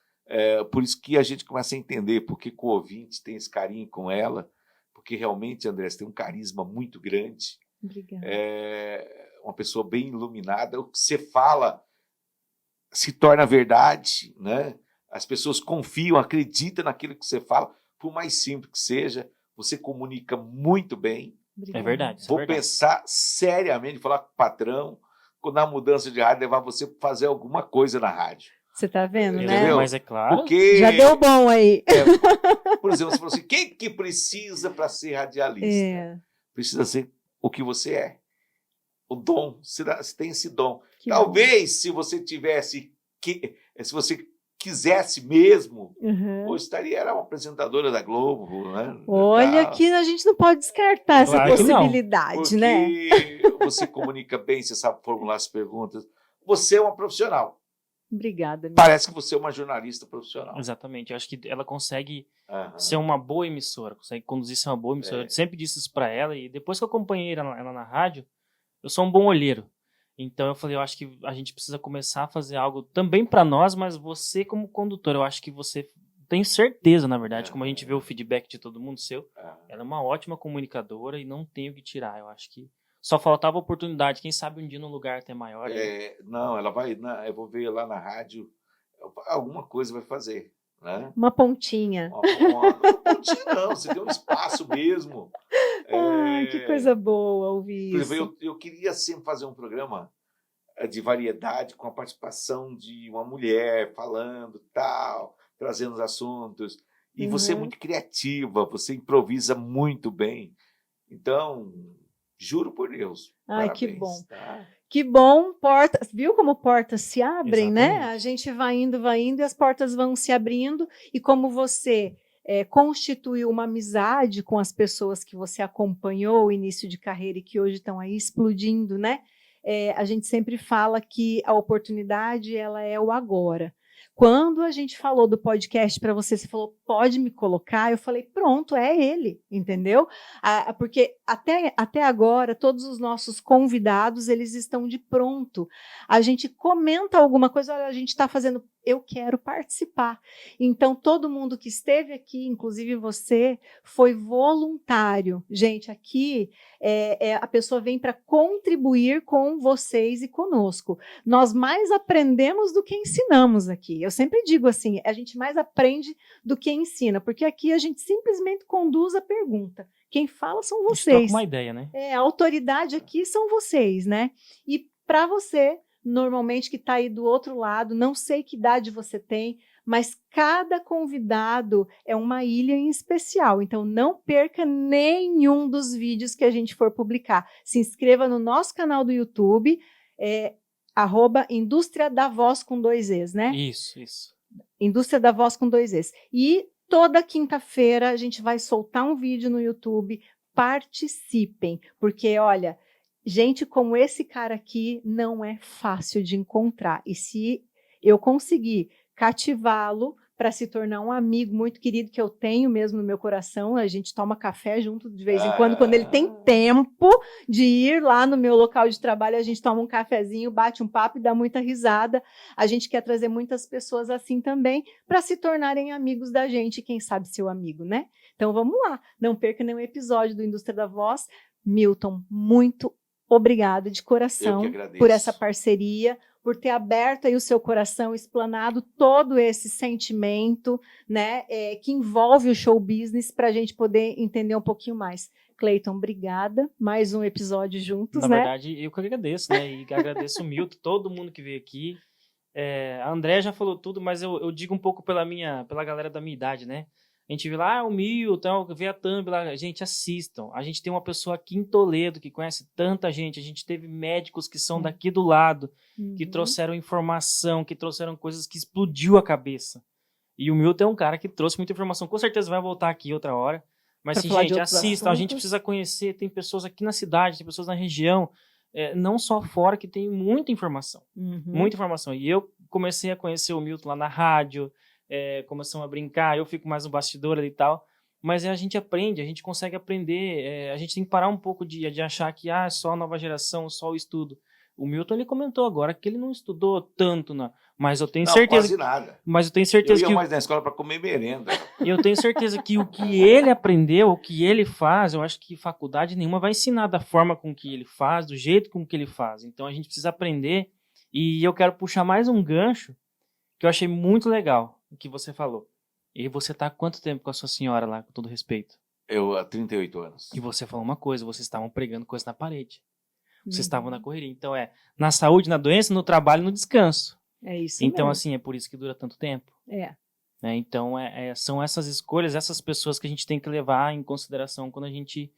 Por isso que a gente começa a entender por que o ouvinte tem esse carinho com ela. Porque realmente, André, você tem um carisma muito grande. Obrigada. Uma pessoa bem iluminada. O que você fala se torna verdade, né? As pessoas confiam, acreditam naquilo que você fala, por mais simples que seja. Você comunica muito bem. Obrigada. É verdade. Vou pensar seriamente, falar com o patrão, na mudança de rádio, levar você para fazer alguma coisa na rádio. Você está vendo, entendeu? né? Mas é claro. Porque, já deu bom aí. Por exemplo, você falou assim, quem que precisa para ser radialista? Precisa ser o que você é. O dom. Você tem esse dom. Que Talvez, bom. se você tivesse... Se você quisesse mesmo, ou era uma apresentadora da Globo, né? Olha, que a gente não pode descartar essa possibilidade, porque né? Você comunica bem, você sabe formular as perguntas. Você é uma profissional. Obrigada. Parece que você é uma jornalista profissional. Exatamente. Eu acho que ela consegue ser uma boa emissora, consegue conduzir ser uma boa emissora. Eu sempre disse isso pra ela, e depois que eu acompanhei ela na rádio, eu sou um bom olheiro. Então eu falei, eu acho que a gente precisa começar a fazer algo também para nós, mas você como condutor, eu acho que você, tenho certeza, na verdade, como a gente vê o feedback de todo mundo seu, ela é uma ótima comunicadora e não tem o que tirar. Eu acho que só faltava oportunidade, quem sabe um dia num lugar até maior. Não, ela vai, eu vou ver lá na rádio, alguma coisa vai fazer. Né? Uma pontinha. Uma pontinha não, você tem um espaço mesmo. Ai, que coisa boa ouvir isso. Por exemplo, eu queria sempre fazer um programa de variedade com a participação de uma mulher falando tal, trazendo os assuntos. E você é muito criativa, você improvisa muito bem. Então, juro por Deus. Ai, parabéns, que bom. Tá? Que bom, portas, viu como portas se abrem, Exatamente. né? A gente vai indo e as portas vão se abrindo, e como você constituiu uma amizade com as pessoas que você acompanhou o início de carreira e que hoje estão aí explodindo, né? A gente sempre fala que a oportunidade ela é o agora. Quando a gente falou do podcast para você falou, pode me colocar? Eu falei, pronto, é ele, entendeu? Porque até agora, todos os nossos convidados, eles estão de pronto. A gente comenta alguma coisa, olha, a gente está fazendo, eu quero participar. Então, todo mundo que esteve aqui, inclusive você, foi voluntário. Gente, aqui a pessoa vem para contribuir com vocês e conosco. Nós mais aprendemos do que ensinamos aqui. Eu sempre digo assim, a gente mais aprende do que ensina, porque aqui a gente simplesmente conduz a pergunta. Quem fala são vocês. Troca uma ideia, né? A autoridade aqui são vocês, né? E para você, normalmente que está aí do outro lado, não sei que idade você tem, mas cada convidado é uma ilha em especial. Então, não perca nenhum dos vídeos que a gente for publicar. Se inscreva no nosso canal do YouTube, @Indústria da Voz com 2 Es, né? Isso. Indústria da Voz com 2 Es. E toda quinta-feira a gente vai soltar um vídeo no YouTube. Participem, porque, olha, gente como esse cara aqui não é fácil de encontrar. E se eu conseguir cativá-lo para se tornar um amigo muito querido que eu tenho mesmo no meu coração, a gente toma café junto de vez em quando ele tem tempo de ir lá no meu local de trabalho, a gente toma um cafezinho, bate um papo e dá muita risada. A gente quer trazer muitas pessoas assim também para se tornarem amigos da gente, quem sabe seu amigo, né? Então vamos lá, não perca nenhum episódio do Indústria da Voz. Milton, muito obrigada de coração por essa parceria, por ter aberto aí o seu coração, explanado todo esse sentimento, né, que envolve o show business, para a gente poder entender um pouquinho mais. Cleiton, obrigada. Mais um episódio juntos, né? Na verdade, eu que agradeço, né? E agradeço o Milton, todo mundo que veio aqui. A André já falou tudo, mas eu digo um pouco pela galera da minha idade, né? A gente vê lá o Milton, vê a Thumb lá. Gente, assistam. A gente tem uma pessoa aqui em Toledo que conhece tanta gente. A gente teve médicos que são daqui do lado, que trouxeram informação, que trouxeram coisas que explodiu a cabeça. E o Milton é um cara que trouxe muita informação. Com certeza vai voltar aqui outra hora. Mas sim, gente, assistam. A gente precisa conhecer. Tem pessoas aqui na cidade, tem pessoas na região, não só fora, que tem muita informação. Muita informação. E eu comecei a conhecer o Milton lá na rádio, começamos a brincar, eu fico mais no bastidor ali e tal, mas a gente aprende, a gente consegue aprender, a gente tem que parar um pouco de achar que é só a nova geração, só o estudo. O Milton, ele comentou agora que ele não estudou tanto, mas eu tenho certeza... Quase nada. Mas eu tenho certeza eu ia mais na escola para comer merenda. Eu tenho certeza que o que ele aprendeu, o que ele faz, eu acho que faculdade nenhuma vai ensinar da forma com que ele faz, do jeito com que ele faz. Então a gente precisa aprender, e eu quero puxar mais um gancho que eu achei muito legal, o que você falou. E você tá há quanto tempo com a sua senhora lá, com todo respeito? Eu há 38 anos. E você falou uma coisa, vocês estavam pregando coisa na parede. Vocês estavam na correria. Então na saúde, na doença, no trabalho, no descanso. É isso então, mesmo. assim, é por isso que dura tanto tempo. Então, são essas escolhas, essas pessoas que a gente tem que levar em consideração quando a gente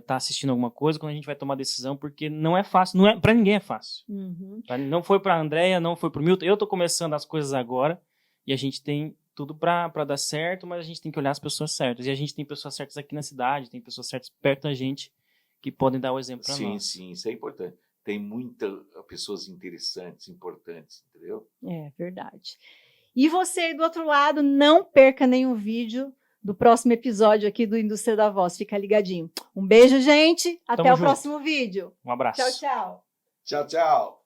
tá assistindo alguma coisa, quando a gente vai tomar decisão, porque não é fácil, para ninguém é fácil. Não foi para a Andréia, não foi para o Milton. Eu tô começando as coisas agora e a gente tem tudo para dar certo, mas a gente tem que olhar as pessoas certas. E a gente tem pessoas certas aqui na cidade, tem pessoas certas perto da gente que podem dar o exemplo para nós. Sim, isso é importante. Tem muitas pessoas interessantes, importantes, entendeu? É verdade. E você aí do outro lado, não perca nenhum vídeo do próximo episódio aqui do Indústria da Voz. Fica ligadinho. Um beijo, gente. Até o próximo vídeo. Um abraço. Tchau, tchau. Tchau, tchau.